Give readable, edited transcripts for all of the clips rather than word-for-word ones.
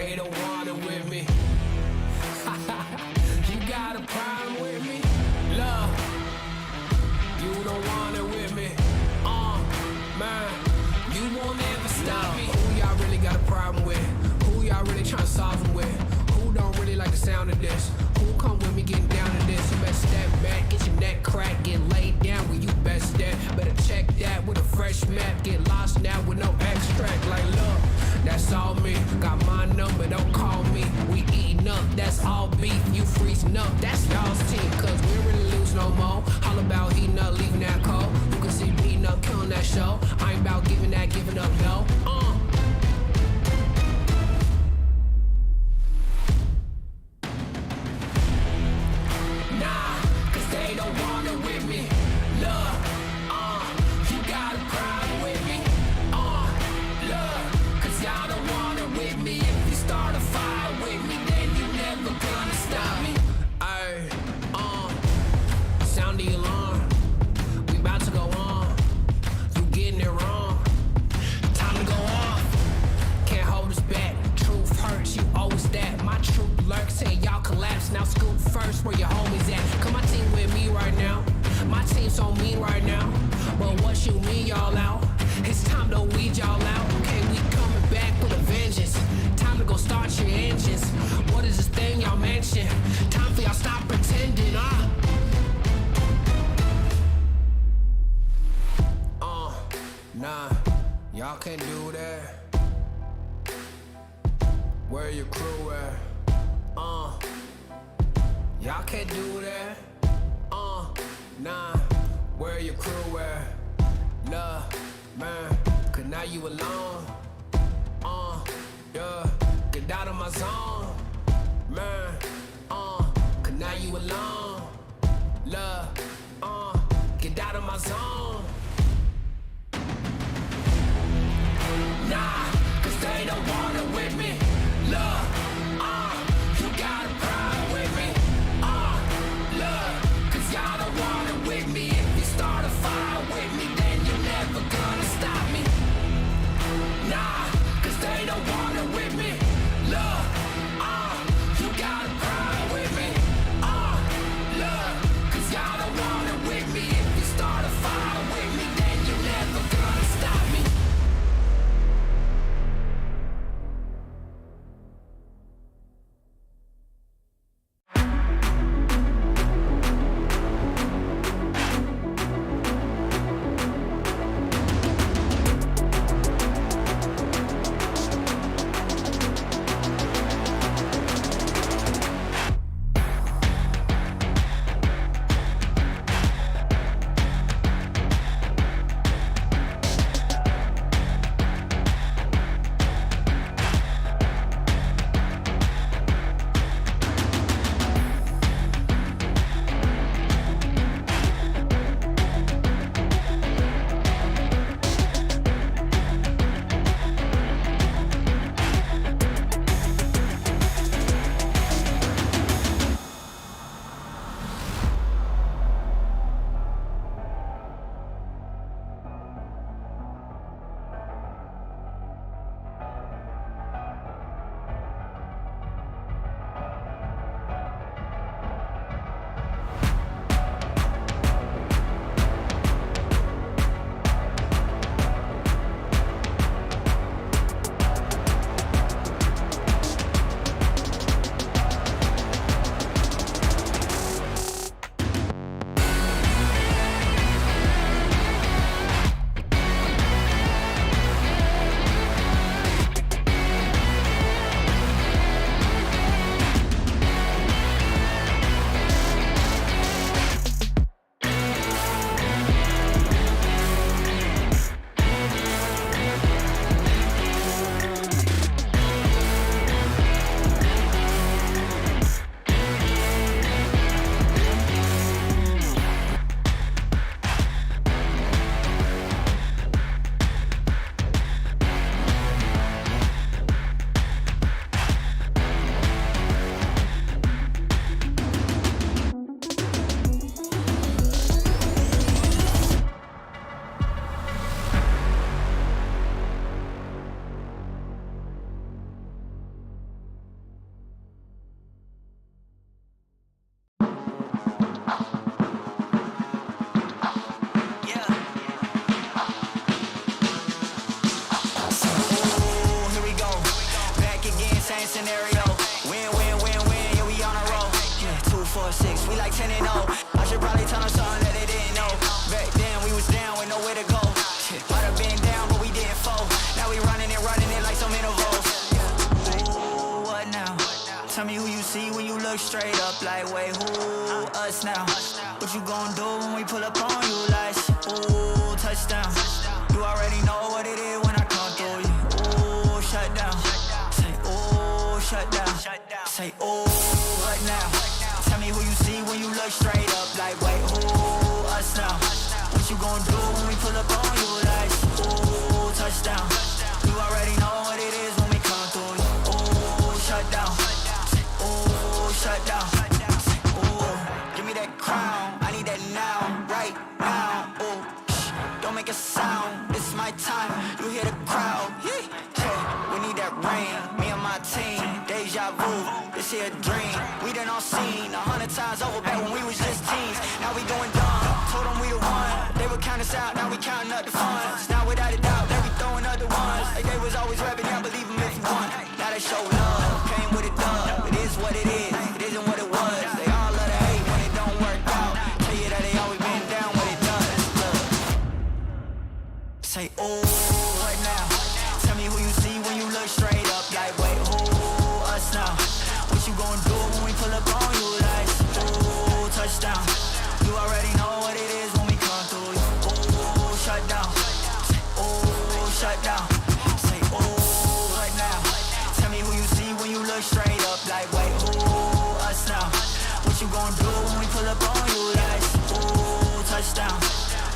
they don't want it with me. You got a problem with me? Love, you don't want it with me. Man, you won't ever stop me. Who y'all really got a problem with? Who y'all really tryna solve them with? Who don't really like the sound of this? Who come with me getting down to this? You better step back, get your neck cracked, get laid down where you best step. Better check that with a fresh map, get lost now with no extract. Like look, that's all me. Got my number, don't call me. We eating up, that's all beef. You freezing up, that's y'all's team. Cause we don't really lose no more. All about heating up, leaving that cold. You can see me eating up, killing that show. I ain't about giving up, no. Nah, cause they don't want it with me. Look, you got a problem with me. Look, cause y'all don't want it with me. If you start a fire with me, then you never gonna stop me. Ay, sound the alarm. We about to go on. You getting it wrong. Time to go off. Can't hold us back. Truth hurts, you always that. My truth lurks, say y'all collapse. Now scoop first where your homies at. Come my team with me right now. My team so mean right now. But what you mean y'all out? It's time to weed y'all out. Okay, we coming back with a vengeance. Time to go start your engines. What is this thing y'all mention? Time for y'all stop pretending, Nah, y'all can't do that. Where your crew at? Y'all can't do that. Nah, where your crew at? Nah, man, cause now you alone. Yeah, get out of my zone. Man, cause now you alone. Love, get out of my zone. Nah, cause they don't want it with me. Look, you got a problem with me. Look, cause y'all don't want it with me. If you start a fire with me, then you're never gonna stop me. Nah, cause they don't want it with me. Look, you got a problem with me. Look, cause y'all don't want it with me. If you start a fire with me, 4-6, we like 10 and 0. I should probably tell them something that they didn't know. Back then we was down with nowhere to go. Might have been down, but we didn't fold. Now we running it like some intervals. Ooh, what now? Tell me who you see when you look straight up. Like, wait, who? Us now. What you gon' do when we pull up on you? Like, ooh, touchdown. You already know what it is when I come through you. Ooh, shut down. Say, ooh, shut down. Say, ooh, what now? Tell me who you see when you look straight up. Like, wait, who? Us now. What you gon' do when we pull up on you? Like, ooh, touchdown. You already know what it is when we come through you. Ooh, shut down. Say, ooh, shut down. Say, ooh, give me that crown. I need that now, right now. Ooh, don't make a sound. It's my time. You hear the crowd. Hey, we need that rain. Me and my team. Deja vu. This here a dream. We done all seen 100 times over back when we was just teens. Now we going dumb. Told them we the one. They would count us out. Now we counting up the funds. Now without a doubt, they be throwing other ones. Like they was always rapping. Yeah, believe them if you want. Now they show love. Came with a dub. It is what it is. It isn't what it was. They all love to hate when it don't work out. Tell you that they always been down when it does. Look. Say, ooh, what now? Tell me who you see when you look straight up. Like, wait, who? Us now. What you gon' do when we pull up on you? Like, ooh, touchdown. You already know what it is when we come through you. Ooh, shut down. Say, ooh, shut down. Say, ooh, what now? Tell me who you see when you look straight up. Like, wait, ooh, us now. What you gon' do when we pull up on you? Like, ooh, touchdown.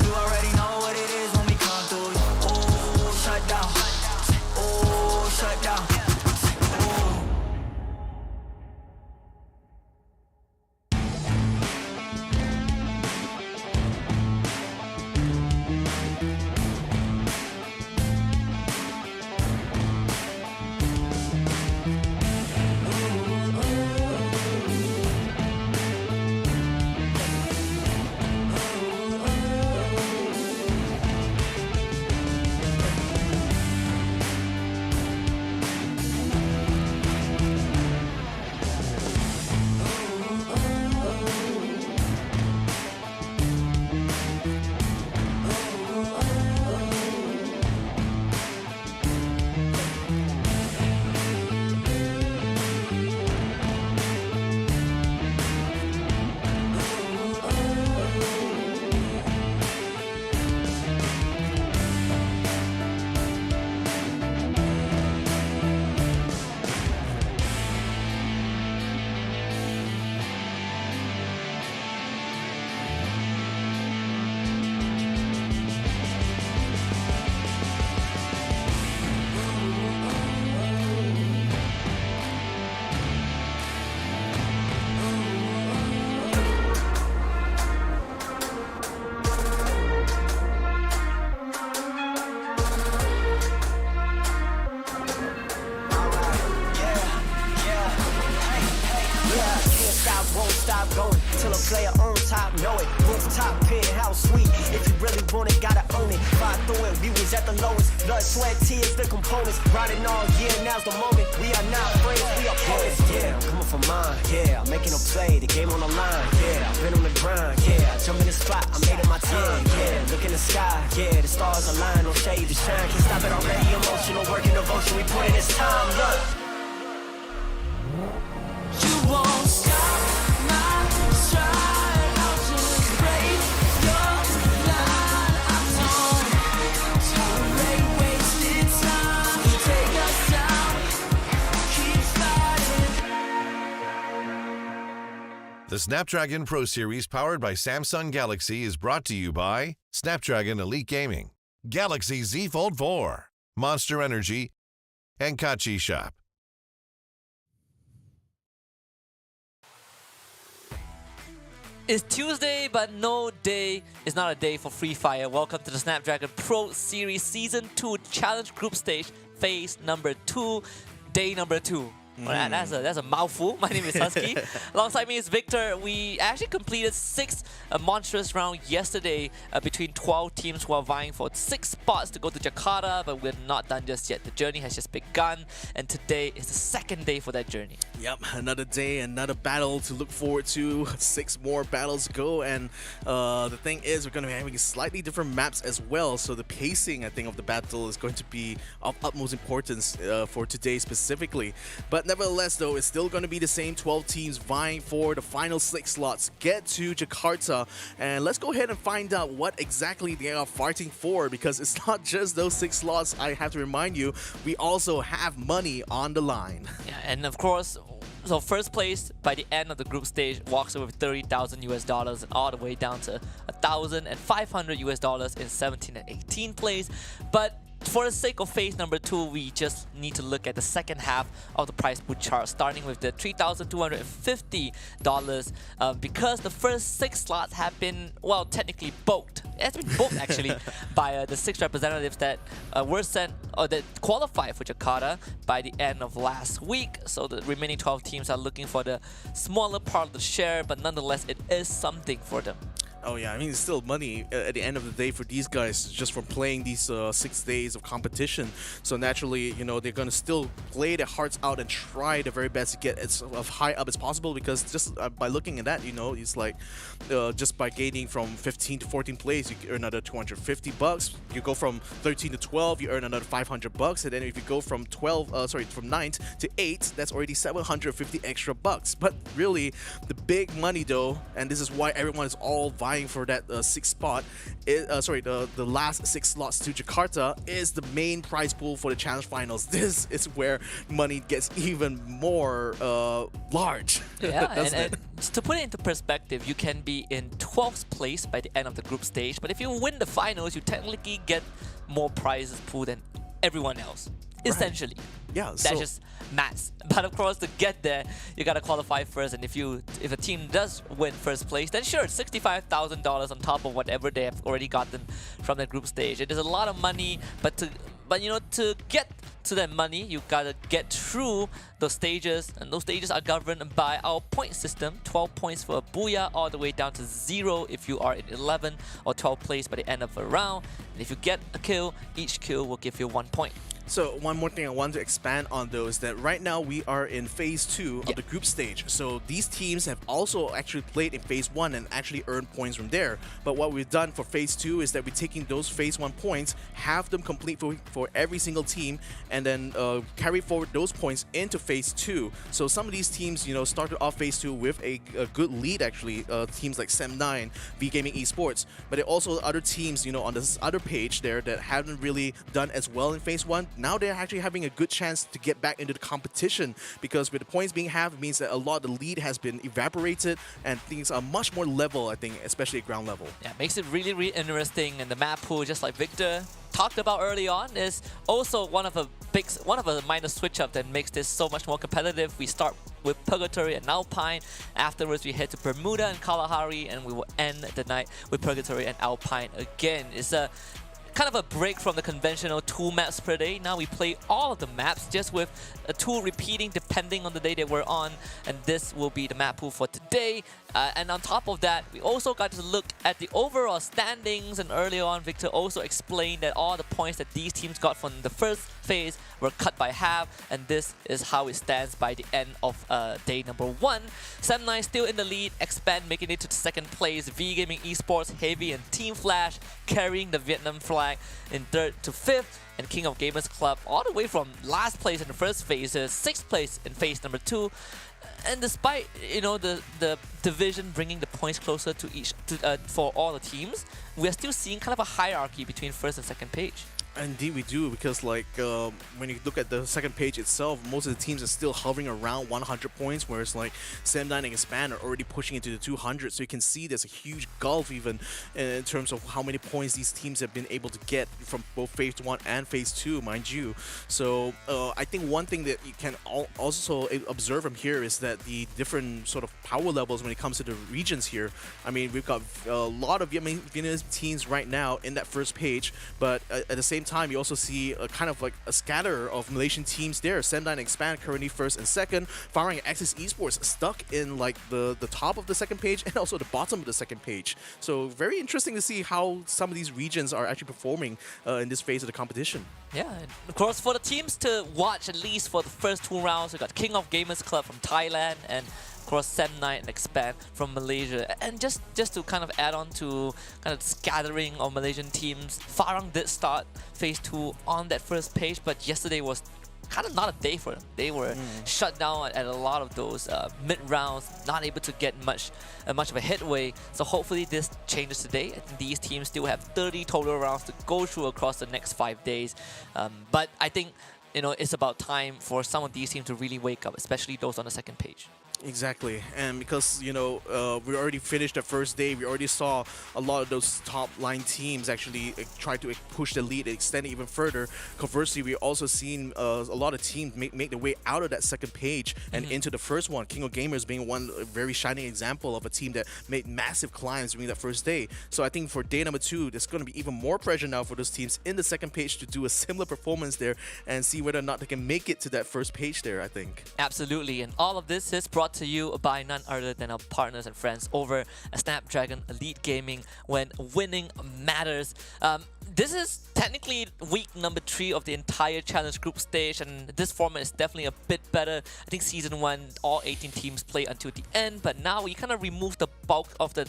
You already know what it is when we come through you. Ooh, shut down. Say, ooh, shut down. Say, ooh. Till a player on top, know it. Rooftop, penthouse, suite. If you really want it, gotta own it. Fire through it, we was at the lowest. Blood, sweat, tears, the components. Riding all year, now's the moment. We are not friends, we are opponents. Yeah, I'm coming for mine. Yeah, I'm making a play, the game on the line. Yeah, I've been on the grind. Yeah, I jump in the spot, I made it my time. Yeah, look in the sky. Yeah, the stars align, no shade to shine. Can't stop it already, emotional work and devotion. We put in this time, look. You won't stop my stride. I'll just break your line. I don't tolerate wasted time. You take us down, keep fighting. The Snapdragon Pro Series powered by Samsung Galaxy is brought to you by Snapdragon Elite Gaming, Galaxy Z Fold 4, Monster Energy, and Kachi Shop. It's Tuesday, but no day is not a day for Free Fire. Welcome to the Snapdragon Pro Series Season 2 Challenge Group Stage, Phase number 2, Day number 2. Well, that's a mouthful. My name is Husky. Alongside me is Victor. We actually completed 6 monstrous round yesterday between 12 teams who are vying for 6 spots to go to Jakarta, but we're not done just yet. The journey has just begun, and today is the second day for that journey. Yep, another day, another battle to look forward to. 6 more battles to go, and the thing is, we're going to be having slightly different maps as well. So the pacing, I think, of the battle is going to be of utmost importance for today specifically. But nevertheless, though, it's still going to be the same 12 teams vying for the final 6 slots. Get to Jakarta, and let's go ahead and find out what exactly they are fighting for, because it's not just those 6 slots. I have to remind you, we also have money on the line. Yeah, and of course, so first place by the end of the group stage walks away with $30,000 and all the way down to $1,500 in 17 and 18 place. But for the sake of phase number 2, we just need to look at the second half of the prize pool chart, starting with the $3,250 because the first 6 slots have been, well, technically booked. It has been booked actually by the 6 representatives that were sent or that qualified for Jakarta by the end of last week. So the remaining 12 teams are looking for the smaller part of the share, but nonetheless, it is something for them. Oh yeah, I mean, it's still money at the end of the day for these guys just from playing these 6 days of competition. So naturally, you know, they're going to still play their hearts out and try their very best to get as high up as possible, because just by looking at that, you know, it's like just by gaining from 15 to 14 place, you earn another $250. You go from 13 to 12, you earn another $500. And then if you go from from 9th to 8th, that's already $750 extra bucks. But really, the big money though, and this is why everyone is all vying for that 6th spot, the last 6 slots to Jakarta, is the main prize pool for the challenge finals. This is where money gets even more large. Yeah, and to put it into perspective, you can be in 12th place by the end of the group stage, but if you win the finals, you technically get more prizes pool than everyone else. Essentially. Yeah, that's just maths. But of course, to get there, you gotta qualify first. And if a team does win first place, then sure, $65,000 on top of whatever they have already gotten from the group stage. It is a lot of money, but you know, to get to that money, you gotta get through those stages, and those stages are governed by our point system. 12 points for a booyah, all the way down to 0 if you are in 11 or 12th place by the end of a round. And if you get a kill, each kill will give you 1 point. So one more thing I want to expand on though is that right now we are in phase 2 of the group stage. So these teams have also actually played in phase 1 and actually earned points from there. But what we've done for phase 2 is that we're taking those phase 1 points, have them complete for every single team, and then carry forward those points into phase 2. So some of these teams, you know, started off phase 2 with a good lead actually, teams like Sem9, V Gaming Esports. But there are also other teams, you know, on this other page there that haven't really done as well in phase 1. Now they're actually having a good chance to get back into the competition, because with the points being halved, it means that a lot of the lead has been evaporated and things are much more level, I think, especially at ground level. Yeah, makes it really, really interesting. And the map pool, just like Victor talked about early on, is also one of a minor switch up that makes this so much more competitive. We start with Purgatory and Alpine. Afterwards, we head to Bermuda and Kalahari, and we will end the night with Purgatory and Alpine again. It's a kind of a break from the conventional 2 maps per day. Now we play all of the maps just with a 2 repeating depending on the day that we're on, and this will be the map pool for today. And on top of that, we also got to look at the overall standings, and earlier on Victor also explained that all the points that these teams got from the first phase were cut by half, and this is how it stands by the end of day number 1. Sem9 still in the lead, Expand making it to the 2nd place, V Gaming Esports, Heavy and Team Flash carrying the Vietnam flag in 3rd to 5th, and King of Gamers Club all the way from last place in the first phase to 6th place in phase number 2. And despite, you know, the division bringing the points closer to each for all the teams, we are still seeing kind of a hierarchy between first and second page. Indeed we do, because like when you look at the second page itself, most of the teams are still hovering around 100 points, whereas like Sem9 and Expand are already pushing into the 200, so you can see there's a huge gulf even in terms of how many points these teams have been able to get from both phase 1 and phase 2, mind you. So I think one thing that you can also observe from here is that the different sort of power levels when it comes to the regions here. I mean, we've got a lot of Vietnamese teams right now in that first page, but at the same same time, you also see a kind of like a scatter of Malaysian teams there. Sem9 and Expand currently first and second. FARANG and Axis Esports stuck in like the top of the second page and also the bottom of the second page. So very interesting to see how some of these regions are actually performing in this phase of the competition. Yeah, and of course for the teams to watch at least for the first 2 rounds, we got King of Gamers Club from Thailand and of course Sem9 and Expand from Malaysia. And just to kind of add on to kind of scattering of Malaysian teams, FARANG did start phase 2 on that first page, but yesterday was kind of not a day for them. They were shut down at a lot of those mid-rounds, not able to get much of a headway. So hopefully this changes today. I think these teams still have 30 total rounds to go through across the next 5 days. But I think it's about time for some of these teams to really wake up, especially those on the second page. Exactly, and because we already finished the first day, we already saw a lot of those top line teams actually try to push the lead, extend it even further. Conversely, we also seen a lot of teams make their way out of that second page and into the first one. King of Gamers being one very shining example of a team that made massive climbs during that first day. So I think for day number 2, there's going to be even more pressure now for those teams in the second page to do a similar performance there and see whether or not they can make it to that first page there, I think. Absolutely, and all of this is brought to you by none other than our partners and friends over at Snapdragon Elite Gaming, when winning matters. This is technically week number 3 of the entire challenge group stage, and this format is definitely a bit better. I think season 1 all 18 teams play until the end, but now we kind of remove the bulk of the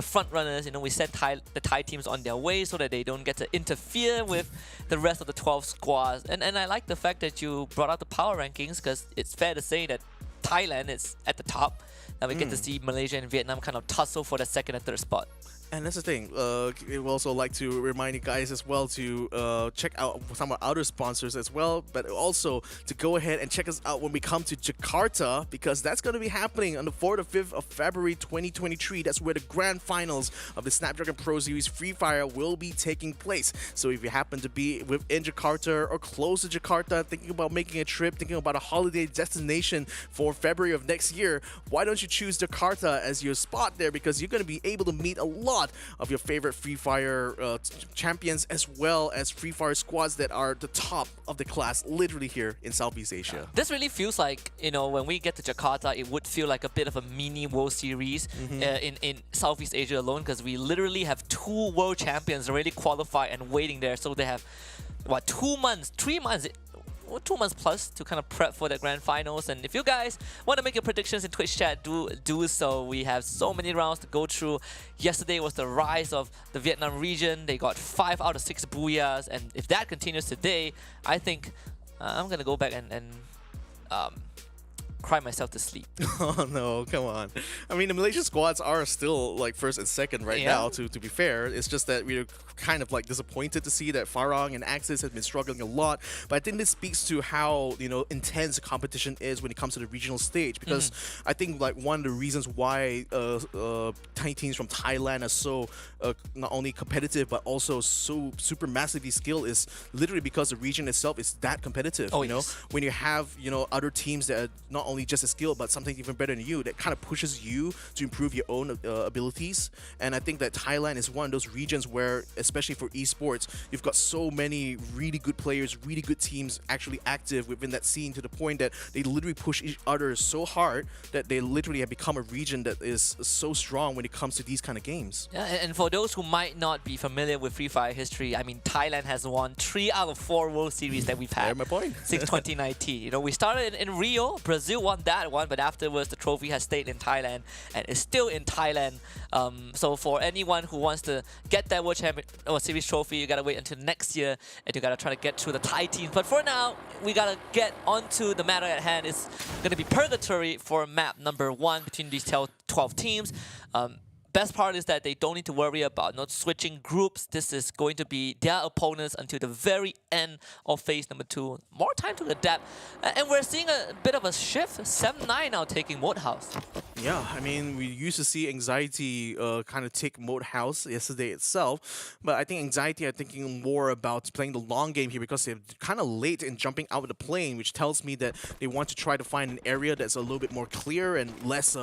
front runners. We send the Thai teams on their way so that they don't get to interfere with the rest of the 12 squads. And I like the fact that you brought out the power rankings, because it's fair to say that Thailand is at the top. Now we get to see Malaysia and Vietnam kind of tussle for the second and third spot. And that's the thing. We also like to remind you guys as well to check out some of our other sponsors as well, but also to go ahead and check us out when we come to Jakarta, because that's going to be happening on the 4th or 5th of February 2023. That's where the grand finals of the Snapdragon Pro Series Free Fire will be taking place. So if you happen to be within Jakarta or close to Jakarta, thinking about making a trip, thinking about a holiday destination for February of next year, why don't you choose Jakarta as your spot there, because you're going to be able to meet a lot of your favorite Free Fire champions, as well as Free Fire squads that are the top of the class literally here in Southeast Asia. This really feels like, when we get to Jakarta, it would feel like a bit of a mini World Series in Southeast Asia alone, because we literally have 2 world champions already qualified and waiting there. So they have, 2 months, 3 months, 2 months plus to kind of prep for the grand finals. And if you guys want to make your predictions in Twitch chat, do so. We have so many rounds to go through. Yesterday was the rise of the Vietnam region. They got 5 out of 6 booyahs, and if that continues today, I think I'm gonna go back and cry myself to sleep. Oh no, come on. I mean, the Malaysian squads are still like first and second right now, to be fair. It's just that we're kind of like disappointed to see that FARANG and Axis has been struggling a lot. But I think this speaks to how, intense the competition is when it comes to the regional stage, because I think like one of the reasons why tiny teams from Thailand are so not only competitive but also so super massively skilled is literally because the region itself is that competitive. Oh, yes. When you have other teams that are not only just as skilled but something even better than you, that kind of pushes you to improve your own abilities. And I think that Thailand is one of those regions where, especially for esports, you've got so many really good players, really good teams actually active within that scene, to the point that they literally push each other so hard that they literally have become a region that is so strong when it comes to these kind of games. Yeah, and for those who might not be familiar with Free Fire history, I mean, Thailand has won 3 out of 4 World Series that we've had my point. since 2019. We started in Rio, Brazil won that one, but afterwards the trophy has stayed in Thailand and is still in Thailand. So for anyone who wants to get that World Champion or Series trophy, you gotta wait until next year, and you gotta try to get through the Thai team. But for now, we gotta get onto the matter at hand. It's gonna be purgatory for map number 1 between these 12 teams. Best part is that they don't need to worry about not switching groups. This is going to be their opponents until the very end of phase number 2. More time to adapt. And we're seeing a bit of a shift. Sem9 now taking Mode House. Yeah, I mean, we used to see Anxiety kind of take Mode House yesterday itself, but I think Anxiety are thinking more about playing the long game here, because they're kind of late in jumping out of the plane, which tells me that they want to try to find an area that's a little bit more clear and less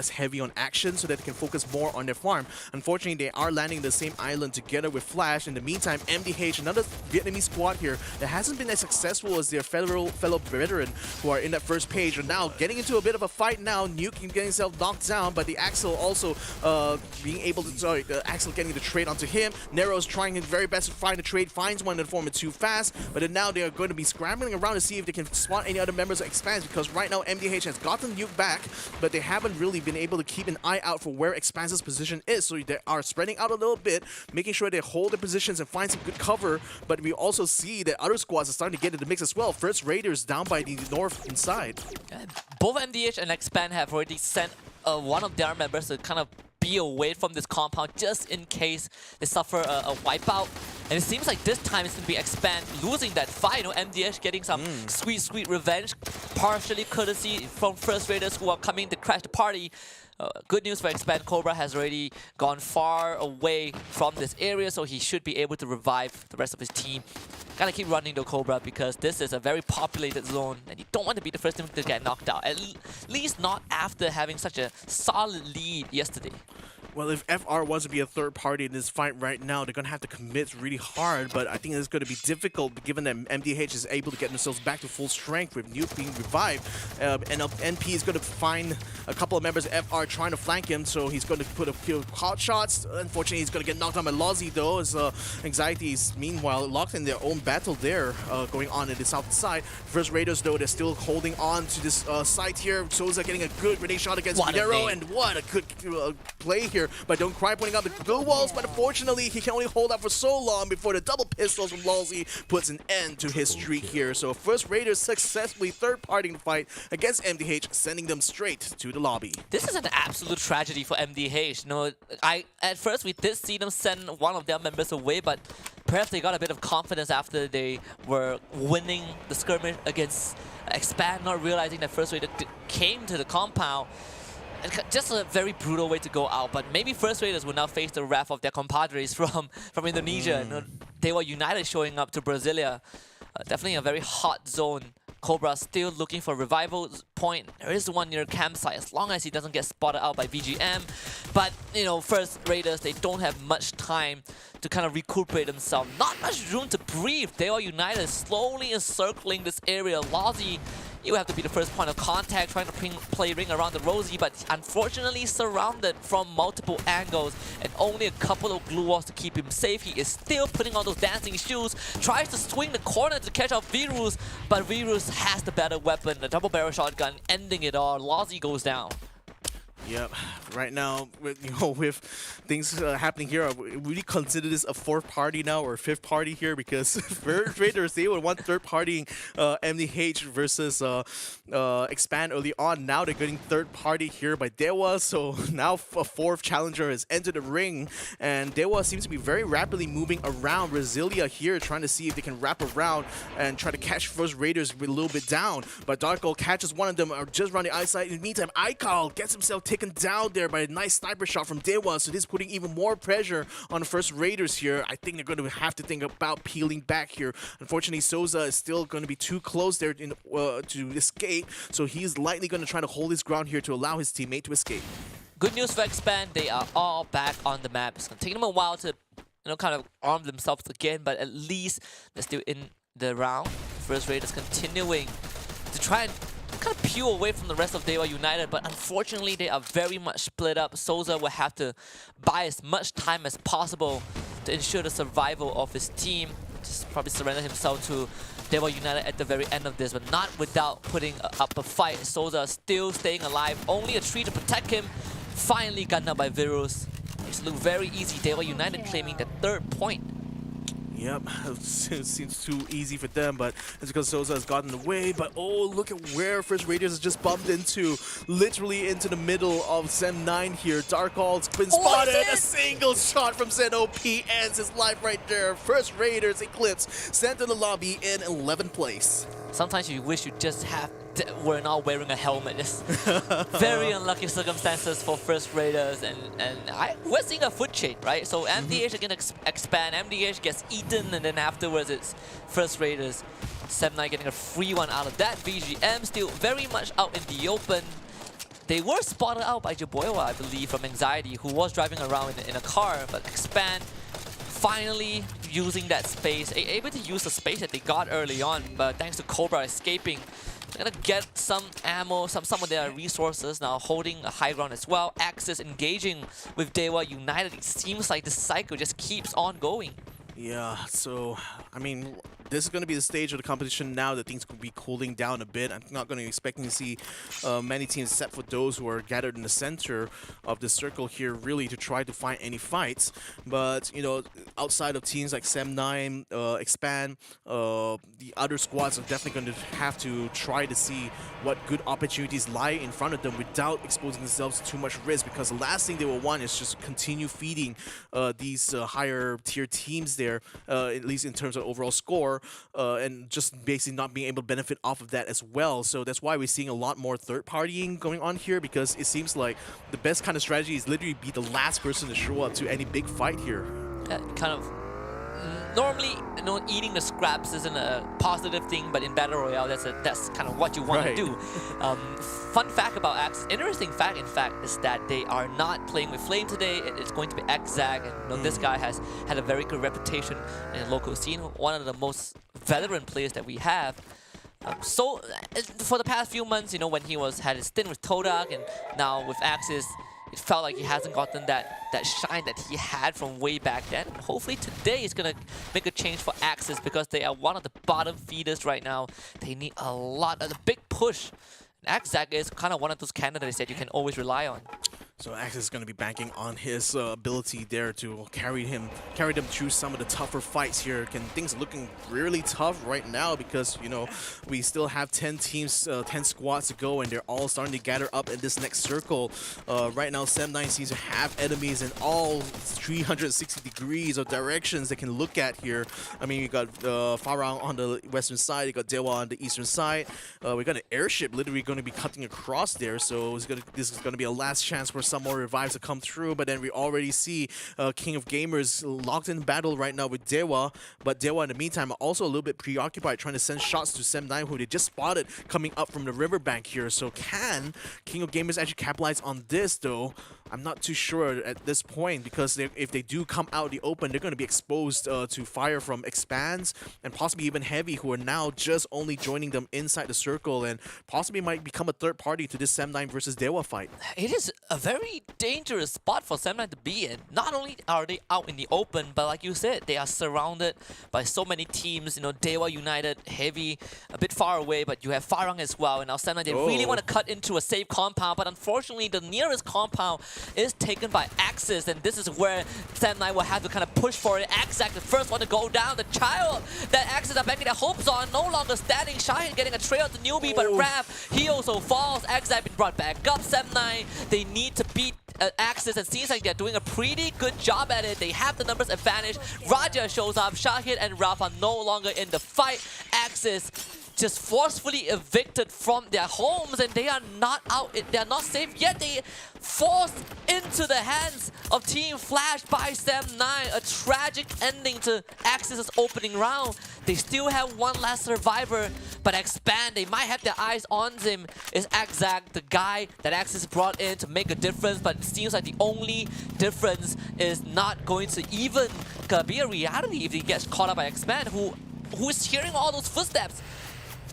heavy on action, so that they can focus more more on their farm. Unfortunately, they are landing the same island together with Flash. In the meantime, MDH, another Vietnamese squad here that hasn't been as successful as their fellow veteran who are in that first page, are now getting into a bit of a fight now. Nuke getting himself knocked down, but the Axel also being able to, Axel getting the trade onto him. Nero's trying his very best to find the trade, finds one in the form of too fast, but then now they are going to be scrambling around to see if they can spot any other members of Expanse, because right now MDH has gotten Nuke back, but they haven't really been able to keep an eye out for where Expanse's position is, so they are spreading out a little bit, making sure they hold their positions and find some good cover, but we also see that other squads are starting to get in the mix as well. First Raiders down by the north inside. Both MDH and Expand have already sent one of their members to kind of be away from this compound just in case they suffer a wipeout. And it seems like this time it's going to be Expand losing that fight. You know, MDH getting some sweet revenge, partially courtesy from First Raiders who are coming to crash the party. Good news for Expand, Cobra has already gone far away from this area, so he should be able to revive the rest of his team. Gotta keep running though, Cobra, because this is a very populated zone and you don't want to be the first team to get knocked out. At least not after having such a solid lead yesterday. Well, if FR wants to be a third party in this fight right now, they're going to have to commit really hard, but I think it's going to be difficult given that MDH is able to get themselves back to full strength with Nuke being revived. And NP is going to find a couple of members of FR trying to flank him, so he's going to put a few hot shots. Unfortunately, he's going to get knocked down by Lozzy though, as Anxiety is meanwhile locked in their own battle there going on in the south side. First Raiders though, they're still holding on to this site here. Souza getting a good grenade shot against Nero, and what a good play here by Don't Cry, putting up the blue walls, but unfortunately he can only hold out for so long before the double pistols from Lozzy puts an end to his streak here. So First Raiders successfully third-partying the fight against MDH, sending them straight to the lobby. This is an absolute tragedy for MDH. You know, at first we did see them send one of their members away, but perhaps they got a bit of confidence after they were winning the skirmish against Expand, not realizing that First Raiders came to the compound. Just a very brutal way to go out, but maybe First Raiders will now face the wrath of their compadres from Indonesia. You know, they were united showing up to Brasilia. Definitely a very hot zone. Cobra still looking for revival point. There is one near campsite as long as he doesn't get spotted out by VGM. But, you know, First Raiders, they don't have much time to kind of recuperate themselves. Not much room to breathe. They are united, slowly encircling this area. Lozzy, you have to be the first point of contact, trying to play ring around the Rosie, but unfortunately surrounded from multiple angles and only a couple of glue walls to keep him safe. He is still putting on those dancing shoes, tries to swing the corner to catch out Virus, but Virus has the better weapon, the double barrel shotgun, ending it all. Lozzy goes down. Yep. Right now, with things happening here, I really consider this a fourth party now or fifth party here, because First Raiders, they would want third partying MDH versus Expand early on. Now they're getting third party here by DEWA, so now a fourth challenger has entered the ring, and DEWA seems to be very rapidly moving around Brasilia here, trying to see if they can wrap around and try to catch First Raiders a little bit down. But Darko catches one of them just around the eyesight. In the meantime, Aikal gets himself taken down there by a nice sniper shot from DEWA, so this is putting even more pressure on the First Raiders here. I think they're going to have to think about peeling back here. Unfortunately, Souza is still going to be too close there to escape, so he's likely going to try to hold his ground here to allow his teammate to escape. Good news for Expand, they are all back on the map. It's going to take them a while to, you know, kind of arm themselves again, but at least they're still in the round. First Raiders continuing to try and kind of peel away from the rest of DEWA United, but unfortunately they are very much split up. Souza will have to buy as much time as possible to ensure the survival of his team. Just probably surrender himself to DEWA United at the very end of this, but not without putting up a fight. Souza still staying alive, only a tree to protect him. Finally gunned up by Virus. It's looked very easy. DEWA United claiming the third point. Yep, it seems too easy for them, but it's because Souza has gotten away. But oh, look at where First Raiders has just bumped into. Literally into the middle of Zen 9 here. Darkall's been spotted. A single shot from Zen OP ends his life right there. First Raiders Eclipse sent to the lobby in 11th place. Sometimes you wish you just were not wearing a helmet. Just very unlucky circumstances for First Raiders, and we're seeing a foot chain, right? So MDH again Expand, MDH gets eaten, and then afterwards it's First Raiders. Sem9 getting a free one out of that. VGM still very much out in the open. They were spotted out by DEWA, I believe, from Anxiety, who was driving around in a car, but Expand finally using that space, able to use the space that they got early on, but thanks to Cobra escaping, they're gonna get some ammo, some of their resources now, holding a high ground as well. Axis engaging with DEWA United. It seems like this cycle just keeps on going. Yeah, so, I mean, this is going to be the stage of the competition now that things could be cooling down a bit. I'm not going to be expecting to see many teams, except for those who are gathered in the center of the circle here, really to try to find any fights. But, you know, outside of teams like Sem9, Expand, the other squads are definitely going to have to try to see what good opportunities lie in front of them without exposing themselves to too much risk, because the last thing they will want is just continue feeding these higher tier teams there, at least in terms of overall score, and just basically not being able to benefit off of that as well. So that's why we're seeing a lot more third partying going on here, because it seems like the best kind of strategy is literally be the last person to show up to any big fight here. Kind of normally, you know, eating the scraps isn't a positive thing, but in Battle Royale, that's kind of what you want to do. Fun fact about Axe, interesting fact, in fact, is that they are not playing with Flame today. It's going to be Xzag, and you know, this guy has had a very good reputation in the local scene, one of the most veteran players that we have. So for the past few months, you know, when he had his stint with Todak, and now with Axis, it felt like he hasn't gotten that shine that he had from way back then. Hopefully today is going to make a change for Axis, because they are one of the bottom feeders right now. They need a big push. Xzag is kind of one of those candidates that you can always rely on. So Axis is going to be banking on his ability there to carry them through some of the tougher fights here. Things are looking really tough right now, because, you know, we still have 10 teams, 10 squads to go, and they're all starting to gather up in this next circle. Right now, Sem9 seems to have enemies in all 360 degrees of directions they can look at here. I mean, you got FARANG on the western side, you got DEWA on the eastern side. We got an airship literally going to be cutting across there, so this is going to be a last chance for some more revives to come through. But then we already see King of Gamers locked in battle right now with DEWA, but DEWA in the meantime are also a little bit preoccupied trying to send shots to Sem9, who they just spotted coming up from the riverbank here. So can King of Gamers actually capitalize on this, though? I'm not too sure at this point, because if they do come out the open, they're going to be exposed to fire from Expands and possibly even Heavy, who are now just only joining them inside the circle, and possibly might become a third party to this Sem9 versus DEWA fight. It is a very dangerous spot for Sem9 to be in. Not only are they out in the open, but like you said, they are surrounded by so many teams. You know, DEWA United, Heavy, a bit far away, but you have FARANG as well. And now Sem9, they really want to cut into a safe compound, but unfortunately, the nearest compound is taken by Axis, and this is where Sem9 will have to kind of push for it. Xzag, the first one to go down, the child that Axis are banking their hopes on, no longer standing. Shine getting a trail to newbie, but Raph, he also falls. Xzag been brought back up. Sem9, they need to beat Axis, and seems like they're doing a pretty good job at it. They have the numbers advantage. Raja shows up, Shahid and Raph are no longer in the fight. Axis just forcefully evicted from their homes, and they are not out, they are not safe yet. They forced into the hands of Team Flash by Sem9. A tragic ending to Axis' opening round. They still have one last survivor, but Expand, they might have their eyes on him. Is Xzag, the guy that Axis brought in to make a difference, but it seems like the only difference is not going to even be a reality if he gets caught up by Expand, who is hearing all those footsteps.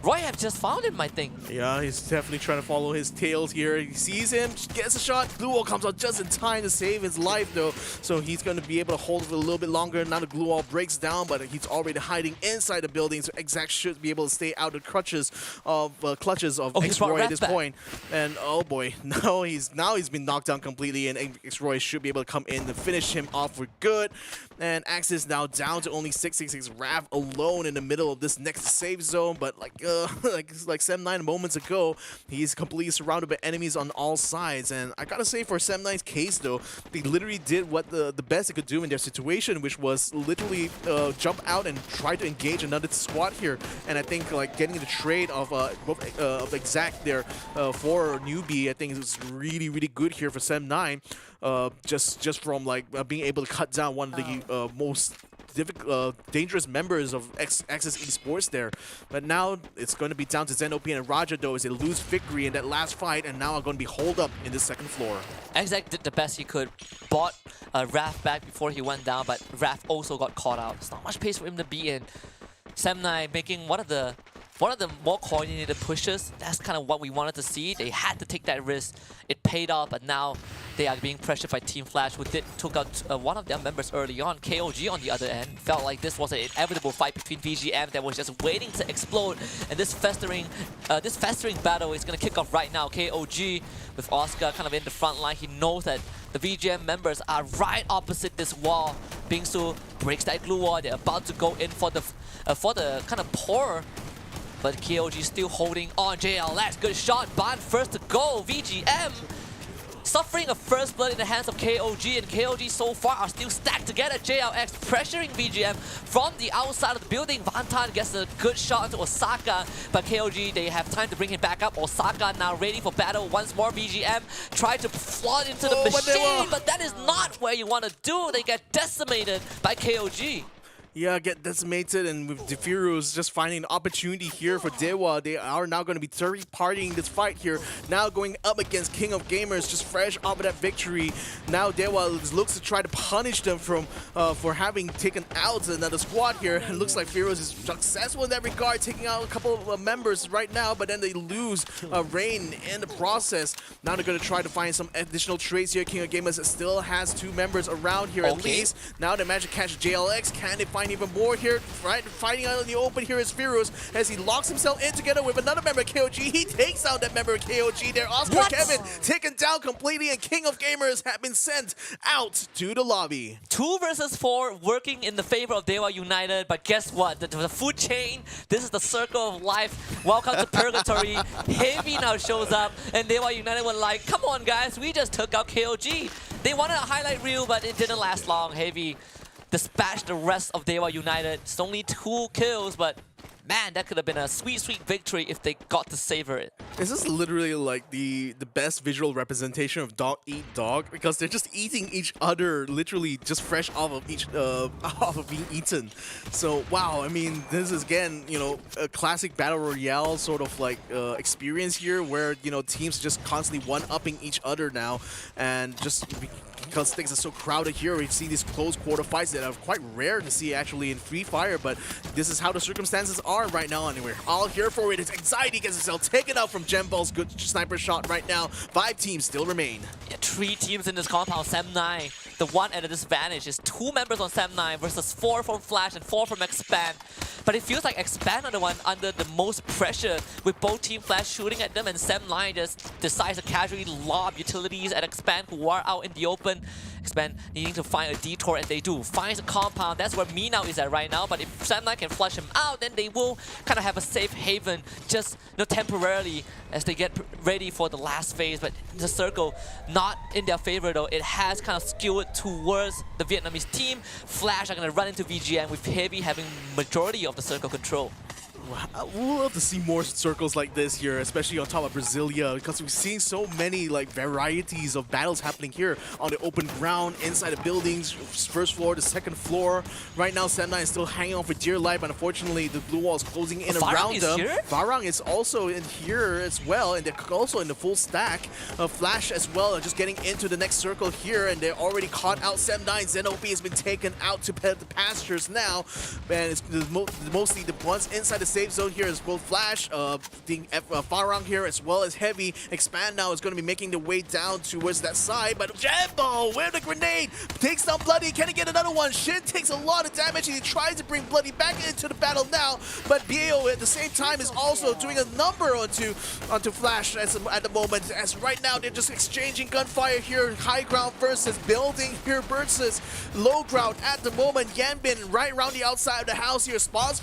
Roy have just found him, I think. Yeah, he's definitely trying to follow his tails here. He sees him, gets a shot. Glue wall comes out just in time to save his life, though. So he's going to be able to hold it a little bit longer. Now the glue wall breaks down, but he's already hiding inside the building. So Xzag should be able to stay out of clutches of X-Roy at this point. And oh boy, now he's been knocked down completely, and X-Roy should be able to come in to finish him off for good. And Axis now down to only 666. Raph alone in the middle of this next safe zone, but like Sem9 moments ago, he's completely surrounded by enemies on all sides. And I gotta say, for Sem9's case though, they literally did what the best they could do in their situation, which was literally jump out and try to engage another squad here. And I think like getting the trade of Xzag there for newbie, I think is really, really good here for Sem9. Just from like being able to cut down one of the most dangerous members of Access Esports there. But now it's going to be down to ZenOP and Raja though as they lose victory in that last fight and now are going to be holed up in the second floor. Exec did the best he could, bought Raph back before he went down, but Raph also got caught out. It's not much pace for him to be in. Sam9 making one of the more coordinated pushes. That's kind of what we wanted to see. They had to take that risk. It paid off, but now they are being pressured by Team Flash, who took out one of their members early on. KOG on the other end felt like this was an inevitable fight between VGM that was just waiting to explode. And this festering battle is going to kick off right now. KOG with Oscar kind of in the front line. He knows that the VGM members are right opposite this wall. Bingsu breaks that glue wall. They're about to go in for the kind of pour. But KOG still holding on. JLX, good shot. Ban first to go. VGM suffering a first blood in the hands of KOG, and KOG so far are still stacked together. JLX pressuring VGM from the outside of the building. Vantan gets a good shot to Osaka, but KOG, they have time to bring him back up. Osaka now ready for battle once more. VGM try to flood into the machine, but that is not what you want to do. They get decimated by KOG. Yeah, get decimated, and with Defirus just finding an opportunity here for DEWA, they are now going to be third-partying this fight here. Now going up against King of Gamers, just fresh off of that victory. Now DEWA looks to try to punish them for having taken out another squad here. It looks like Defirus is successful in that regard, taking out a couple of members right now, but then they lose Rain in the process. Now they're going to try to find some additional trades here. King of Gamers still has 2 members around here at least. Now they manage to catch JLX. Can they find even more here, right? Fighting out in the open here is Virus as he locks himself in together with another member of KOG. He takes out that member of KOG there. Oscar Kevin taken down completely, and King of Gamers have been sent out to the lobby. 2 versus 4 working in the favor of DEWA United, but guess what? The food chain, this is the circle of life. Welcome to Purgatory. Heavy now shows up, and DEWA United were like, come on guys, we just took out KOG. They wanted a highlight reel, but it didn't last long. Heavy dispatched the rest of DEWA United. It's only 2 kills, but man, that could have been a sweet, sweet victory if they got to savor it. This is literally like the best visual representation of dog eat dog, because they're just eating each other, literally just fresh off of being eaten. So wow, I mean, this is again, you know, a classic battle royale sort of like experience here, where you know teams just constantly one-upping each other now, and just because things are so crowded here, we see these close quarter fights that are quite rare to see actually in Free Fire, but this is how the circumstances are right now, and we're all here for it. It's Anxiety gets himself taken out from Jemball's good sniper shot right now. 5 teams still remain. Yeah, 3 teams in this compound. Sam9, the one at a disadvantage is 2 members on Sam9 versus 4 from Flash and 4 from Expand. But it feels like Expand are the one under the most pressure, with both Team Flash shooting at them, and Sam9 just decides to casually lob utilities at Expand, who are out in the open. Expand needing to find a detour, and they do. Finds a compound. That's where Minao is at right now, but if Sam9 can flush him out, then they will kind of have a safe haven, just temporarily, as they get ready for the last phase. But the circle, not in their favor though. It has kind of skewed towards the Vietnamese team. Flash are going to run into VGM, with Heavy having majority of the circle control. I would love to see more circles like this here, especially on top of Brasilia, because we've seen so many like varieties of battles happening here on the open ground, inside the buildings, first floor, the second floor. Right now, Sam9 is still hanging on for dear life, but unfortunately, the blue wall is closing in around them. FARANG is also in here as well, and they're also in the full stack. Flash as well are just getting into the next circle here, and they're already caught out. Sam9, ZenOP has been taken out to the pastures now, and it's mostly the ones inside the safe zone here is both Flash, FARANG here, as well as Heavy. Expand now is going to be making the way down towards that side, but Jambo with the grenade takes down Bloody. Can he get another one? Shin takes a lot of damage, and he tries to bring Bloody back into the battle now, but BAO at the same time is also doing a number onto Flash at the moment, as right now they're just exchanging gunfire here. High ground versus building here versus low ground at the moment. Yanbin right around the outside of the house here. Spawns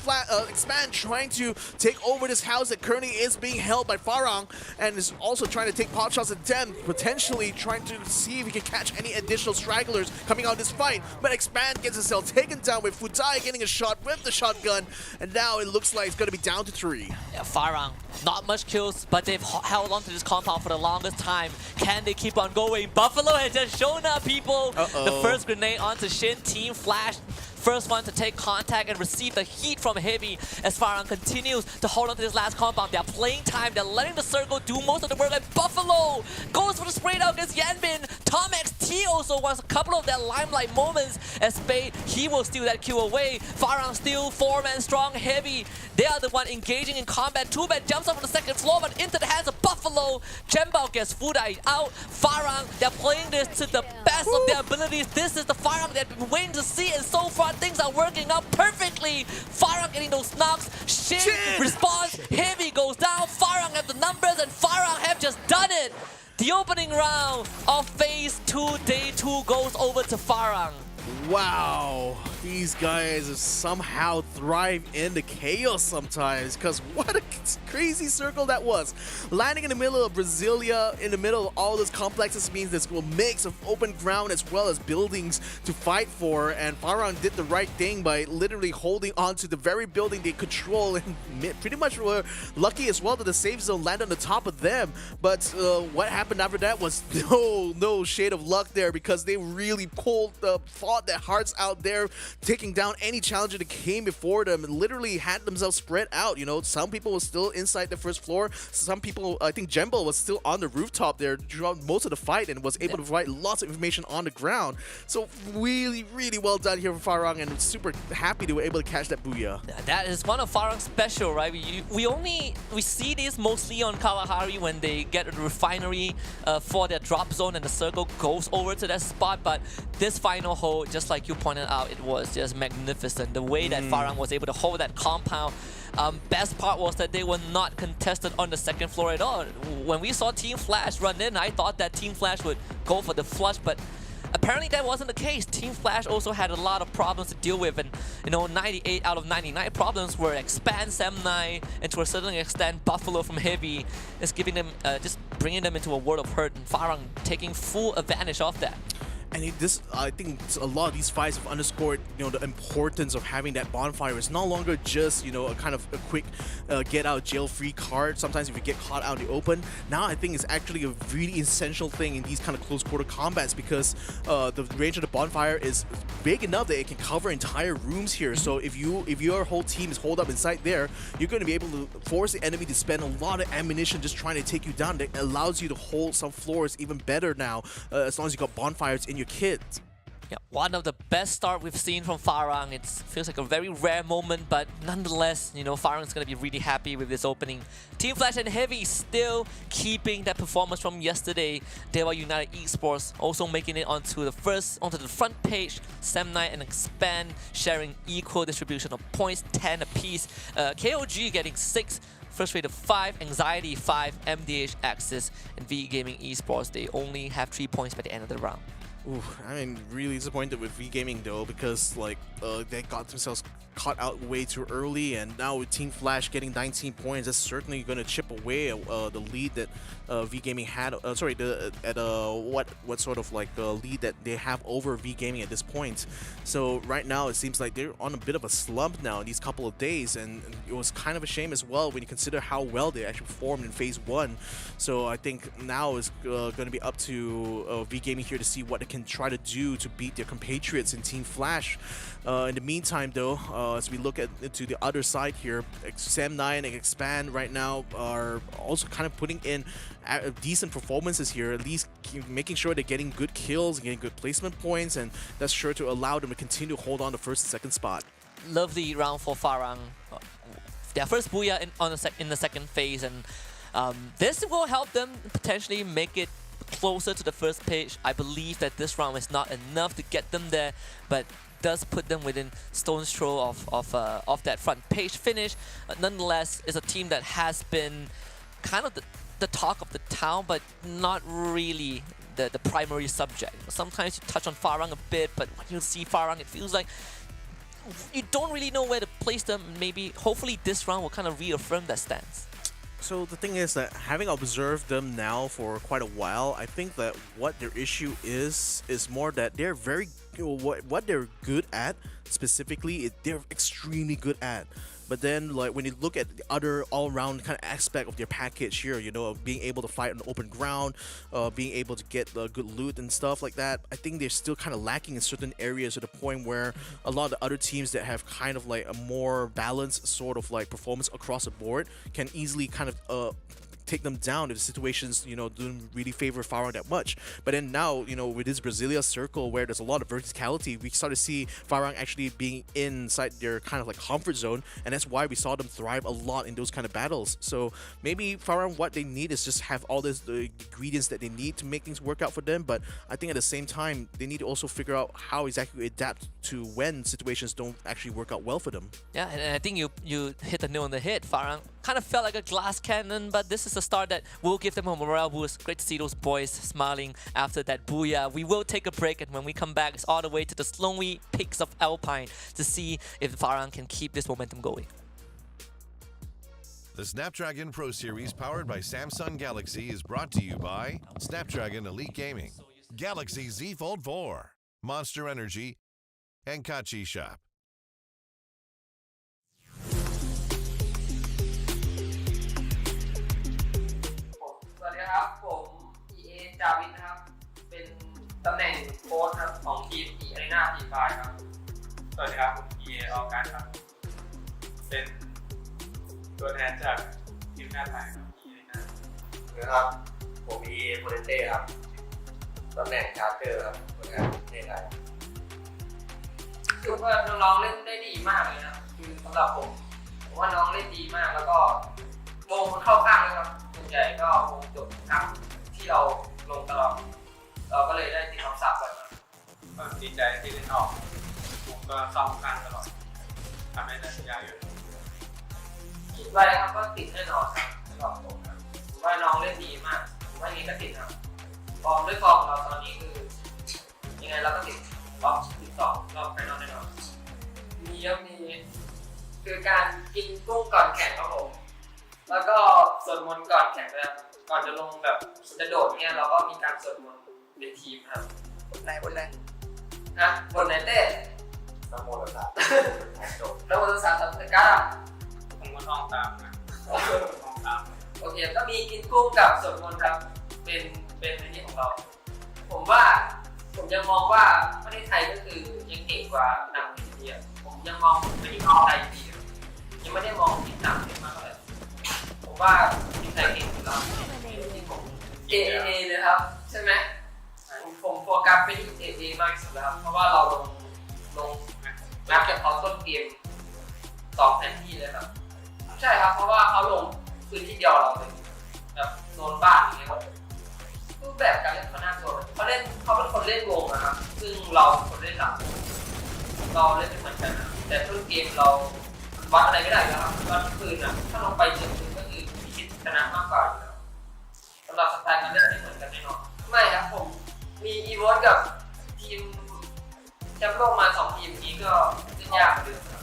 Expand trying to take over this house that currently is being held by FARANG, and is also trying to take pot shots at them, potentially trying to see if he can catch any additional stragglers coming out of this fight. But Expand gets himself taken down, with Fudai getting a shot with the shotgun, and now it looks like it's going to be down to 3. Yeah, FARANG, not much kills, but they've held on to this compound for the longest time. Can they keep on going? Buffalo has just shown up, people. The first grenade onto Shin. Team Flash first one to take contact and receive the heat from Heavy as FARANG continues to hold on to this last compound. They're playing time, they're letting the circle do most of the work, and Buffalo goes for the spray down against Yanbin. Tom XT also wants a couple of their limelight moments as Spade, he will steal that kill away. FARANG still 4-man strong. Heavy, they are the one engaging in combat. 2-man jumps up on the second floor, but into the hands of Buffalo. Jembao gets Fudai out. FARANG, they're playing this to the best of their abilities. This is the FARANG they've been waiting to see, and so far things are working out perfectly. FARANG getting those knocks. Shin responds. Heavy goes down. FARANG have the numbers, and FARANG have just done it. The opening round of Phase 2, Day 2 goes over to FARANG. Wow, these guys somehow thrive in the chaos sometimes, because what a crazy circle that was. Landing in the middle of Brasilia, in the middle of all those complexes, means there's a mix of open ground as well as buildings to fight for, and FARANG did the right thing by literally holding on to the very building they control, and pretty much were lucky as well that the safe zone landed on the top of them. But what happened after that was no shade of luck there, because they really fought their hearts out there, taking down any challenger that came before them, and literally had themselves spread out. You know, some people were still inside the first floor. Some people, I think Jembal was still on the rooftop there throughout most of the fight and was able to provide lots of information on the ground. So really, really well done here for FARANG, and super happy they were able to catch that booyah. That is one of FARANG's special, right? We see this mostly on Kalahari when they get a refinery for their drop zone and the circle goes over to that spot, but this final hold, just like you pointed out, it was just magnificent. The way that FARANG was able to hold that compound. Best part was that they were not contested on the second floor at all. When we saw Team Flash run in, I thought that Team Flash would go for the flush, but apparently that wasn't the case. Team Flash also had a lot of problems to deal with, and 98 out of 99 problems were Expand, Semnai, and to a certain extent Buffalo from Heavy is giving them, just bringing them into a world of hurt, and FARANG taking full advantage of that. And I think a lot of these fights have underscored, the importance of having that bonfire. It's no longer just, a kind of a quick get out jail free card. Sometimes if you get caught out in the open, now I think it's actually a really essential thing in these kind of close quarter combats, because the range of the bonfire is big enough that it can cover entire rooms here. So if your whole team is holed up inside there, you're going to be able to force the enemy to spend a lot of ammunition just trying to take you down. That allows you to hold some floors even better now, as long as you got bonfires in your kit. Yeah, one of the best start we've seen from FARANG. It feels like a very rare moment, but nonetheless, FARANG is going to be really happy with this opening. Team Flash and Heavy still keeping that performance from yesterday. DEWA United Esports also making it onto the front page. Semnai and Expand sharing equal distribution of points, 10 apiece. KOG getting 6. First rate of 5, Anxiety 5, MDH Axis, and V Gaming Esports, they only have 3 points by the end of the round. Ooh, I'm really disappointed with V Gaming though, because they got themselves caught out way too early, and now with Team Flash getting 19 points, that's certainly going to chip away the lead that V Gaming had. What sort of lead that they have over V Gaming at this point. So right now it seems like they're on a bit of a slump now in these couple of days, and it was kind of a shame as well when you consider how well they actually performed in Phase 1. So I think now is going to be up to V Gaming here to see what they can try to do to beat their compatriots in Team Flash. In the meantime though, as we look to the other side here, Sam9 and Expand right now are also kind of putting in decent performances here, at least making sure they're getting good kills, getting good placement points, and that's sure to allow them to continue to hold on the first and second spot. Lovely round for FARANG. Their first booyah in the second phase, and this will help them potentially make it closer to the first page. I believe that this round is not enough to get them there, but does put them within stone's throw of that front page finish. Nonetheless, it's a team that has been kind of the talk of the town, but not really the primary subject. Sometimes you touch on FARANG a bit, but when you see FARANG, it feels like you don't really know where to place them. Maybe, hopefully this round will kind of reaffirm that stance. So the thing is that having observed them now for quite a while, I think that what their issue is more that they're very, what they're good at specifically, they're extremely good at. But then, like, when you look at the other all-around kind of aspect of their package here, you know, of being able to fight on the open ground, being able to get good loot and stuff like that, I think they're still kind of lacking in certain areas to the point where a lot of the other teams that have kind of like a more balanced sort of like performance across the board can easily kind of take them down if the situations, you know, don't really favor FARANG that much. But then now, you know, with this Brasilia circle where there's a lot of verticality, we start to see FARANG actually being inside their kind of like comfort zone, and that's why we saw them thrive a lot in those kind of battles. So maybe FARANG, what they need is just have all the ingredients that they need to make things work out for them, but I think at the same time, they need to also figure out how exactly to adapt to when situations don't actually work out well for them. Yeah, and I think you hit the nail on the head. FARANG kind of felt like a glass cannon, but this is a start that will give them a morale boost. Great to see those boys smiling after that booyah. We will take a break, and when we come back, it's all the way to the snowy peaks of Alpine to see if FARANG can keep this momentum going. The Snapdragon Pro Series powered by Samsung Galaxy is brought to you by Snapdragon Elite Gaming, Galaxy Z Fold 4, Monster Energy, and Kachi Shop. สวัสดีครับผม EA จาวินนะครับเป็นตำแหน่งโค้ชครับของทีม Arena Freefire ครับสวัสดีครับผม EA ออกัสครับเป็นตัวแทนจากทีมชาติไทยครับ EA นะครับผม EA โพเลเต้ครับตำแหน่งชาร์เจอร์ครับตัวแทนประเทศไทยคือว่าน้องๆเล่นได้ดีมากเลยนะคือสำหรับผมว่าน้องเล่นดีมากแล้วก็วงมันเข้าข้างเลยครับส่วนใหญ่ก็วงจบครั้งที่เราลงตลอดเราก็เลยได้ติดคำศัพท์แบบนั้นก็ดีใจที่เล่นออกผมก็เข้าข้างตลอดทำให้ได้สัญญาอยู่คิดไว้ครับว่าติดแน่นอนครับสำหรับผมครับผมว่าน้องเล่นดีมากผมว่านี้ก็ติดครับฟอร์มด้วยฟอร์มเราตอนนี้คือยังไงเราก็ติดรอบ12รอบไปนอนแน่นอนมีเยอะมีคือการกินกุ้งก่อนแข่งครับผมแล้วก็สวดมนต์ก่อนแข่งนะครับก่อนจะลงแบบจะโดดเนี่ยเราก็มีการสวดมนต์เป็นทีมครับบนไหนนะบนไหนเต้นะโมตัสสะนะโมตัสสะสัมมาก้าผมก็ท่องตามนะท่องตามโอเคก็มีกินกุ้งกับสวดมนต์ครับเป็นในนี้ของเราผมยังมองว่าประเทศไทยก็คือยังเก่งกว่าหนังอินเดียผมยังมองไม่ได้มองไทยดียังไม่ได้มองที่หนังมากเท่าไหร่ผมว่าทีมไทยเก่งอยู่แล้วที่ผม AA นะครับใช่ไหมผมโฟกัสไปที่ AA มากที่สุดแล้วเพราะว่าเราลงนับจากเขาต้นเกม2แผนที่เลยครับใช่ครับเพราะว่าเขาลงพื้นที่เดียวเราเป็นแบบโซนบ้านอย่างเงี้ยครับรูปแบบการเล่นเขาน่ากลัวเขาเป็นคนเล่นวงนะครับซึ่งเราเป็นคนเล่นหลังเราเล่นไม่เหมือนกันนะแต่ต้นเกมเราวัดอะไรไม่ได้แล้วครับวัดปืนนะถ้าลงไปเจอปืนก็คือมีสิทธิ์ชนะมากกว่าอยู่แล้วสำหรับสไตล์การเล่นไม่เหมือนกันแน่นอนไม่ครับผมมีอีโวกับทีมแชมป์โลกมา2ทีมนี้ก็เล่นยากเหมือนเดิมครับ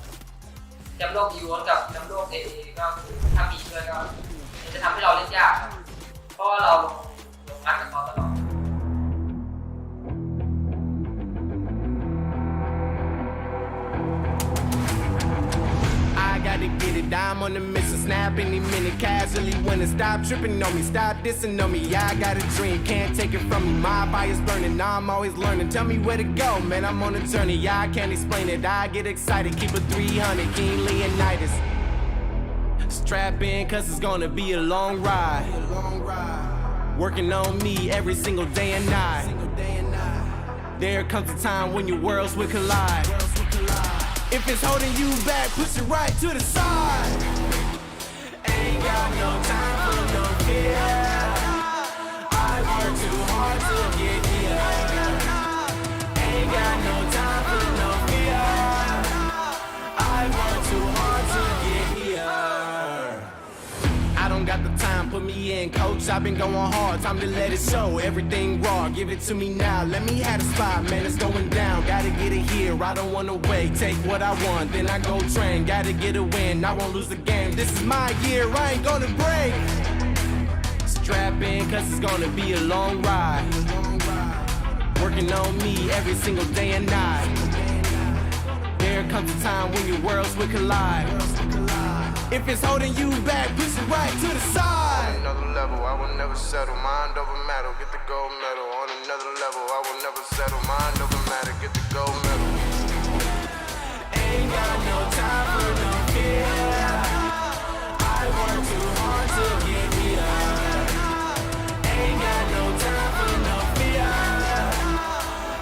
แชมป์โลกอีโวกับแชมป์โลก AA ก็คือถ้ามีด้วยก็จะทำให้เราเล่นยากครับเพราะว่าเราลงรักกับเขาตลอดGotta get it, I'm on the mission, snap any minute, casually winning. Stop tripping on me, stop dissing on me. Yeah, I got a dream, can't take it from me. My fire's burning, now I'm always learning. Tell me where to go, man, I'm on a journey. Yeah, I can't explain it, I get excited. Keep it 300, King Leonidas. Strap in, cause it's gonna be a long ride. Working on me every single day and night. There comes a time when your worlds will collide. If it's holding you back, push it right to the side. Ain't got no time for no fear. I work too hard to get here. Ain't got no time for no fear. I work too hard to get here. I don't got the time, put me in, coach. I've been going hard, time to let it show. Everything raw, give it to me now. Let me have the spot, man, it's going down. Gotta get it here, I don't wanna wait. Take what I want, then I go train. Gotta get a win, I won't lose the game. This is my year, I ain't gonna break. Strap in, cause it's gonna be a long ride. Working on me every single day and night. There comes a time when your worlds will collide. If it's holding you back, push it right to the side. On another level, I will never settle. Mind over matter, get the gold medal. On another level, I will never settle. Mind over matter, get the gold medal. Ain't got no time for no fear. I work too hard to get here. Ain't got no time for no fear.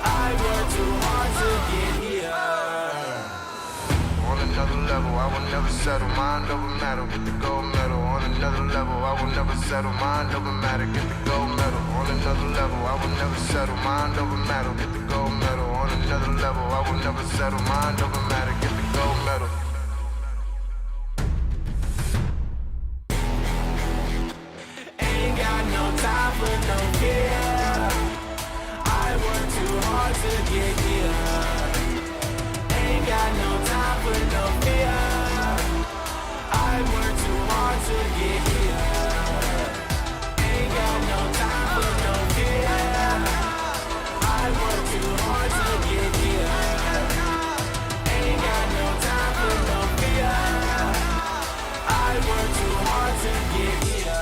I work too hard to get here. On another level, I will never settle. Mind over matter, get the gold medal. On another level, I will never settle. Mind over matter, get the gold medal. On another level, I will never settle. Mind over matter, get the gold medal. On another level, I will never settle. Mind over matter, get the gold medal. Ain't got no time for no fear. I work too hard to get here. Ain't got no time for no fear. I work too hard to get here. Ain't got no time for no fear. I work too hard to get here. Ain't got no time for no fear. I work too hard to get here.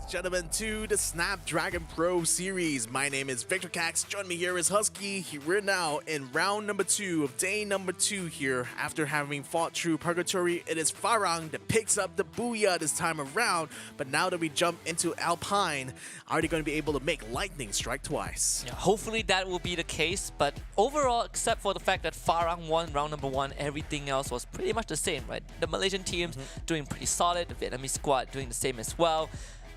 Gentlemen, to the Snapdragon Pro Series. My name is Victor Cax. Join me here is Husky. We're now in round number 2 of day number 2 here. After having fought through Purgatory, it is FARANG that picks up the booyah this time around. But now that we jump into Alpine, are they going to be able to make lightning strike twice? Yeah, hopefully that will be the case, but overall, except for the fact that FARANG won round number 1, everything else was pretty much the same, right? The Malaysian teams doing pretty solid, the Vietnamese squad doing the same as well.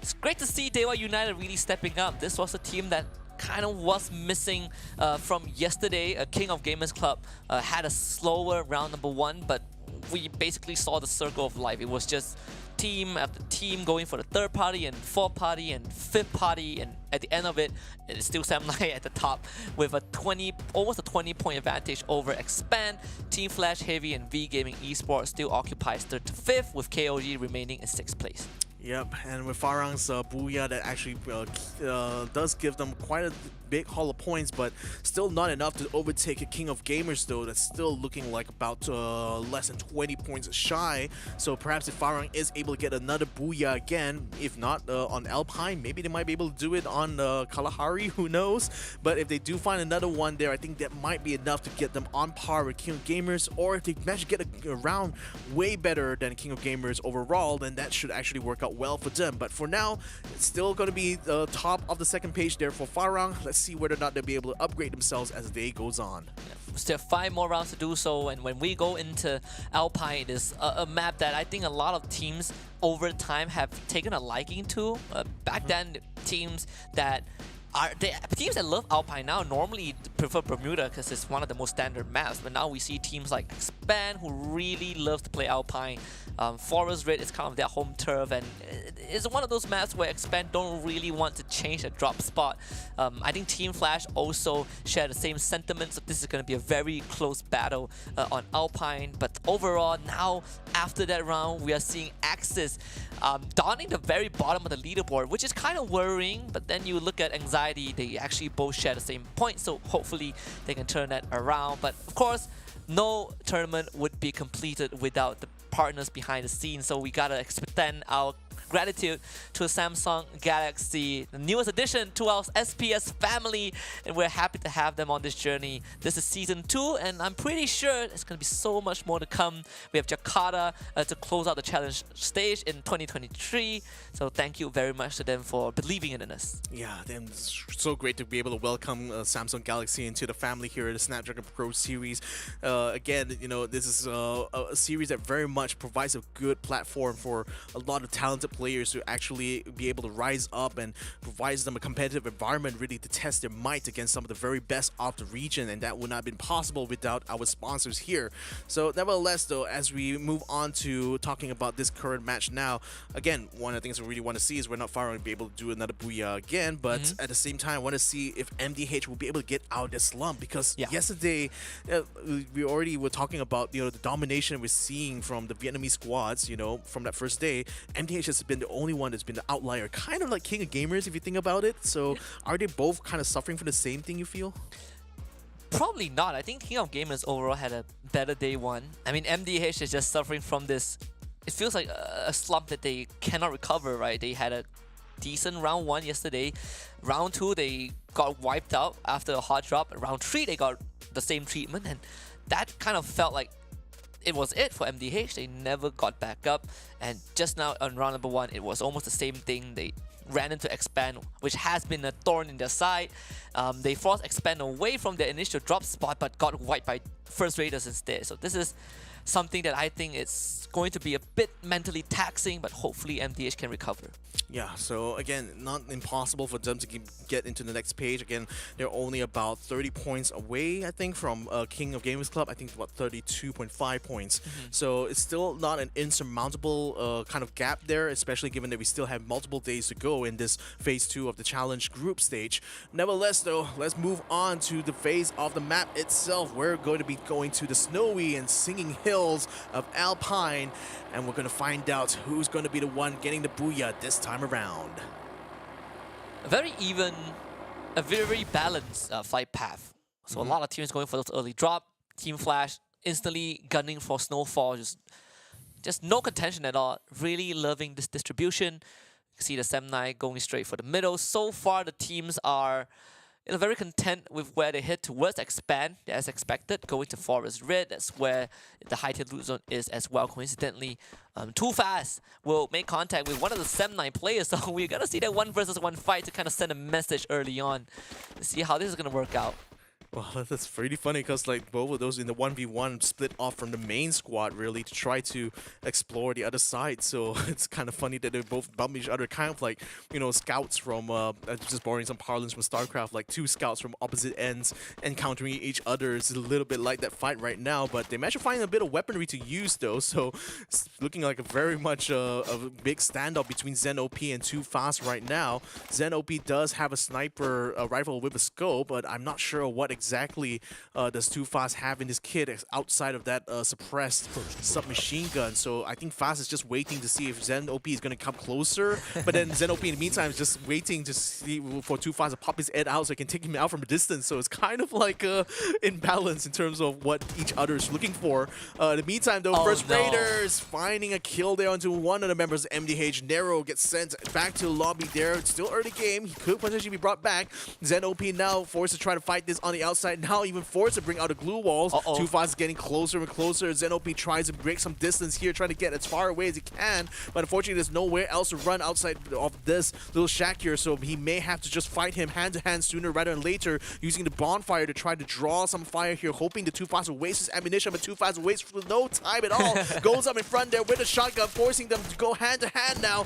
It's great to see DEWA United really stepping up. This was a team that kind of was missing from yesterday. King of Gamers Club had a slower round number 1, but we basically saw the circle of life. It was just team after team going for the third party and fourth party and fifth party, and at the end of it, it's still Sam Lai at the top with a almost a 20-point advantage over Expand. Team Flash Heavy and V Gaming Esports still occupies 3rd to 5th, with KOG remaining in 6th place. Yep, and with FARANG's booyah, that actually does give them quite a big haul of points, but still not enough to overtake a King of Gamers, though. That's still looking like about less than 20 points shy. So perhaps if FARANG is able to get another booyah again, if not on Alpine, maybe they might be able to do it on Kalahari, who knows. But if they do find another one there, I think that might be enough to get them on par with King of Gamers, or if they manage to get a round way better than King of Gamers overall, then that should actually work out well for them. But for now, it's still going to be the top of the second page there for FARANG. Let's see whether or not they'll be able to upgrade themselves as the day goes on. Yeah, still 5 more rounds to do so, and when we go into Alpine, it is a map that I think a lot of teams over time have taken a liking to. Back then, teams that love Alpine now normally prefer Bermuda because it's one of the most standard maps, but now we see teams like Expand who really love to play Alpine. Forest Red is kind of their home turf, and it's one of those maps where Expand don't really want to change the drop spot. I think Team Flash also share the same sentiments, so this is going to be a very close battle on Alpine. But overall, now after that round, we are seeing Axis donning the very bottom of the leaderboard, which is kind of worrying. But then you look at Anxiety, they actually both share the same point, so hopefully they can turn that around. But of course, no tournament would be completed without the partners behind the scenes, so we gotta extend our gratitude to Samsung Galaxy, the newest addition to our SPS family, and we're happy to have them on this journey. This is Season 2, and I'm pretty sure there's going to be so much more to come. We have Jakarta to close out the challenge stage in 2023, so thank you very much to them for believing in us. Yeah, then it's so great to be able to welcome Samsung Galaxy into the family here at the Snapdragon Pro Series. Again, you know, this is a series that very much provides a good platform for a lot of talented players to actually be able to rise up, and provides them a competitive environment really to test their might against some of the very best of the region, and that would not have been possible without our sponsors here. So nevertheless though, as we move on to talking about this current match now, again, one of the things we really want to see is we're not far to be able to do another Booyah again, but at the same time I want to see if MDH will be able to get out of this slump, because yesterday we already were talking about, you know, the domination we're seeing from the Vietnamese squads, you know, from that first day. MDH has been the only one that's been the outlier, kind of like King of Gamers if you think about it. So are they both kind of suffering from the same thing, you feel? Probably not. I think King of Gamers overall had a better day one. I mean, MDH is just suffering from this, it feels like a slump that they cannot recover, right? They had a decent round 1 yesterday. Round 2, they got wiped out after a hard drop. Round 3, they got the same treatment, and that kind of felt like it was it for MDH. They never got back up, and just now on round number 1, it was almost the same thing. They ran into Expand, which has been a thorn in their side. They forced Expand away from their initial drop spot, but got wiped by First Raiders instead. So this is something that I think it's going to be a bit mentally taxing, but hopefully MDH can recover. Yeah, so again, not impossible for them to get into the next page. Again, they're only about 30 points away, I think, from King of Gamers Club. I think about 32.5 points. So it's still not an insurmountable kind of gap there, especially given that we still have multiple days to go in this phase 2 of the challenge group stage. Nevertheless, though, let's move on to the phase of the map itself. We're going to be going to the snowy and singing hills of Alpine, and we're going to find out who's going to be the one getting the Booyah this time around. A very even, a very balanced flight path. So a lot of teams going for those early drop, Team Flash, instantly gunning for Snowfall, just no contention at all. Really loving this distribution. You can see the Sem9 going straight for the middle. So far the teams are very content with where they head towards. Expand, as expected, going to Forest Red. That's where the high-tier loot zone is as well. Coincidentally, Too Fast will make contact with one of the Sem9 players, so we're going to see that 1 versus 1 fight to kind of send a message early on to see how this is going to work out. Well, that's pretty funny because like both of those in the 1v1 split off from the main squad really to try to explore the other side. So it's kind of funny that they both bump each other, kind of like, you know, scouts from, just borrowing some parlance from StarCraft, like 2 scouts from opposite ends encountering each other. It's a little bit like that fight right now, but they managed to find a bit of weaponry to use though. So it's looking like a very much a big standoff between Zen OP and Too Fast right now. Zen OP does have a sniper rifle with a scope, but I'm not sure what exactly does Too Fast have in his kit outside of that suppressed submachine gun. So I think Fast is just waiting to see if Zen OP is going to come closer. But then Zen OP in the meantime is just waiting to see for Too Fast to pop his head out so he can take him out from a distance. So it's kind of like imbalance in terms of what each other is looking for. In the meantime though, First Raiders finding a kill there onto one of the members of MDH. Nero gets sent back to the lobby there. It's still early game. He could potentially be brought back. Zen OP now forced to try to fight this on the outside, now even forced to bring out the glue walls. Too Fast is getting closer and closer. Zen OP tries to break some distance here, trying to get as far away as he can, but unfortunately there's nowhere else to run outside of this little shack here, so he may have to just fight him hand to hand sooner rather than later, using the bonfire to try to draw some fire here, hoping the Too Fast will waste his ammunition, but Too Fast wastes for no time at all. Goes up in front there with a shotgun, forcing them to go hand to hand now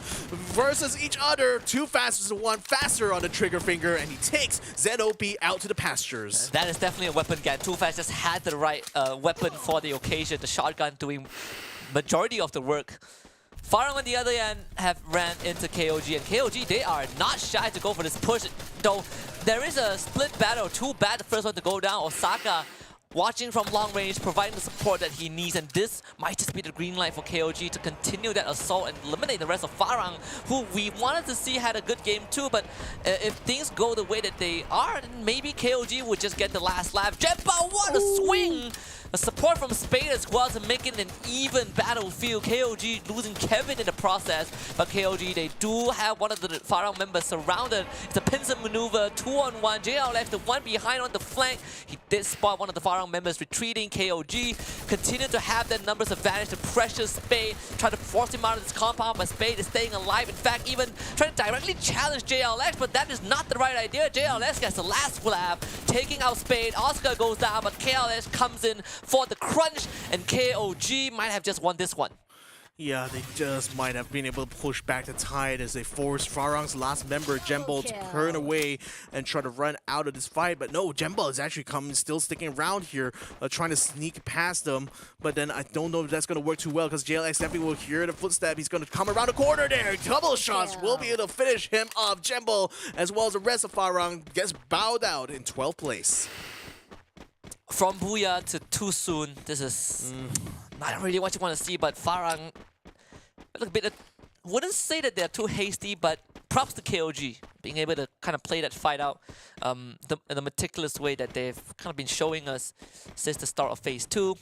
versus each other. Too Fast is the one faster on the trigger finger, and he takes Zen OP out to the pastures. That is definitely a weapon gap. Too Fast just had the right weapon for the occasion. The shotgun doing majority of the work. FARANG on the other end have ran into KOG, and KOG, they are not shy to go for this push. Though there is a split battle. Too bad the first one to go down. Osaka watching from long range, providing the support that he needs, and this might just be the green light for KOG to continue that assault and eliminate the rest of FARANG, who we wanted to see had a good game too, but if things go the way that they are, then maybe KOG would just get the last lap. Jetpa, what a swing! A support from Spade as well to make it an even battlefield. KOG losing Kevin in the process, but KOG, they do have one of the FARANG members surrounded. It's a pincer maneuver, 2-on-1. JLX, the one behind on the flank. He did spot one of the FARANG members retreating. KOG continue to have that numbers advantage to pressure Spade, try to force him out of this compound, but Spade is staying alive. In fact, even trying to directly challenge JLX, but that is not the right idea. JLX gets the last flab, taking out Spade. Oscar goes down, but KLS comes in for the crunch, and KOG might have just won this one. Yeah, they just might have been able to push back the tide as they forced FARANG's last member, Jembal, to turn away and try to run out of this fight. But no, Jembal is actually still sticking around here, trying to sneak past them. But then I don't know if that's going to work too well, because JLX definitely will hear the footstep. He's going to come around the corner there. Double shots will be able to finish him off. Jembal, as well as the rest of FARANG, gets bowed out in 12th place. From Booyah to too soon, this is not really what you want to see, but FARANG, a bit, wouldn't say that they're too hasty, but props to KOG, being able to kind of play that fight out in the meticulous way that they've kind of been showing us since the start of Phase 2.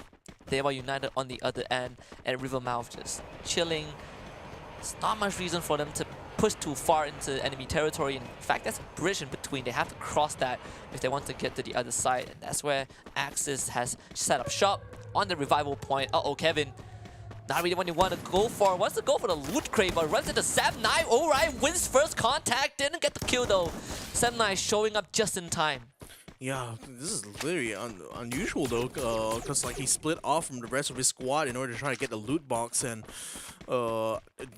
DEWA United on the other end, and Rivermouth just chilling. There's not much reason for them to push too far into enemy territory. In fact, that's a bridge in between. They have to cross that if they want to get to the other side. And that's where Axis has set up shop on the revival point. Uh-oh, Kevin. Not really what you want to go for. Wants to go for the loot crate, but runs into Sam9. Alright, wins first contact. Didn't get the kill though. Sam9 showing up just in time. Yeah, this is literally unusual though, because like he split off from the rest of his squad in order to try to get the loot box, and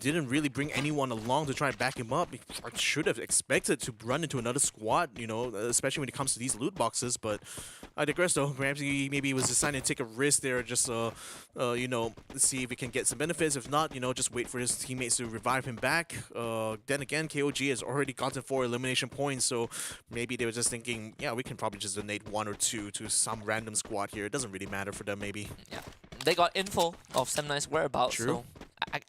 didn't really bring anyone along to try and back him up. I should have expected to run into another squad, you know, especially when it comes to these loot boxes. But I digress though. Perhaps maybe he was deciding to take a risk there, just you know, see if he can get some benefits. If not, you know, just wait for his teammates to revive him back. Then again, KOG has already gotten 4 elimination points, so maybe they were just thinking, yeah, we can probably just donate 1 or 2 to some random squad here. It doesn't really matter for them, maybe. Yeah, they got info of Sam9's whereabouts. True. So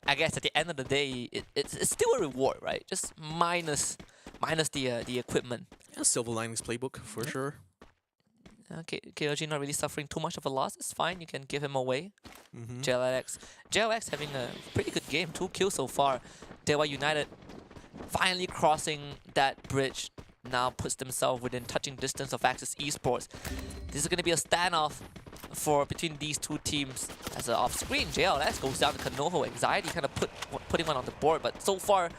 I guess at the end of the day, it's still a reward, right? Just minus the equipment. Yeah, Silver Linings playbook for sure. Okay, KOG not really suffering too much of a loss. It's fine. You can give him away. JLX having a pretty good game. 2 kills so far. DEWA United finally crossing that bridge. Now puts themselves within touching distance of Axis Esports. This is going to be a standoff between these two teams. As an off-screen, JLX goes down to Kanoho. Anxiety kind of putting one on the board, but so far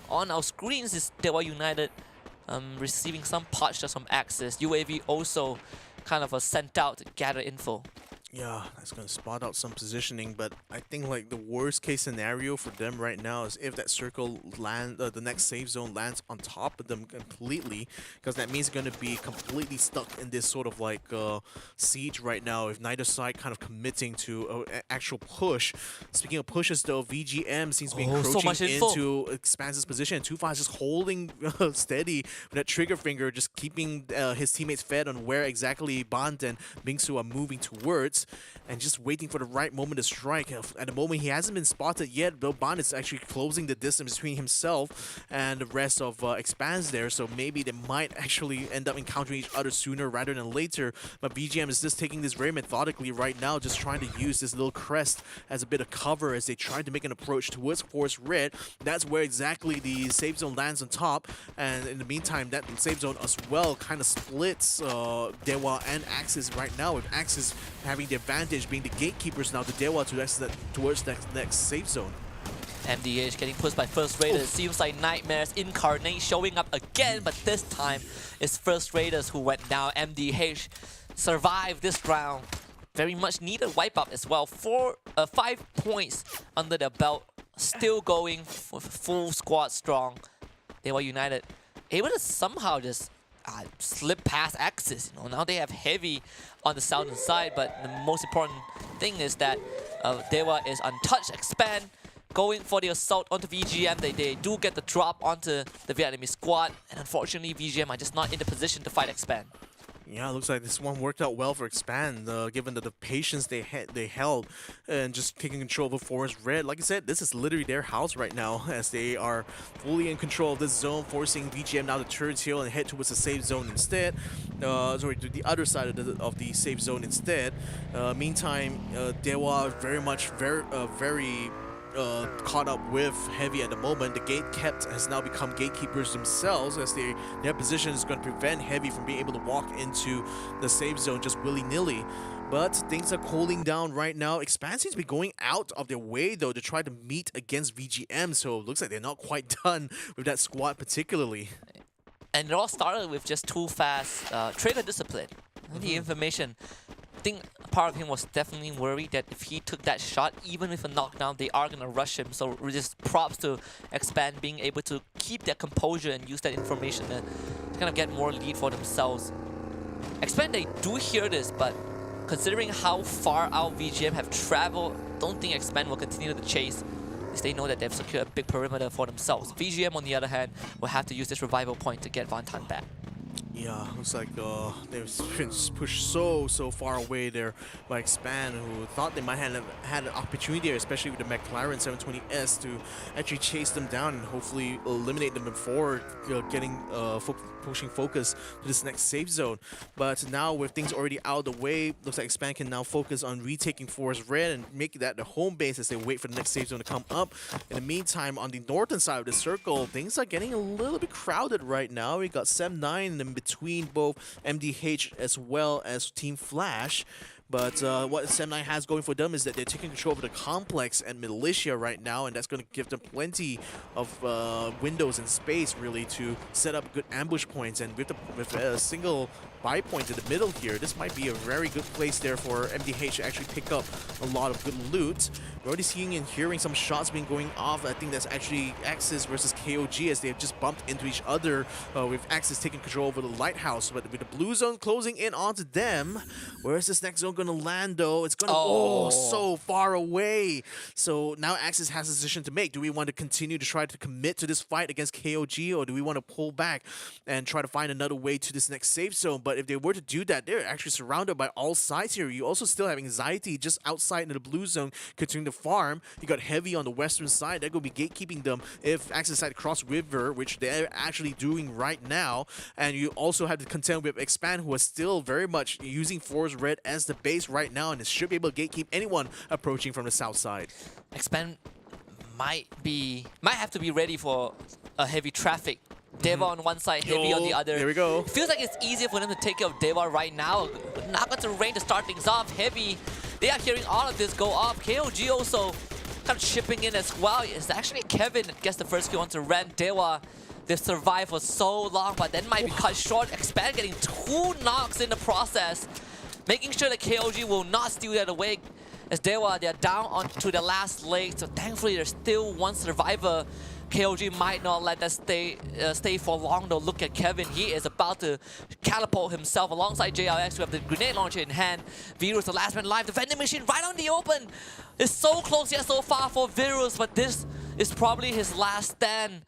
on our screens is DEWA United receiving some pots just from Axis. UAV also kind of sent out to gather info. Yeah, that's going to spot out some positioning, but I think like the worst case scenario for them right now is if that circle the next safe zone lands on top of them completely, because that means they're going to be completely stuck in this sort of like siege right now, if neither side kind of committing to an actual push. Speaking of pushes though, VGM seems to be encroaching into Expanse's position, and Tufa is just holding steady with that trigger finger, just keeping his teammates fed on where exactly Band and Mingsu are moving towards, and just waiting for the right moment to strike. At the moment, he hasn't been spotted yet, though Bond is actually closing the distance between himself and the rest of Expanse there, so maybe they might actually end up encountering each other sooner rather than later. But VGM is just taking this very methodically right now, just trying to use this little crest as a bit of cover as they try to make an approach towards Force Red. That's where exactly the safe zone lands on top, and in the meantime, that safe zone as well kind of splits DEWA and Axis right now, with Axis having the advantage being the gatekeepers now to DEWA towards that next safe zone. MDH getting pushed by First Raiders. It seems like Nightmares Incarnate showing up again, but this time it's First Raiders who went down. MDH survived this round. Very much needed wipeout as well. 5 points under their belt. Still going full squad strong. DEWA United able to somehow just slip past Axis. You know, now they have heavy on the southern side, but the most important thing is that DEWA is untouched. Expand going for the assault onto VGM. They do get the drop onto the Vietnamese squad, and unfortunately VGM are just not in the position to fight Expand. Yeah, it looks like this one worked out well for Expand, given the patience they held and just taking control of Forest Red. Like I said, this is literally their house right now as they are fully in control of this zone, forcing VGM now to turn tail and head towards the safe zone instead. Sorry, to the other side of the safe zone instead. Meantime, DEWA very caught up with Heavy at the moment. The gate kept has now become gatekeepers themselves, as their position is going to prevent Heavy from being able to walk into the safe zone just willy-nilly. But things are cooling down right now. Expand seems to be going out of their way though to try to meet against VGM, so it looks like they're not quite done with that squad particularly. And it all started with just too fast trigger discipline. The information. I think part of him was definitely worried that if he took that shot, even with a knockdown, they are going to rush him. So just props to Expand being able to keep their composure and use that information to kind of get more lead for themselves. Expand, they do hear this, but considering how far out VGM have traveled, don't think Expand will continue the chase, as they know that they've secured a big perimeter for themselves. VGM, on the other hand, will have to use this revival point to get Van Tan back. Yeah, looks like they've been pushed so far away there by Expand, who thought they might have had an opportunity there, especially with the McLaren 720S, to actually chase them down and hopefully eliminate them before getting pushing focus to this next safe zone. But now with things already out of the way, looks like Expand can now focus on retaking Forest Red and make that the home base as they wait for the next safe zone to come up. In the meantime, on the northern side of the circle, things are getting a little bit crowded right now. We got Sem9 in between both MDH as well as Team Flash. But what Sem9 has going for them is that they're taking control of the complex and militia right now, and that's going to give them plenty of windows and space really to set up good ambush points. And with a single buy point in the middle here, this might be a very good place there for MDH to actually pick up a lot of good loot. We're already seeing and hearing some shots being going off. I think that's actually Axis versus KOG, as they have just bumped into each other with Axis taking control over the lighthouse. But with the blue zone closing in onto them, where is this next zone going to land though? It's going to so far away. So now Axis has a decision to make. Do we want to continue to try to commit to this fight against KOG, or do we want to pull back and try to find another way to this next safe zone? But if they were to do that, they're actually surrounded by all sides here. You also still have Anxiety just outside in the blue zone continuing to farm. You got Heavy on the western side. They're going to be gatekeeping them if Axis decide to cross river, which they're actually doing right now. And you also have to contend with Expand, who is still very much using Forest Red as the base right now, and it should be able to gatekeep anyone approaching from the south side. Expand might have to be ready for a heavy traffic. DEWA on one side, Heavy on the other. There we go. Feels like it's easier for them to take care of DEWA right now. Not got to rain to start things off. Heavy, they are hearing all of this go off. KOG also kind of chipping in as well. It's actually Kevin that gets the first kill onto Red. DEWA, they've survived for so long, but then might be cut short. Expand getting 2 knocks in the process, making sure that KOG will not steal that away. As DEWA, they're down onto the last leg, so thankfully there's still one survivor. KOG might not let that stay for long though. Look at Kevin, he is about to catapult himself alongside JRX, who have the grenade launcher in hand. Virus, the last man alive, the vending machine right on the open. It's so close yet so far for Virus, but this is probably his last stand.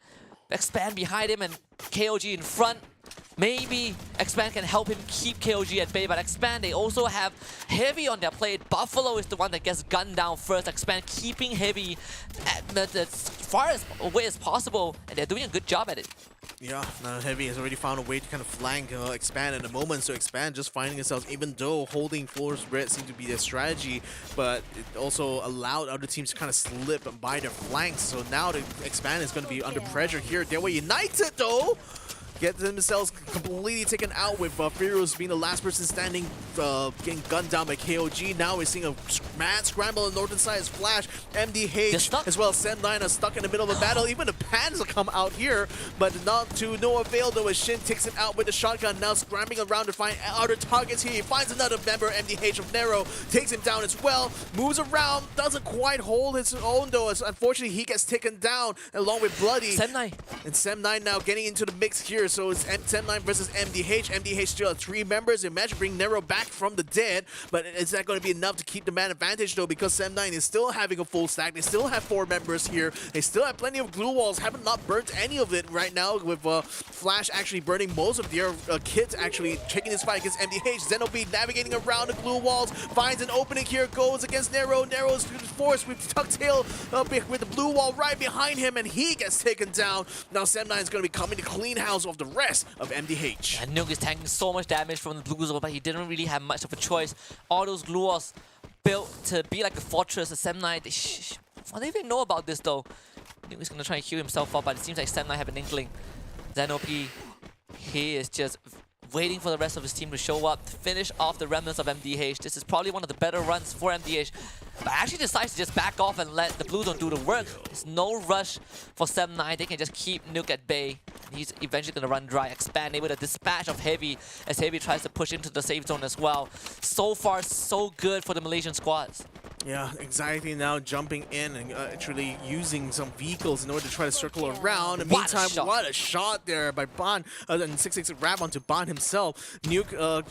Expand behind him and KOG in front. Maybe Expand can help him keep KOG at bay, but Expand, they also have Heavy on their plate. Buffalo is the one that gets gunned down first. Expand keeping Heavy as far away as possible, and they're doing a good job at it. Yeah, now Heavy has already found a way to kind of flank Expand at the moment, so Expand just finding themselves, even though holding Forest Red seemed to be their strategy, but it also allowed other teams to kind of slip by their flanks. So now the Expand is going to be under pressure here. They were united though! Get themselves completely taken out with Furious being the last person standing, getting gunned down by KOG. Now we're seeing a mad scramble on the northern side as Flash, MDH, as well as Sem9 are stuck in the middle of the battle. Even the Pans will come out here, but not to no avail though, as Shin takes him out with the shotgun, now scrambling around to find other targets here. He finds another member, MDH of Nero, takes him down as well, moves around, doesn't quite hold his own though, as unfortunately he gets taken down along with Bloody. Sem9. And Sem9 now getting into the mix here. here. So it's M10-9 versus MDH. MDH still has 3 members. Imagine bring Nero back from the dead, but is that going to be enough to keep the man advantage though? Because M9 is still having a full stack. They still have 4 members here. They still have plenty of glue walls. Haven't not burnt any of it right now, with Flash actually burning most of their kits, actually taking this fight against MDH. Zenobi navigating around the glue walls, finds an opening here, goes against Nero. Nero is forced with Tucktail with the blue wall right behind him, and he gets taken down. Now Sam9 is going to be coming to clean house of the rest of MDH. And Nuke is tanking so much damage from the blue zone, but he didn't really have much of a choice. All those glue walls built to be like a fortress. Sam9, I don't even know about this though. Nuke is going to try and heal himself up, but it seems like Sam9 have an inkling. Zenobi, he is just waiting for the rest of his team to show up to finish off the remnants of MDH. This is probably one of the better runs for MDH, but actually decides to just back off and let the blue zone do the work. There's no rush for Sam9. They can just keep Nuke at bay. He's eventually going to run dry, expand, able to dispatch of Heavy as Heavy tries to push into the safe zone as well. So far, so good for the Malaysian squads. Yeah, Anxiety now jumping in and actually using some vehicles in order to try to circle around. In the meantime, what a shot there by Ban. And 6-6 grab onto Ban himself. Nuke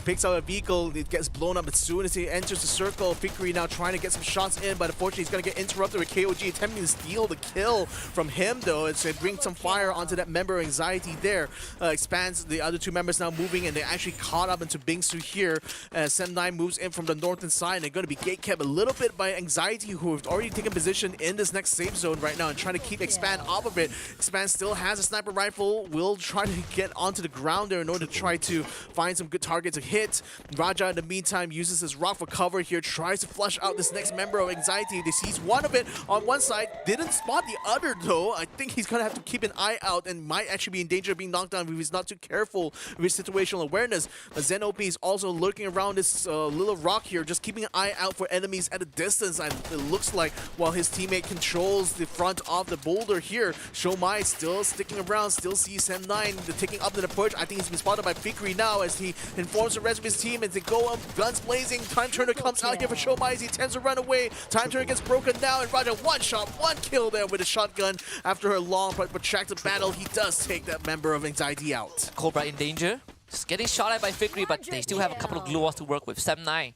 picks out a vehicle, it gets blown up as soon as he enters the circle. Fikri now trying to get some shots in, but unfortunately he's going to get interrupted with KOG attempting to steal the kill from him though. It's to bring some fire onto that member of Anxiety there. Expands the other 2 members now moving, and they actually caught up into Bingsu here. Sem9 moves in from the northern side, and they're going to be gatekept a little bit by Anxiety, who have already taken position in this next safe zone right now and trying to keep Expand off of it. Expand still has a sniper rifle, will try to get onto the ground there in order to try to find some good targets to hit. Raja in the meantime uses his rock for cover here, tries to flush out this next member of Anxiety. They sees one of it on one side, didn't spot the other though. I think he's gonna have to keep an eye out and might actually be in danger of being knocked down if he's not too careful with his situational awareness. But Zen-OP is also lurking around this little rock here, just keeping an eye out for enemies at a distance. And it looks like while his teammate controls the front of the boulder here, Shomai still sticking around, still sees M9 taking up the approach. I think he's been spotted by Fikri now as he informs the rest of his team as they go up, guns blazing. Time Turner comes out here for Shomai as he attempts to run away. Time Turner gets broken down, and Raja one shot, one kill there with a shotgun. After a long but protracted battle, he does take that member of Anxiety out. Cobra in danger. Just getting shot at by Fikri, but they still have a couple of glue walls to work with. Sem9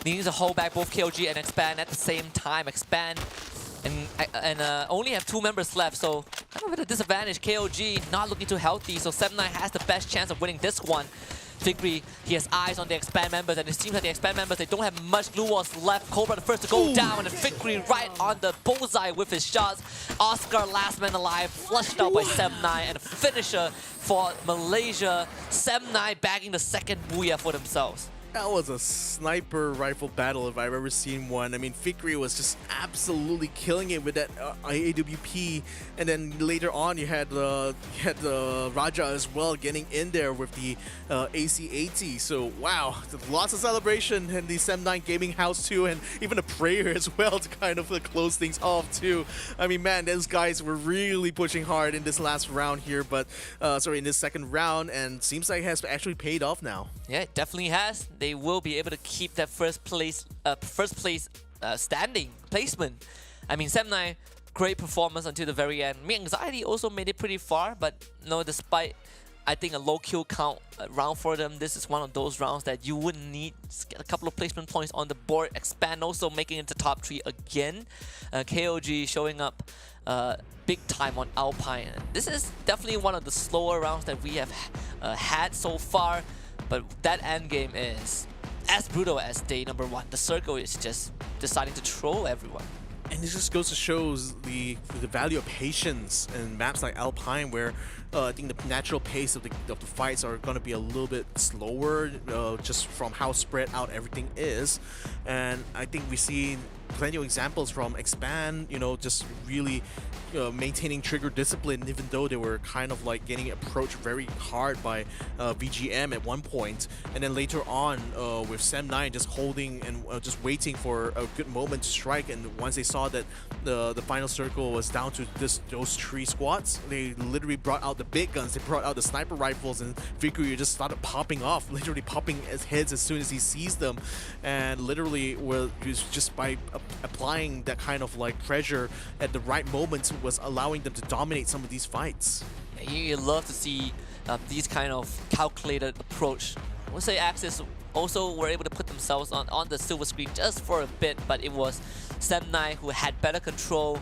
needing to hold back both KOG and Expand at the same time. Expand and only have 2 members left, so kind of at a disadvantage. KOG not looking too healthy, so Sem9 has the best chance of winning this one. Fikri, he has eyes on the Expand members, and it seems like the Expand members, they don't have much glue walls left. Cobra the first to go down, and Fikri right on the bullseye with his shots. Oscar, last man alive, flushed out by Sem9, and a finisher for Malaysia. Sem9 bagging the second booyah for themselves. That was a sniper rifle battle if I've ever seen one. I mean, Fikri was just absolutely killing it with that AWP, and then later on you had Raja as well getting in there with the AC-80. So wow, lots of celebration in the Sem9 gaming house too, and even a prayer as well to kind of close things off too. I mean, man, those guys were really pushing hard in this last round here, but in this second round, and seems like it has actually paid off now. Yeah, it definitely has. They will be able to keep that first place standing placement. I mean, Sem9, great performance until the very end. Anxiety also made it pretty far, but no, despite I think a low kill count round for them, this is one of those rounds that you wouldn't need to get a couple of placement points on the board. Expand also making it to top 3 again. KOG showing up big time on Alpine. This is definitely one of the slower rounds that we have had so far. But that end game is as brutal as day number 1. The circle is just deciding to troll everyone. And this just goes to show the value of patience in maps like Alpine, where I think the natural pace of the fights are going to be a little bit slower, just from how spread out everything is. And I think we see plenty of examples from Expand, just really maintaining trigger discipline, even though they were kind of like getting approached very hard by VGM at one point. And then later on with Sem9 just holding and just waiting for a good moment to strike. And once they saw that the final circle was down to those 3 squads, they literally brought out the big guns. They brought out the sniper rifles, and Fikri just started popping off, literally popping his heads as soon as he sees them. And literally, just by applying that kind of like pressure at the right moment was allowing them to dominate some of these fights. You love to see these kind of calculated approach. I would say Axis also were able to put themselves on the silver screen just for a bit, but it was Semnai who had better control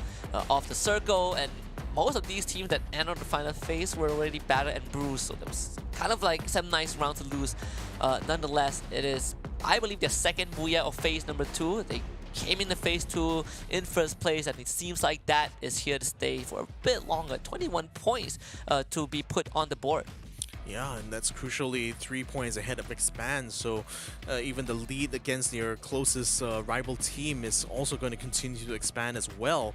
of the circle, and most of these teams that entered the final phase were already battered and bruised, so it was kind of like Semnai's round to lose. Nonetheless, it is, I believe, their second Booyah of phase number 2. They came into phase 2 in first place, and it seems like that is here to stay for a bit longer. 21 points to be put on the board. Yeah, and that's crucially 3 points ahead of Expand, so even the lead against your closest rival team is also going to continue to expand as well.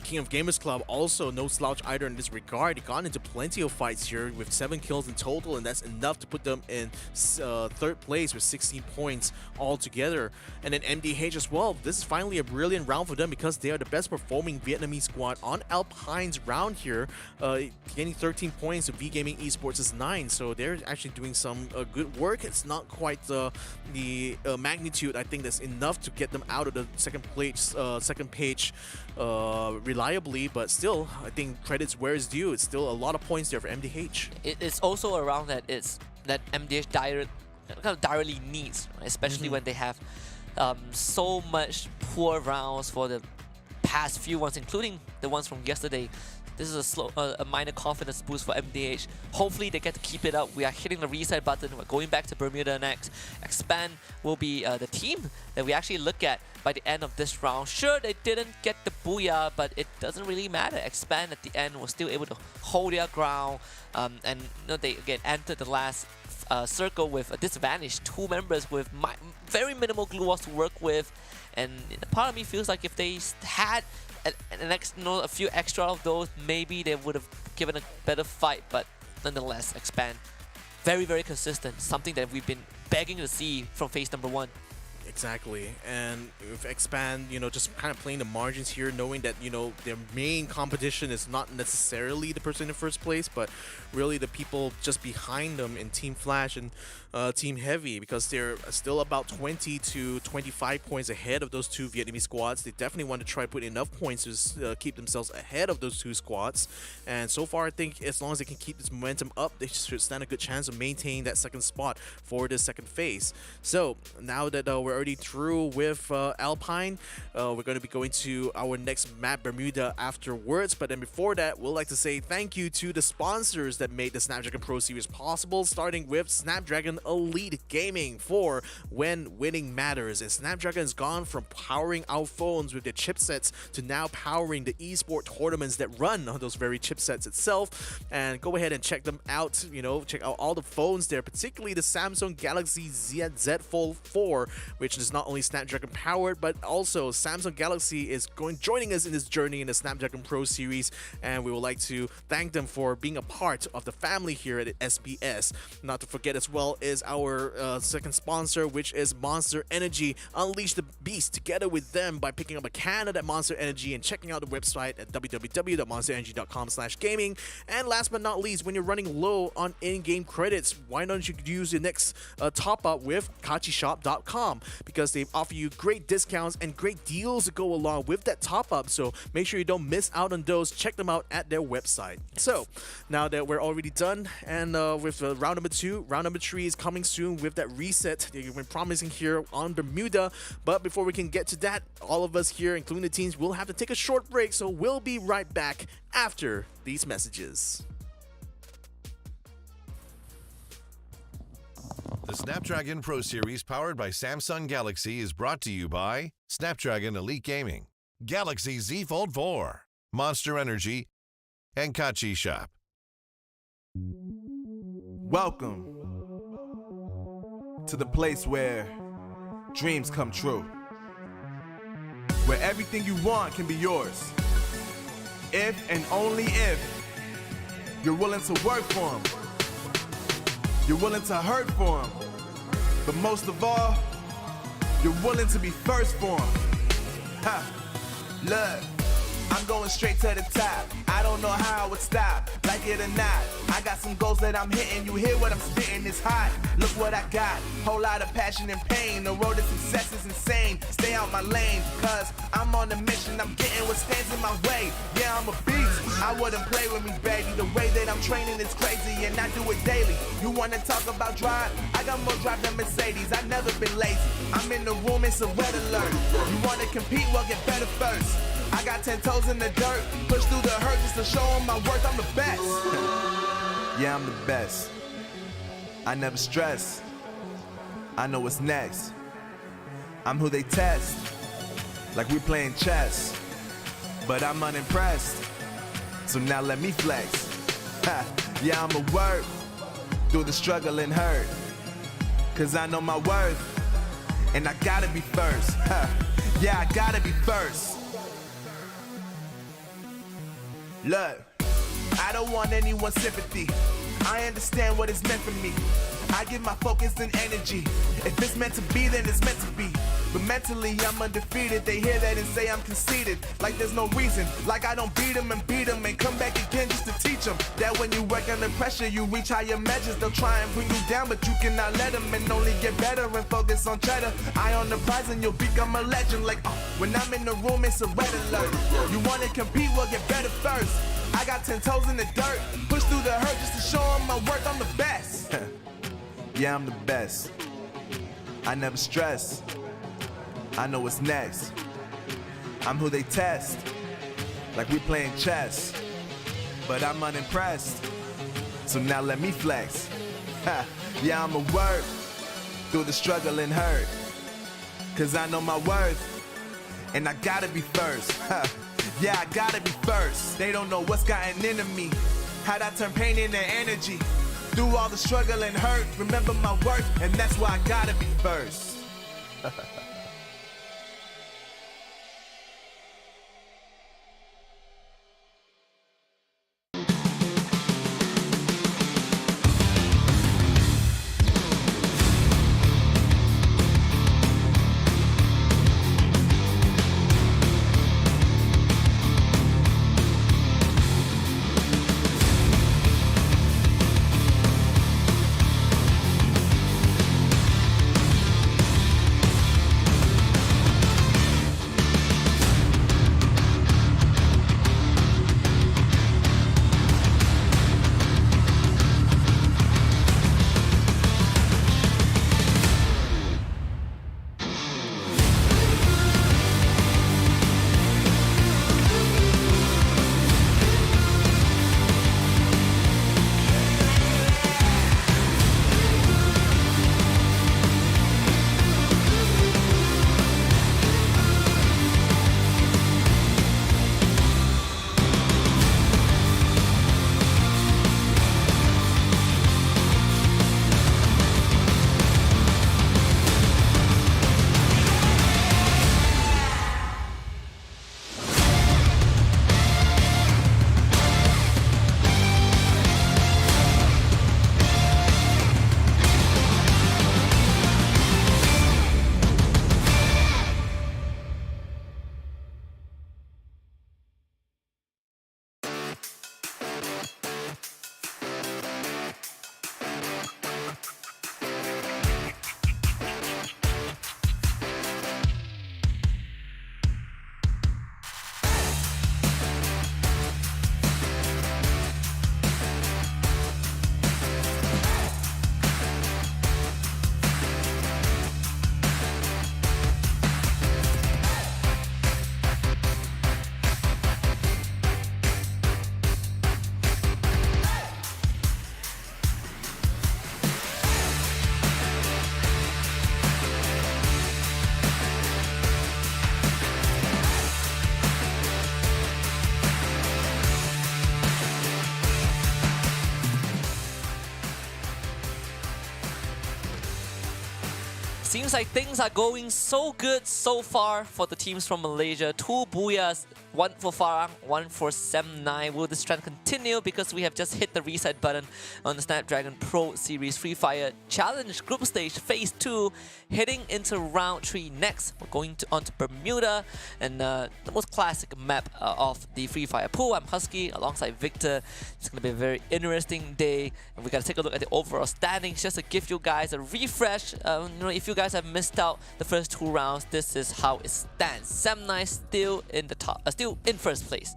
King of Gamers Club also no slouch either in this regard. He got into plenty of fights here with 7 kills in total, and that's enough to put them in 3rd place with 16 points altogether. And then MDH as well. This is finally a brilliant round for them because they are the best performing Vietnamese squad on Alpine's round here, getting 13 points to V Gaming Esports is 9. So they're actually doing some good work. It's not quite the magnitude, I think, that's enough to get them out of the second page reliably, but still, I think credits where it's due. It's still a lot of points there for MDH. It's also around that MDH direly needs, right? Especially when they have so much poor rounds for the past few ones, including the ones from yesterday. This is a minor confidence boost for MDH. Hopefully they get to keep it up. We are hitting the reset button. We're going back to Bermuda next. Expand will be the team that we actually look at by the end of this round. Sure, they didn't get the Booyah, but it doesn't really matter. Expand at the end was still able to hold their ground, and they again entered the last circle with a disadvantage. 2 members with very minimal glue walls to work with, and part of me feels like if they had a few extra of those, maybe they would have given a better fight. But nonetheless, Expand very, very consistent, something that we've been begging to see from phase number 1. Exactly, and with Expand, just kind of playing the margins here, knowing that, their main competition is not necessarily the person in first place, but really the people just behind them in Team Flash and Team Heavy, because they're still about 20 to 25 points ahead of those 2 Vietnamese squads. They definitely want to try to put enough points to keep themselves ahead of those 2 squads, and so far I think as long as they can keep this momentum up, they should stand a good chance of maintaining that second spot for this second phase. So now that we're already through with Alpine, we're going to be going to our next map, Bermuda, afterwards. But then before that, we'd like to say thank you to the sponsors that made the Snapdragon Pro Series possible, starting with Snapdragon Elite Gaming for when winning matters. And Snapdragon has gone from powering our phones with their chipsets to now powering the esports tournaments that run on those very chipsets itself. And go ahead and check them out. Check out all the phones there, particularly the Samsung Galaxy Z Fold 4, which is not only Snapdragon powered, but also Samsung Galaxy is joining us in this journey in the Snapdragon Pro Series, and we would like to thank them for being a part of the family here at SBS. Not to forget as well is our second sponsor, which is Monster Energy. Unleash the beast together with them by picking up a can of that Monster Energy and checking out the website at www.monsterenergy.com/gaming. And last but not least, when you're running low on in-game credits, why don't you use your next top up with kachishop.com, because they offer you great discounts and great deals to go along with that top up. So make sure you don't miss out on those. Check them out at their website. So now that we're already done, and with round number 2, round number 3 is coming soon with that reset that you've been promising here on Bermuda. But before we can get to that, all of us here, including the teams, will have to take a short break. So we'll be right back after these messages. The Snapdragon Pro Series powered by Samsung Galaxy is brought to you by Snapdragon Elite Gaming, Galaxy Z Fold 4, Monster Energy, and Kachi Shop. Welcome to the place where dreams come true, where everything you want can be yours, if and only if you're willing to work for them. You're willing to hurt for them, but most of all, you're willing to be first for them. Ha! Look, I'm going straight to the top. I don't know how I would stop, like it or not. I got some goals that I'm hitting. You hear what I'm spitting? It's hot. Look what I got. Whole lot of passion and pain. The road to success is insane. Stay out my lane, cause I'm on a mission. I'm getting what stands in my way. Yeah, I'm a beast. I wouldn't play with me, baby. The way that I'm training is crazy, and I do it daily. You wanna talk about drive? I got more drive than Mercedes. I've never been lazy. I'm in the room, it's a red alert. You wanna compete? Well, get better first. I got 10 toes in the dirt. Push through the hurt just to show them my worth. I'm the best. Yeah, I'm the best. I never stress. I know what's next. I'm who they test, like we playing chess. But I'm unimpressed, so now let me flex. Ha, yeah, I'ma work through the struggle and hurt, cause I know my worth, and I gotta be first. Ha, yeah, I gotta be first. Look, I don't want anyone's sympathy. I understand what it's meant for me. I give my focus and energy. If it's meant to be, then it's meant to be. But mentally, I'm undefeated. They hear that and say I'm conceited. Like there's no reason. Like I don't beat them and come back again just to teach them that when you work under pressure, you reach higher measures. They'll try and bring you down, but you cannot let them, and only get better and focus on cheddar. Eye on the prize and you'll become a legend. Like, when I'm in the room, it's a red alert. You wanna compete? Well, get better first. I got 10 toes in the dirt. Push through the hurt just to show them my worth. I'm the best. Yeah, I'm the best. I never stress. I know what's next. I'm who they test, like we playing chess. But I'm unimpressed, so now let me flex. Ha, yeah, I'ma work through the struggle and hurt, cause I know my worth, and I gotta be first. Ha, yeah, I gotta be first. They don't know what's gotten into me, how'd I turn pain into energy. Through all the struggle and hurt, remember my worth, and that's why I gotta be first. Seems like things are going so good so far for the teams from Malaysia. 2 booyahs One for Farang, one for Sem9. Will this trend continue? Because we have just hit the reset button on the Snapdragon Pro Series Free Fire Challenge Group Stage Phase 2. Heading into round 3 next. We're going on to Bermuda and the most classic map of the Free Fire pool. I'm Husky alongside Victor. It's going to be a very interesting day. And we got to take a look at the overall standings just to give you guys a refresh. If you guys have missed out the first 2 rounds, this is how it stands. Sem9 still in the top, still in first place.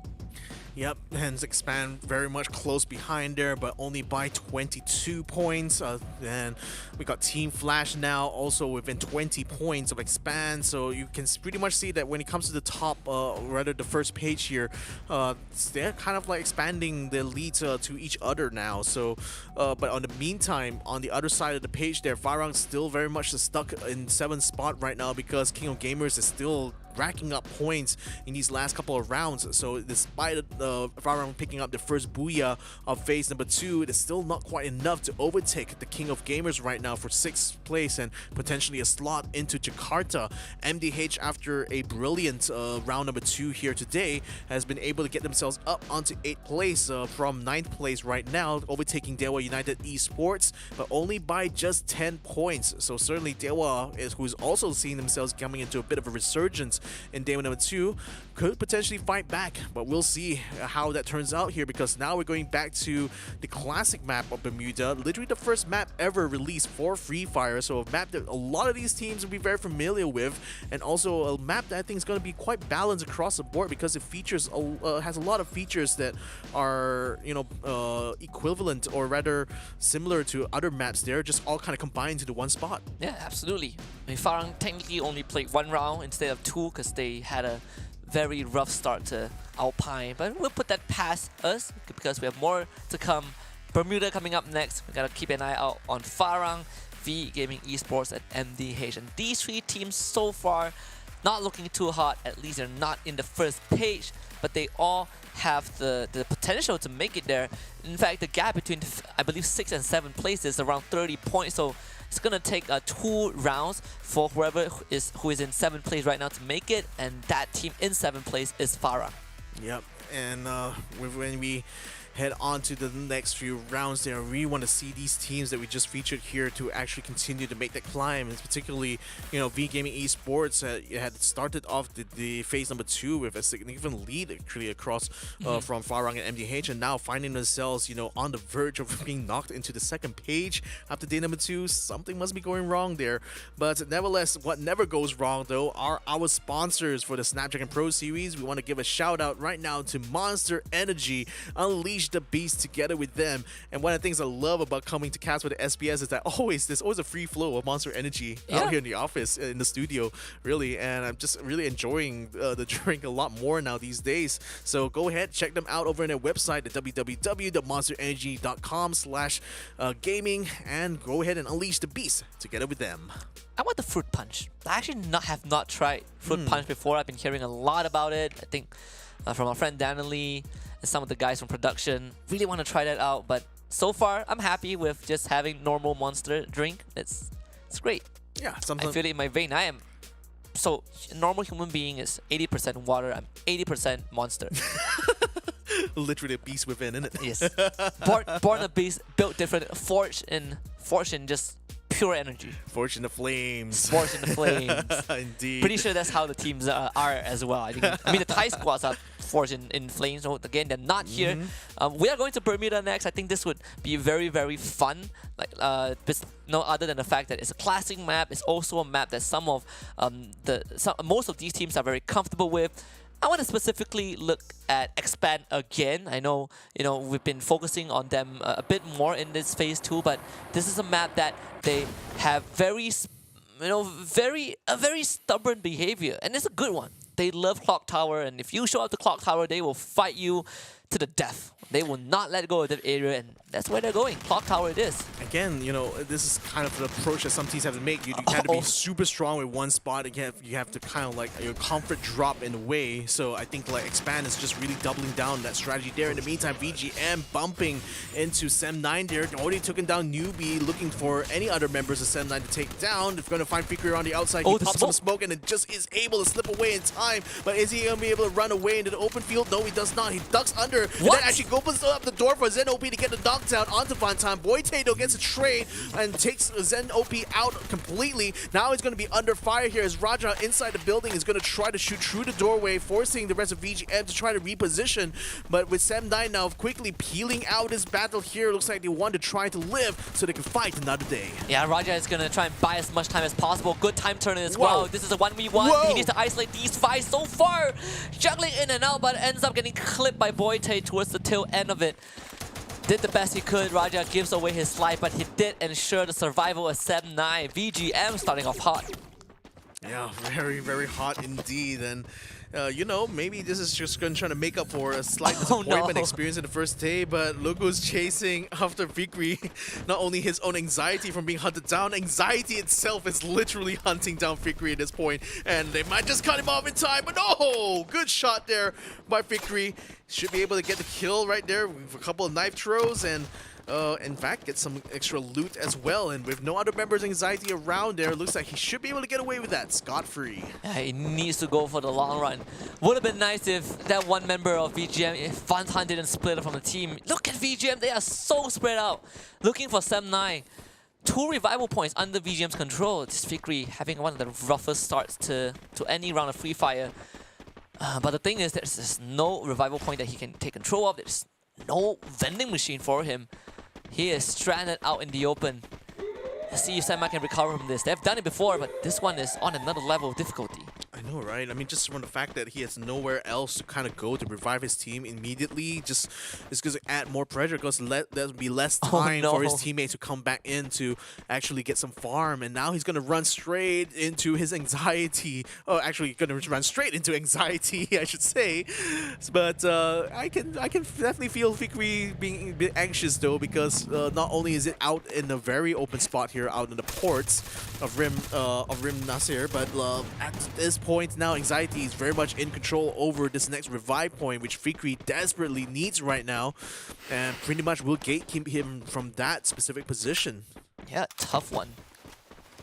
Yep, hence Expand very much close behind there, but only by 22 points. Then we got Team Flash now also within 20 points of Expand. So you can pretty much see that when it comes to the top, rather the first page here, they're kind of like expanding the leads to each other now. So, but on the meantime, on the other side of the page there, FARANG still very much stuck in 7th spot right now because King of Gamers is still racking up points in these last couple of rounds. So despite FARANG picking up the first booyah of phase number 2, it is still not quite enough to overtake the King of Gamers right now for 6th place and potentially a slot into Jakarta. MDH, after a brilliant round number 2 here today, has been able to get themselves up onto 8th place from 9th place right now, overtaking DEWA United Esports, but only by just 10 points. So certainly DEWA, who's also seeing themselves coming into a bit of a resurgence in day number 2, could potentially fight back, but we'll see how that turns out here, because now we're going back to the classic map of Bermuda, literally the first map ever released for Free Fire, so a map that a lot of these teams will be very familiar with, and also a map that I think is going to be quite balanced across the board because it features has a lot of features that are equivalent or rather similar to other maps. They're just all kind of combined into one spot. Yeah, absolutely. I mean, FARANG technically only played 1 round instead of 2 because they had a very rough start to Alpine, but we'll put that past us because we have more to come. Bermuda coming up next. We gotta keep an eye out on FARANG, V Gaming Esports, and MDH. And these 3 teams so far not looking too hot. At least they're not in the first page, but they all have the potential to make it there. In fact, the gap between I believe 6th and 7th place is around 30 points. So it's gonna take 2 rounds for whoever who is in 7th place right now to make it, and that team in 7th place is FARANG. Yep, and when we head on to the next few rounds there, we want to see these teams that we just featured here to actually continue to make that climb. And particularly, V Gaming Esports had started off the phase number 2 with a significant lead actually across from FARANG and MDH, and now finding themselves on the verge of being knocked into the 2nd page after day number 2. Something must be going wrong there, but nevertheless, what never goes wrong though are our sponsors for the Snapdragon Pro Series. We want to give a shout out right now to Monster Energy. Unleash the beast together with them. And one of the things I love about coming to cast with the SPS is that there's always a free flow of Monster Energy out here in the office, in the studio, really. And I'm just really enjoying the drink a lot more now these days. So go ahead, check them out over on their website at www.monsterenergy.com/gaming, and go ahead and unleash the beast together with them. I want the fruit punch. I actually have not tried fruit punch before. I've been hearing a lot about it. I think from our friend Danley and some of the guys from production. Really want to try that out, but so far I'm happy with just having normal Monster drink. It's great. Yeah, I feel it in my vein. I am so normal human being is 80% water. I'm 80% Monster. Literally a beast within, isn't it? Yes. Born a beast, built different, forged in just pure energy. Forged in the flames. Forged in the flames. Indeed. Pretty sure that's how the teams are as well. I mean, the Thai squads are forged in flames. So again, they're not here. We are going to Bermuda next. I think this would be very, very fun. Other than the fact that it's a classic map, it's also a map that most of these teams are very comfortable with. I want to specifically look at Expand again. I know, we've been focusing on them a bit more in this phase 2, but this is a map that they have very stubborn behavior, and it's a good one. They love Clock Tower, and if you show up to Clock Tower, they will fight you to the death. They will not let go of that area, and that's where they're going. Clock tower it is. Again, you know, this is kind of the approach that some teams have to make. You have to be super strong with one spot. Again, you have to kind of like your comfort drop in a way. So I think like Expand is just really doubling down on that strategy there. In the meantime, VGM bumping into Sem9 there. Already taken down Newbie, looking for any other members of Sem9 to take down. They're going to find Fikri on the outside. He pops some smoke and it just is able to slip away in time. But is he going to be able to run away into the open field? No, he does not. He ducks under. And then actually opens up the door for Zen OP to get the knockdown onto Fantan. Boytato gets a trade and takes Zen OP out completely. Now he's going to be under fire here as Raja inside the building is going to try to shoot through the doorway, forcing the rest of VGM to try to reposition. But with Sem9 now quickly peeling out his battle here, looks like they want to try to live so they can fight another day. Yeah, Raja is going to try and buy as much time as possible. Good time turning as well. This is a 1v1. He needs to isolate these five so far. Juggling in and out, but ends up getting clipped by Boytato towards the tail end of it. Did the best he could. Raja gives away his life, but he did ensure the survival of Sem9. VGM starting off hot. Yeah, very, very hot indeed. And you know, maybe this is just going to try to make up for a slight disappointment experience in the first day, but look who's chasing after Fikri. Not only his own anxiety from being hunted down, anxiety itself is literally hunting down Fikri at this point, and they might just cut him off in time, but no! Good shot there by Fikri. Should be able to get the kill right there with a couple of knife throws, and in fact, get some extra loot as well. And with no other members' anxiety around there, looks like he should be able to get away with that scot-free. Yeah, he needs to go for the long run. Would have been nice if that one member of VGM, if Fantan didn't split it from the team. Look at VGM, they are so spread out. Looking for Sem9. 2 revival points under VGM's control. This Fikri having one of the roughest starts to any round of Free Fire. But the thing is, there's no revival point that he can take control of. There's no vending machine for him. He is stranded out in the open. Let's see if Sem9 can recover from this. They've done it before, but this one is on another level of difficulty. I know, right? I mean, just from the fact that he has nowhere else to kind of go to revive his team immediately, just it's going to add more pressure because there'll be less time for his teammates to come back in to actually get some farm. And now he's going to run straight into his anxiety. Oh, actually, going to run straight into anxiety, I should say. But I can definitely feel Fikri being a bit anxious though, because not only is it out in a very open spot here, out in the ports of Rim Nasir, but at this point now, anxiety is very much in control over this next revive point, which Fikri desperately needs right now, and pretty much will gatekeep him from that specific position. Yeah, tough one.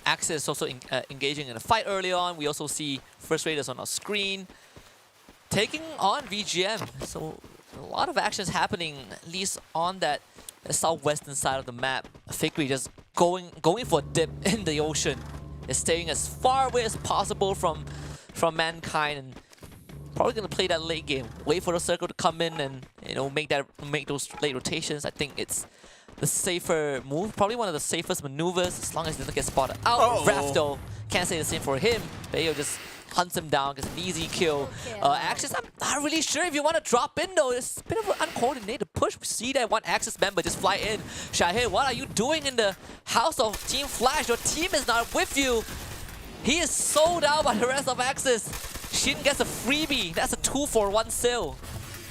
Axis also engaging in a fight early on. We also see First Raiders on our screen taking on VGM. So a lot of actions happening, at least on that southwestern side of the map. Fikri just going for a dip in the ocean. Is staying as far away as possible from Mankind, and probably gonna play that late game. Wait for the circle to come in and, you know, make those late rotations. I think it's the safer move, probably one of the safest maneuvers as long as he doesn't get spotted out. Rafto, can't say the same for him. Bayo just hunts him down, gets an easy kill. Axis, I'm not really sure if you want to drop in though. It's a bit of an uncoordinated push. We see that one Axis member just fly in. Shahid, what are you doing in the house of Team Flash? Your team is not with you. He is sold out by the rest of Axis. Shin gets a freebie. That's a 2-for-1 sale.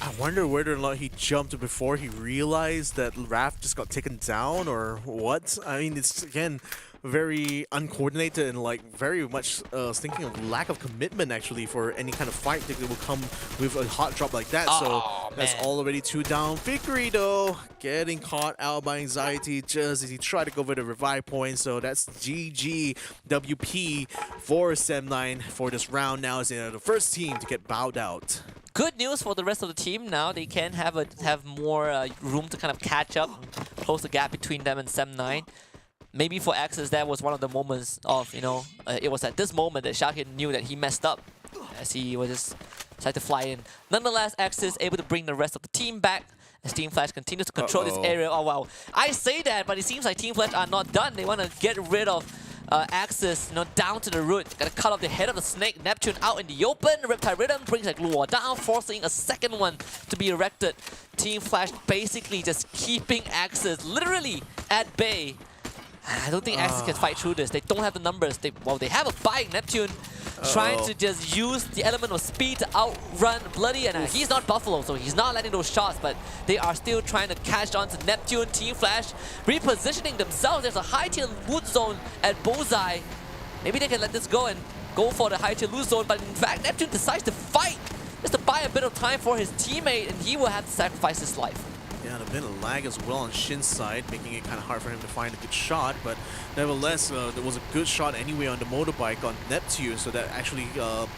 I wonder whether or not he jumped before he realized that Raph just got taken down or what. I mean, it's again very uncoordinated and like very much thinking of lack of commitment actually for any kind of fight that will come with a hot drop like that. So that's already 2 down. Fikri though getting caught out by anxiety just as he tried to go for the revive point. So that's GG WP for Sem9 for this round. Now is the first team to get bowed out. Good news for the rest of the team now. They can have more room to kind of catch up, close the gap between them and Sem9. Maybe for Axis, that was one of the moments of, you know, it was at this moment that Shahid knew that he messed up as he was just tried to fly in. Nonetheless, Axis able to bring the rest of the team back as Team Flash continues to control this area. Oh wow, I say that, but it seems like Team Flash are not done. They want to get rid of Axis, you know, down to the root. Gotta cut off the head of the snake. Neptune out in the open. Riptide Rhythm brings like Luo down, forcing a second one to be erected. Team Flash basically just keeping Axis literally at bay. I don't think Axis can fight through this. They don't have the numbers. They have a bike, Neptune, trying to just use the element of speed to outrun Bloody, and he's not Buffalo, so he's not letting those shots, but they are still trying to catch on to Neptune. Team Flash repositioning themselves. There's a high tier loot zone at Bullseye. Maybe they can let this go and go for the high tier loot zone, but in fact, Neptune decides to fight just to buy a bit of time for his teammate, and he will have to sacrifice his life. Yeah, and a bit of lag as well on Shin's side, making it kind of hard for him to find a good shot, but nevertheless, there was a good shot anyway on the motorbike on Neptune, so that actually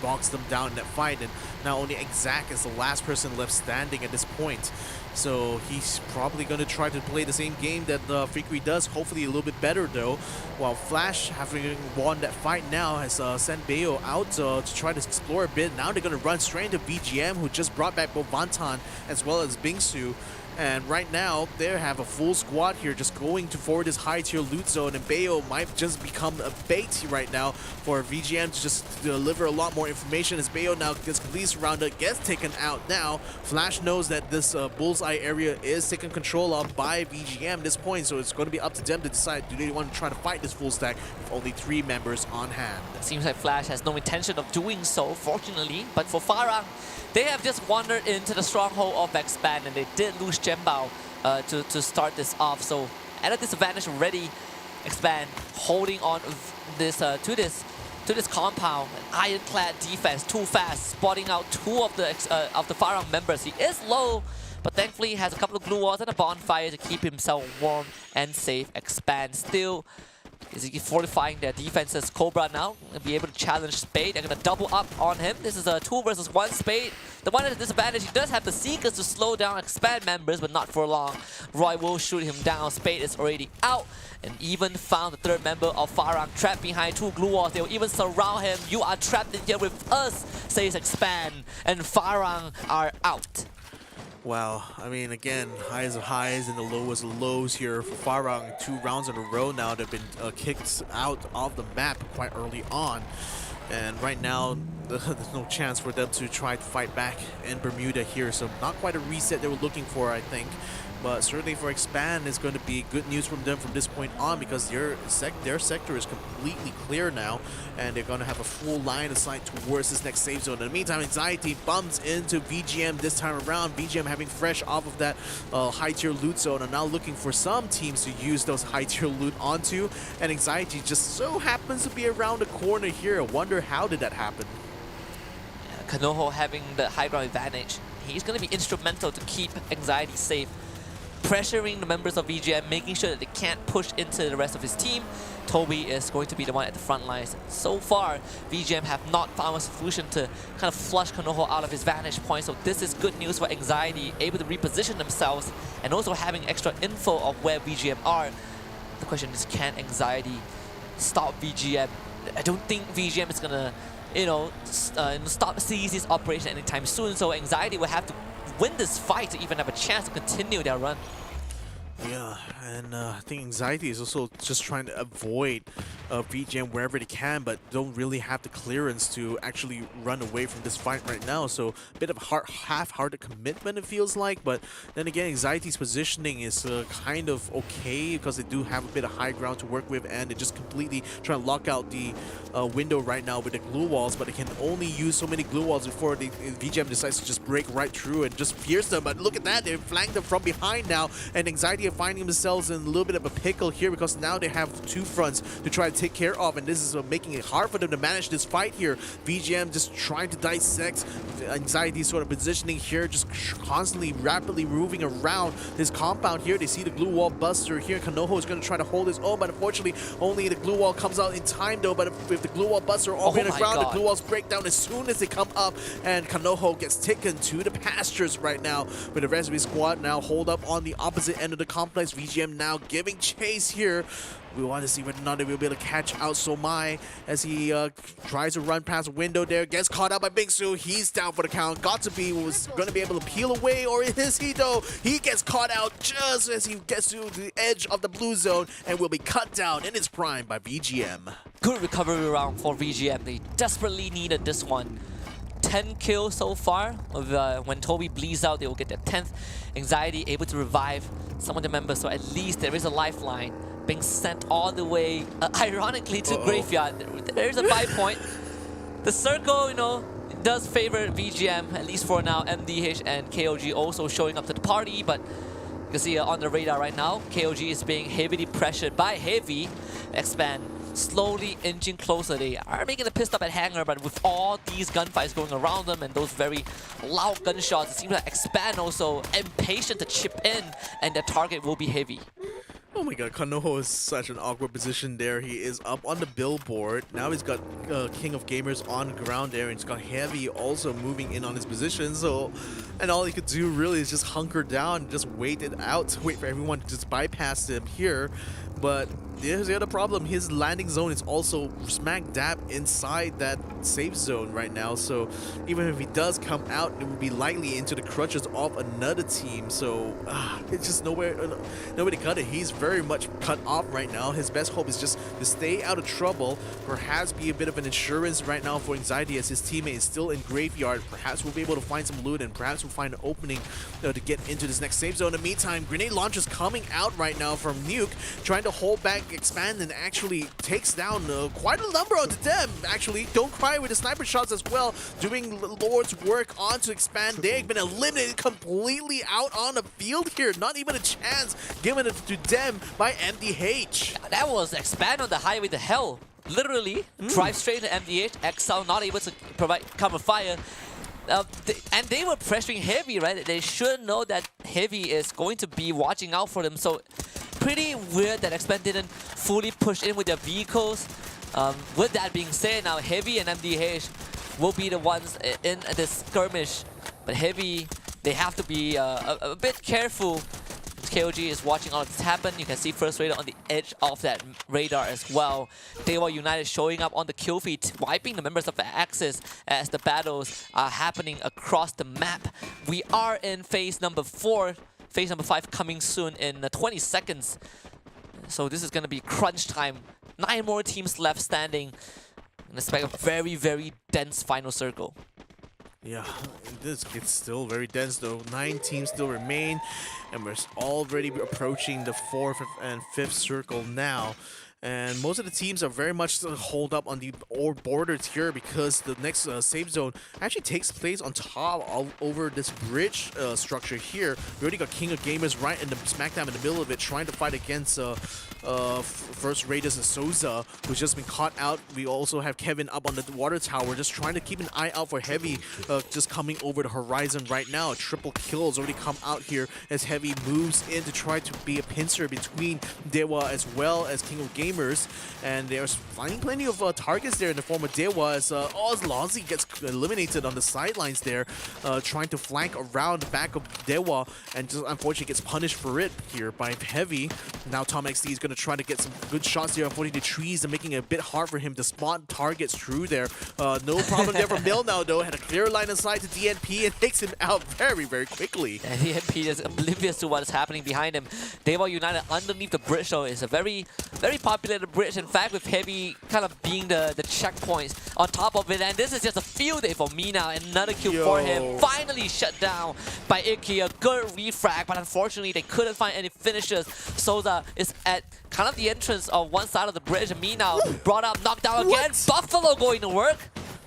boxed them down in that fight, and now only Exact is the last person left standing at this point. So he's probably going to try to play the same game that Freakery does, hopefully a little bit better though, while Flash, having won that fight now, has sent Bayo out to try to explore a bit. Now they're going to run straight into VGM, who just brought back both Vantan as well as Bingsu. And right now, they have a full squad here just going to forward this high tier loot zone, and Bayo might just become a bait right now for VGM to just deliver a lot more information as Bayo now gets completely surrounded, gets taken out now. Flash knows that this bullseye area is taken control of by VGM at this point, so it's going to be up to them to decide, do they want to try to fight this full stack with only 3 members on hand. Seems like Flash has no intention of doing so, fortunately, but for FARANG, they have just wandered into the stronghold of Expand, and they did lose Jembao to start this off. So at a disadvantage already, Expand holding on this to this compound. An ironclad defense, too fast, spotting out 2 of the FARANG members. He is low, but thankfully he has a couple of glue walls and a bonfire to keep himself warm and safe. Expand still is he fortifying their defenses. Cobra now will be able to challenge Spade. They're going to double up on him. This is a 2 versus 1 Spade. The one at a disadvantage, he does have the Seekers to slow down Expand members, but not for long. Roy will shoot him down. Spade is already out, and even found the 3rd member of FARANG trapped behind 2 glue walls. They will even surround him. You are trapped in here with us, says Expand, and FARANG are out. Wow, I mean, again, highs of highs and the lowest of lows here for FARANG. 2 rounds in a row now. They've been kicked out of the map quite early on. And right now, there's no chance for them to try to fight back in Bermuda here. So not quite a reset they were looking for, I think. But certainly for Expand, it's going to be good news from them from this point on, because their sector is completely clear now, and they're going to have a full line of sight towards this next save zone. In the meantime, Anxiety bumps into VGM this time around. VGM having fresh off of that high tier loot zone, and now looking for some teams to use those high tier loot onto, and Anxiety just so happens to be around the corner here. I wonder how did that happen? Yeah, Kanoho having the high ground advantage. He's going to be instrumental to keep Anxiety safe, pressuring the members of VGM, making sure that they can't push into the rest of his team. Toby is going to be the one at the front lines. So far, VGM have not found a solution to kind of flush Kanoho out of his vantage point, so this is good news for Anxiety, able to reposition themselves and also having extra info of where VGM are. The question is, can Anxiety stop VGM? I don't think VGM is gonna, stop seize this operation anytime soon, so Anxiety will have to win this fight to even have a chance to continue their run. Yeah, and I think Anxiety is also just trying to avoid VGM wherever they can, but don't really have the clearance to actually run away from this fight right now. So a bit of half-hearted commitment, it feels like. But then again, Anxiety's positioning is kind of okay, because they do have a bit of high ground to work with, and they just completely try to lock out the window right now with the glue walls. But they can only use so many glue walls before VGM decides to just break right through and just pierce them. But look at that, they flanked them from behind now, and Anxiety are finding themselves in a little bit of a pickle here, because now they have 2 fronts to try to take care of, and this is making it hard for them to manage this fight here. VGM just trying to dissect Anxiety sort of positioning here, just constantly rapidly moving around this compound here. They see the glue wall buster here. Kanoho is going to try to hold his own, but unfortunately only the glue wall comes out in time though. But if the glue wall buster all on the ground, the glue walls break down as soon as they come up, and Kanoho gets taken to the pastures right now. But the rest of his squad now hold up on the opposite end of the complex. VGM now giving chase here. We want to see whether or not they will be able to catch out Somai as he tries to run past a window there. Gets caught out by Bingsu. He's down for the count. Got to be, was going to be able to peel away, or is he though? He gets caught out just as he gets to the edge of the blue zone and will be cut down in his prime by VGM. Good recovery round for VGM. They desperately needed this one. 10 kills so far. When Toby bleeds out, they will get their 10th. Anxiety able to revive some of the members, so at least there is a lifeline. being sent all the way, ironically, to Graveyard. There's a buy point. The circle, you know, does favor VGM, at least for now. MDH and KOG also showing up to the party, but you can see on the radar right now, KOG is being heavily pressured by Heavy. Expand slowly inching closer. They are making a pissed up at Hangar, but with all these gunfights going around them and those very loud gunshots, it seems like Expand also impatient to chip in, and the target will be Heavy. Oh my god, Kanoho is such an awkward position there. He is up on the billboard. Now he's got King of Gamers on ground there, and he's got Heavy also moving in on his position. So, and all he could do really is just hunker down, just wait it out, wait for everyone to just bypass him here. But here's the other problem. His landing zone is also smack dab inside that safe zone right now. So even if he does come out, it would be likely into the crutches of another team. So it's just nowhere to cut it. He's very much cut off right now. His best hope is just to stay out of trouble. Perhaps be a bit of an insurance right now for anxiety as his teammate is still in Graveyard. Perhaps we'll be able to find some loot, and perhaps we'll find an opening to get into this next safe zone. In the meantime, grenade launchers coming out right now from Nuke, trying to hold back Expand, and actually takes down quite a number of them. Actually, Don't Cry with the sniper shots as well, doing Lord's work onto Expand. They've been eliminated completely out on the field here. Not even a chance given it to them by MDH. That was Expand on the highway to hell. Literally, drive straight to MDH. Exile not able to provide cover fire. And they were pressuring Heavy, right? They should know that Heavy is going to be watching out for them. So pretty weird that Expand didn't fully push in with their vehicles. With that being said, now Heavy and MDH will be the ones in this skirmish. But Heavy, they have to be a bit careful. KOG is watching all of this happen. You can see First Radar on the edge of that radar as well. DEWA United showing up on the kill feed, wiping the members of the Axis as the battles are happening across the map. We are in phase number 4. Phase number 5 coming soon in 20 seconds. So this is going to be crunch time. 9 more teams left standing. And expect a very, very dense final circle. Yeah, this gets still very dense though. 9 teams still remain, and we're already approaching the 4th and 5th circle now. And most of the teams are very much holed up on the borders here because the next safe zone actually takes place on top all over this bridge structure here. We already got King of Gamers right in the smackdown in the middle of it, trying to fight against First Raiders and Souza, who's just been caught out. We also have Kevin up on the water tower, just trying to keep an eye out for Heavy, just coming over the horizon right now. Triple kills already come out here as Heavy moves in to try to be a pincer between DEWA as well as King of Gamers. And they're finding plenty of targets there in the form of DEWA as Ozlozzy gets eliminated on the sidelines there, trying to flank around the back of DEWA, and just unfortunately gets punished for it here by Heavy. Now Tom XD is going to try to get some good shots there. Unfortunately, the trees are making it a bit hard for him to spot targets through there. No problem there for Mill now though. Had a clear line of sight to DNP and takes him out very, very quickly. And DNP is oblivious to what is happening behind him. DEWA United underneath the bridge though is a very, very populated bridge. In fact, with Heavy kind of being the checkpoints on top of it. And this is just a field day for me now. Another kill for him. Finally shut down by Icky. A good refrag, but unfortunately they couldn't find any finishers. Souza is at kind of the entrance of one side of the bridge. And me now brought up, knocked down again. Buffalo going to work.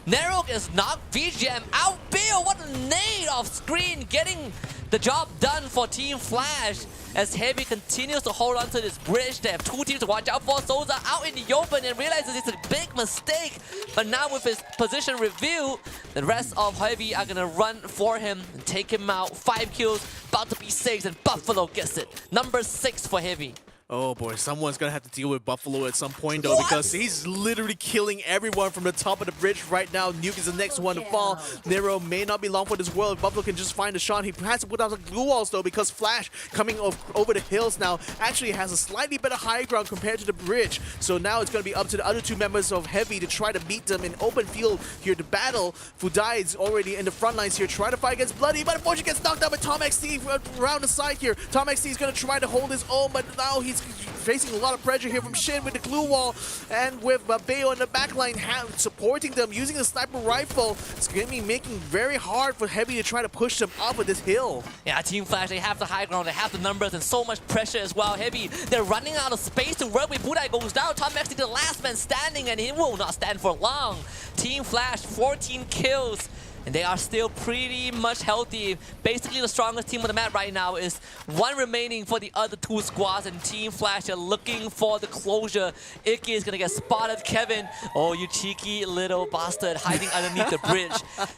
Nerok is knocked. VGM out. Bill, what a nade off screen, getting the job done for Team Flash as Heavy continues to hold on to this bridge. They have 2 teams to watch out for. Souza out in the open and realizes it's a big mistake. But now with his position review, the rest of Heavy are going to run for him and take him out. 5 kills, about to be 6, and Buffalo gets it. Number 6 for Heavy. Oh boy, someone's gonna have to deal with Buffalo at some point though, because he's literally killing everyone from the top of the bridge right now. Nuke is the next one to fall. Nero may not be long for this world. Buffalo can just find a shot. He has to put out some glue walls though, because Flash coming over the hills now actually has a slightly better high ground compared to the bridge. So now it's gonna be up to the other 2 members of Heavy to try to meet them in open field here to battle. Fudai is already in the front lines here, trying to fight against Bloody, but unfortunately gets knocked out by Tom XD around the side here. Tom XD is gonna try to hold his own, but now he's he's facing a lot of pressure here from Shin with the glue wall, and with Bayo in the backline supporting them, using the sniper rifle. It's going to be making very hard for Heavy to try to push them up of this hill. Yeah, Team Flash, they have the high ground, they have the numbers, and so much pressure as well. Heavy, they're running out of space to work with. Budai goes down, Tom Maxi the last man standing, and he will not stand for long. Team Flash, 14 kills. And they are still pretty much healthy. Basically, the strongest team on the map right now is one remaining for the other two squads, and Team Flash are looking for the closure. Icky is gonna get spotted. Kevin, oh, you cheeky little bastard, hiding underneath the bridge.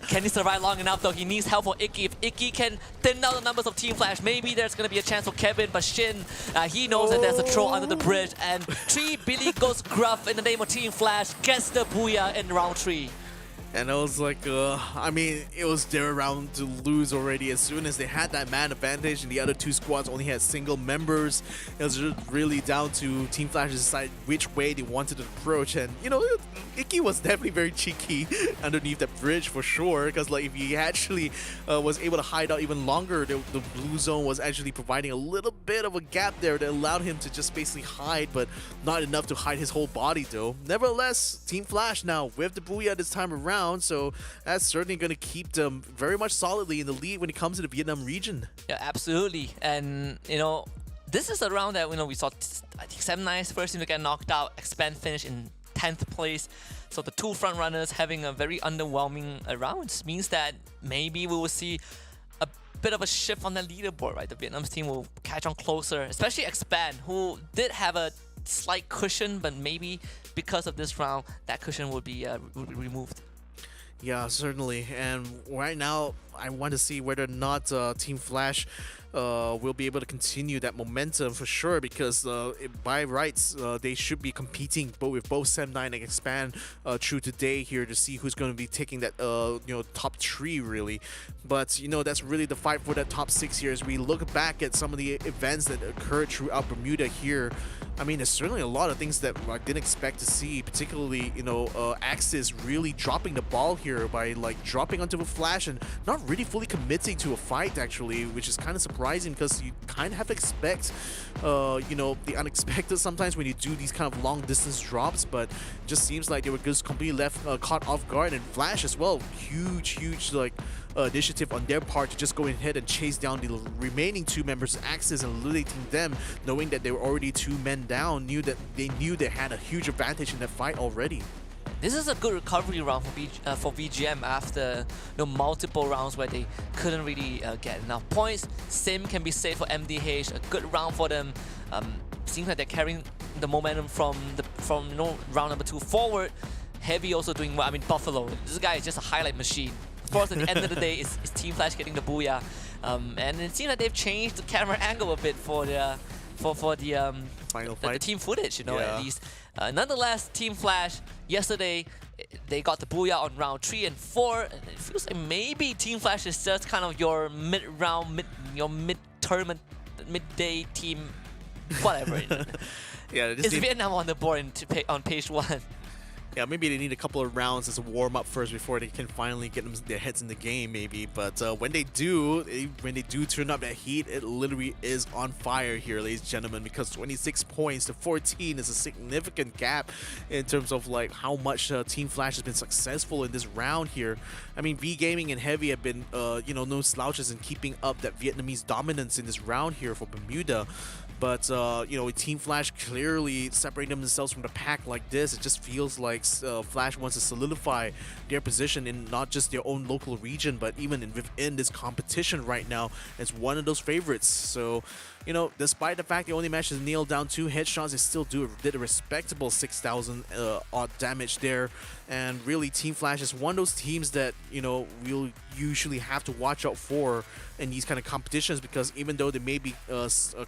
Can he survive long enough though? He needs help for Icky. If Icky can thin down the numbers of Team Flash, maybe there's gonna be a chance for Kevin, but Shin, he knows that there's a troll under the bridge, and 3 Billy goes gruff in the name of Team Flash, gets the booyah in round 3. And I was like, I mean, it was their round to lose already. As soon as they had that man advantage and the other two squads only had single members, it was just really down to Team Flash to decide which way they wanted to approach. And, you know, Icky was definitely very cheeky underneath that bridge for sure, because like if he actually was able to hide out even longer, the blue zone was actually providing a little bit of a gap there that allowed him to just basically hide, but not enough to hide his whole body though. Nevertheless, Team Flash now with the booyah this time around, so that's certainly going to keep them very much solidly in the lead when it comes to the Vietnam region. Yeah, absolutely. And, you know, this is a round that, you know, we saw, I think, 7-9's first team to get knocked out. Expand finished in 10th place. So the two front runners having a very underwhelming round means that maybe we will see a bit of a shift on the leaderboard, right? The Vietnam's team will catch on closer, especially Expand, who did have a slight cushion, but maybe because of this round, that cushion would be removed. Yeah, certainly. And right now, I want to see whether or not Team Flash will be able to continue that momentum for sure, because by rights, they should be competing with both Sem9 and Expand through today here to see who's going to be taking that top 3 really. But you know, that's really the fight for that top 6 here. As we look back at some of the events that occurred throughout Bermuda here, I mean, there's certainly a lot of things that I didn't expect to see, particularly, you know, Axis really dropping the ball here by like dropping onto a flash and not really fully committing to a fight actually, which is kind of surprising because you kind of have to expect, you know, the unexpected sometimes when you do these kind of long distance drops, but it just seems like they were just completely left caught off guard. And Flash as well, huge like initiative on their part to just go ahead and chase down the remaining 2 members, Axis, and eliminating them, knowing that they were already 2 men down, knew they had a huge advantage in that fight already. This is a good recovery round for VGM after multiple rounds where they couldn't really get enough points. Same can be said for MDH, a good round for them. Seems like they're carrying the momentum from round number 2 forward. Heavy also doing well. I mean, Buffalo, this guy is just a highlight machine. Of course, at the end of the day, it's Team Flash getting the booyah. And it seems like they've changed the camera angle a bit for the final fight. The team footage, you know, Yeah. at least. Nonetheless, Team Flash, yesterday, they got the booyah on round 3 and 4. And it feels like maybe Team Flash is just kind of your mid-round, mid-tournament, midday team, whatever. Yeah, It's Vietnam on the board on page 1. Yeah, maybe they need a couple of rounds as a warm-up first before they can finally get their heads in the game, maybe. But when they do turn up that heat, it literally is on fire here, ladies and gentlemen, because 26 points to 14 is a significant gap in terms of like how much Team Flash has been successful in this round here. I mean, V Gaming and Heavy have been, no slouches in keeping up that Vietnamese dominance in this round here for Bermuda. But, Team Flash clearly separating themselves from the pack like this. It just feels like Flash wants to solidify their position in not just their own local region, but even within this competition right now as one of those favorites. So, despite the fact they only managed to nail down 2 headshots, they still did a respectable 6,000 odd damage there. And really, Team Flash is one of those teams that, we'll usually have to watch out for in these kind of competitions, because even though they may be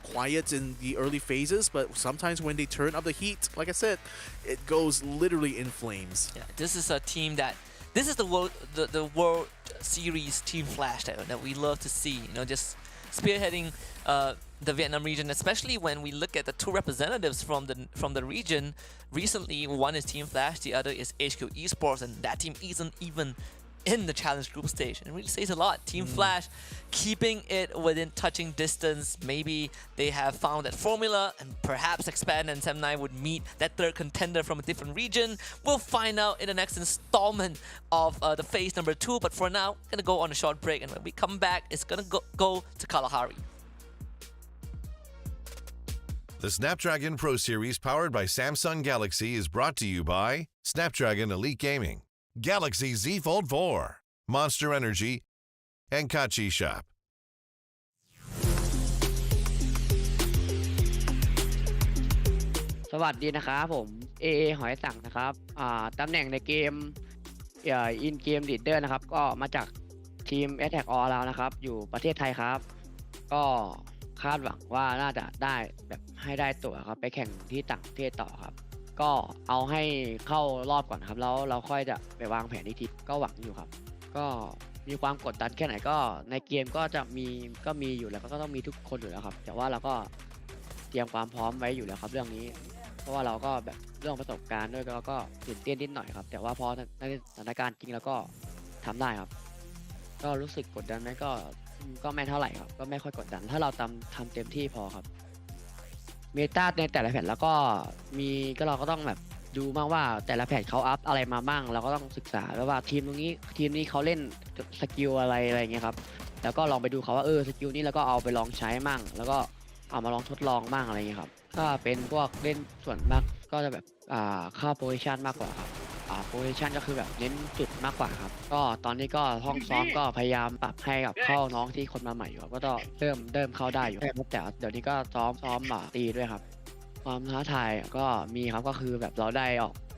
quiet in the early phases, but sometimes when they turn up the heat, like I said, it goes literally in flames. Yeah, this is a team that, this is the World Series Team Flash that we love to see, just spearheading the Vietnam region, especially when we look at the 2 representatives from the region. Recently, one is Team Flash, the other is HQ Esports, and that team isn't even in the challenge group stage. And it really says a lot. Team Flash keeping it within touching distance. Maybe they have found that formula, and perhaps Expand and Sem9 would meet that third contender from a different region. We'll find out in the next installment of the phase number 2. But for now, gonna go on a short break, and when we come back, it's gonna go to Kalahari. The Snapdragon Pro Series powered by Samsung Galaxy is brought to you by Snapdragon Elite Gaming, Galaxy Z Fold 4, Monster Energy, and Kachi Shop. สวัสดีนะครับผมเอหอยสังนะครับตำแหน่งในเกมอินเกมลีดเดอร์นะครับก็มาจากทีม Attack All แล้วนะครับอยู่ประเทศไทยครับก็คาดหวังว่าน่าจะได้แบบให้ได้ตั๋วครับไปแข่งที่ต่างประเทศต่อครับก็เอาให้เข้ารอบก่อนครับแล้วเราค่อยจะไปวางแผนที่ทิศก็หวังอยู่ครับก็มีความกดดันแค่ไหนก็ในเกมก็จะมีอยู่แล้วก็ต้องมีทุกคนอยู่แล้วครับแต่ว่าเราก็เตรียมความพร้อมไว้อยู่แล้วครับเรื่องนี้เพราะว่าเราก็แบบเรื่องประสบการณ์ด้วยเราก็ตื่นเต้นนิดหน่อยครับแต่ว่าพอในสถานการณ์จริงเราก็ทำได้ครับก็รู้สึกกดดันไหมก็ไม่เท่าไหร่ครับก็ไม่ค่อยกดดันถ้าเราทำเต็มที่พอครับเมตาในแต่ละแผ่นแล้วก็เราก็ต้องแบบดูมากว่าแต่ละแผ่นเขาอัพอะไรมาบ้างเราก็ต้องศึกษาแล้วว่าทีมนี้เขาเล่นสกิลอะไรอย่างเงี้ยครับแล้วก็ลองไปดูเขาว่าสกิลนี้แล้วก็เอาไปลองใช้มั่งแล้วก็เอามาลองทดลองบ้างอะไรเงี้ยครับก็เป็นพวกเล่นส่วนมากก็จะแบบเข้าโพซิชันมากกว่าครับโพซิชันก็คือแบบเน้นจุดมากกว่าครับก็ตอนนี้ก็ห้องซ้อมก็พยายามปรับให้กับเข้าน้องที่คนมาใหม่อยู่ครับก็ต้องเริ่มเข้าได้อยู่แต่เดี๋ยวนี้ก็ซ้อมตีด้วยครับความท้าทายก็มีครับก็คือแบบเราได้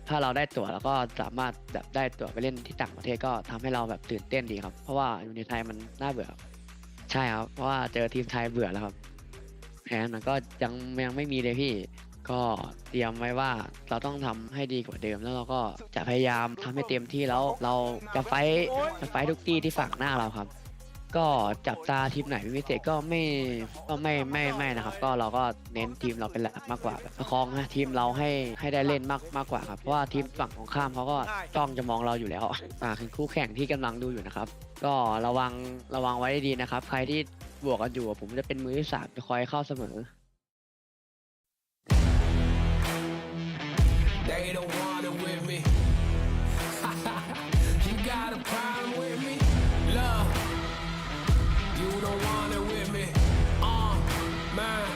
ถ้าเราได้ตั๋วแล้วก็สามารถแบบได้ตั๋วไปเล่นที่ต่างประเทศก็ทำให้เราแบบตื่นเต้นดีครับเพราะว่าอยู่ในไทยมันน่าเบื่อใช่ครับเพราะว่าเจอทีมไทยเบื่อแล้วครับแผนมันก็ยังไม่มีเลยพี่ก็เตรียมไว้ว่าเราต้องทำให้ดีกว่าเดิมแล้วเราก็จะพยายามทำให้เต็มที่แล้วเราจะไฟทุกที่ฝากหน้าเราครับก็จับตาทีมไหนเป็นพิเศษก็ไม่นะครับก็เราก็เน้นทีมเราเป็นหลักมากกว่าแบบประคองทีมเราให้ได้เล่นมากกว่าครับเพราะว่าทีมฝั่งของข้ามเขาก็จ้องจะมองเราอยู่แล้วคือคู่แข่งที่กำลังดูอยู่นะครับก็ระวังไว้ดีนะครับใครที่บวกกันอยู่ผมจะเป็นมือที่สามจะคอยเข้าเสมอThey don't want it with me. You got a problem with me? Love, you don't want it with me. Man,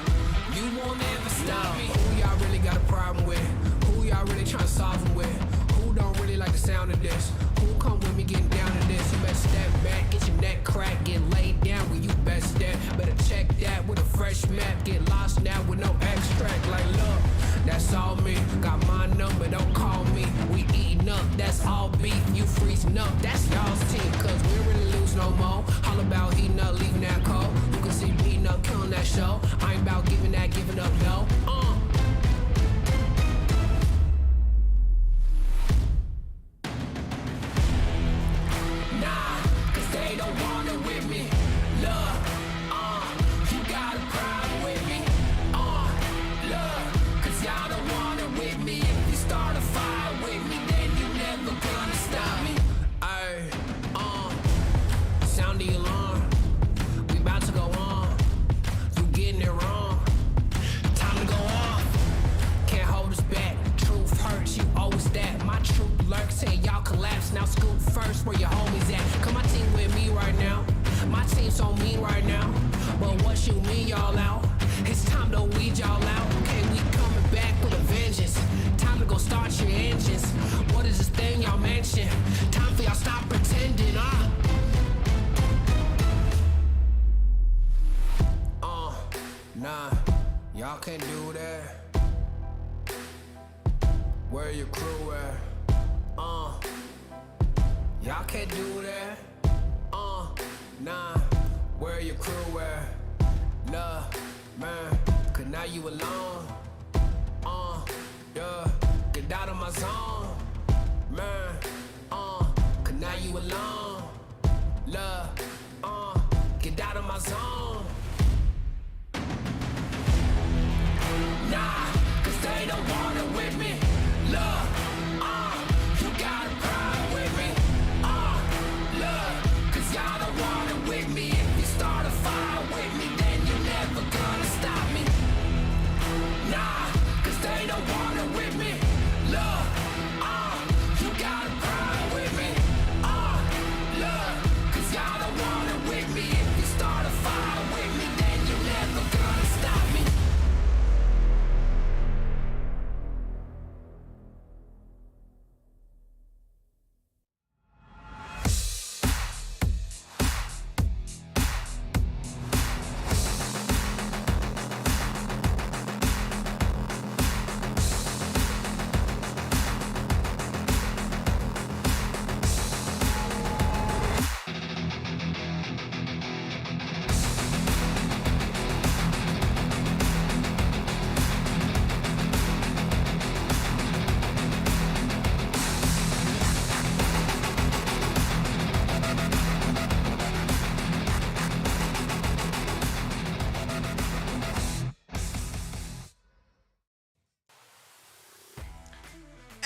you won't ever stop me. Who y'all really got a problem with? Who y'all really trying to solve them with? Who don't really like the sound of this? Who come with me getting down to this? You better step back, get your neck cracked, get laid down where you best step. Better check that with a fresh map. Get lost now with no extract. Like, look, that's all me. Got my number, don't call me. We eating up, that's all beef. You freezing up, that's y'all's team. Cause we really lose no more. All about heating up, leaving that cold. You can see me heating up, killing that show. I ain't about giving up, no. Nah, cause they don't want it with me. Look, you got a problem with me. Look, cause y'all don't want it with me. If you start a fire with me, then you never gonna stop me. Ayy, sound the alarm. We about to go on. You getting it wrong. Time to go off. Can't hold us back. Truth hurts, you owe us that. My truth lurks, say y'all collapse. Now scoop first, where your homies at? Come my team with me right now. My team's on me right now. But what you mean y'all out? It's time to weed y'all out. Okay, we coming back with a vengeance. Time to go start your engines. What is this thing y'all mention? Time for y'all stop pretending, Nah, y'all can't do that. Where your crew at? Y'all can't do that. Nah, where your crew at? Love, man, cause now you alone. Yeah, get out of my zone. Man, cause now you alone. Love, get out of my zone. Nah, cause they don't want it with me. Love, you got a problem with me.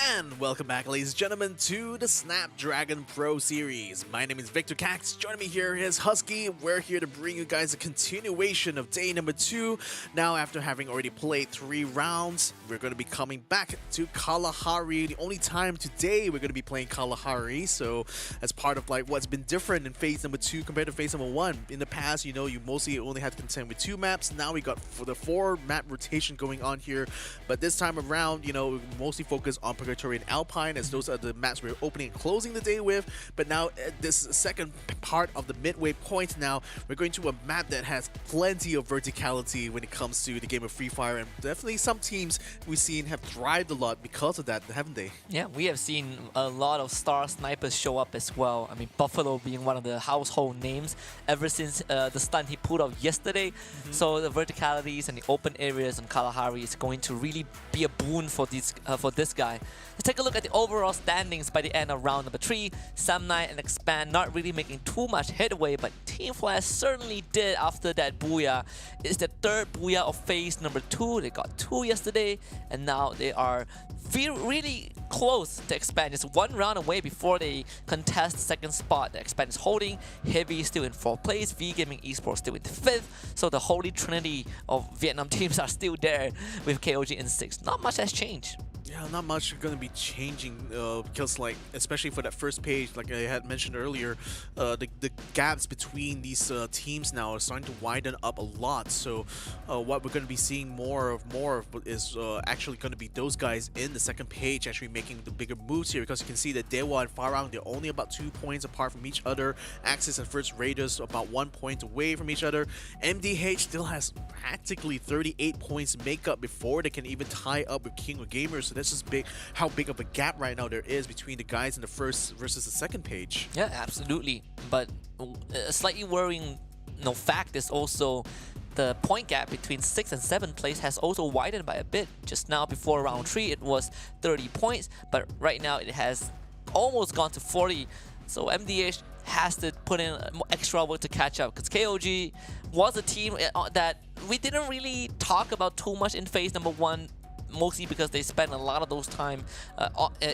And welcome back, ladies and gentlemen, to the Snapdragon Pro Series. My name is Victor Cax. Joining me here is Husky. We're here to bring you guys a continuation of day number 2. Now, after having already played 3 rounds, we're going to be coming back to Kalahari. The only time today we're going to be playing Kalahari. So, as part of like what's been different in phase number 2 compared to phase number 1. In the past, you know, you mostly only had to contend with 2 maps. Now we got for the 4 map rotation going on here. But this time around, you know, we mostly focus on Purgatory and Alpine, as those are the maps we're opening and closing the day with. But now this second part of the midway point, now we're going to a map that has plenty of verticality when it comes to the game of Free Fire, and definitely some teams we've seen have thrived a lot because of that, haven't they? Yeah, we have seen a lot of star snipers show up as well. I mean, Buffalo being one of the household names ever since the stunt he pulled off yesterday. So the verticalities and the open areas on Kalahari is going to really be a boon for this guy. Let's take a look at the overall standings by the end of round number 3. Sam9 and Expand not really making too much headway, but Team Flash certainly did after that booyah. It's the 3rd booyah of phase number 2. They got 2 yesterday, and now they are really close to Expand. Just 1 round away before they contest the 2nd spot. The Expand is holding. Heavy still in 4th place. V Gaming Esports still in 5th. So the holy trinity of Vietnam teams are still there with KOG in 6th. Not much has changed. Yeah, not much going to be changing because, like, especially for that first page, like I had mentioned earlier, the gaps between these teams now are starting to widen up a lot. So what we're going to be seeing more of is actually going to be those guys in the 2nd page actually making the bigger moves here, because you can see that DEWA and FARANG, they're only about 2 points apart from each other. Axis and First Raiders about 1 point away from each other. MDH still has practically 38 points makeup before they can even tie up with King of Gamers. So that's just big, how big of a gap right now there is between the guys in the 1st versus the 2nd page. Yeah, absolutely. But a slightly worrying fact is also the point gap between 6th and 7th place has also widened by a bit. Just now before round 3 it was 30 points, but right now it has almost gone to 40. So MDH has to put in extra work to catch up, because KOG was a team that we didn't really talk about too much in phase number 1, mostly because they spent a lot of those time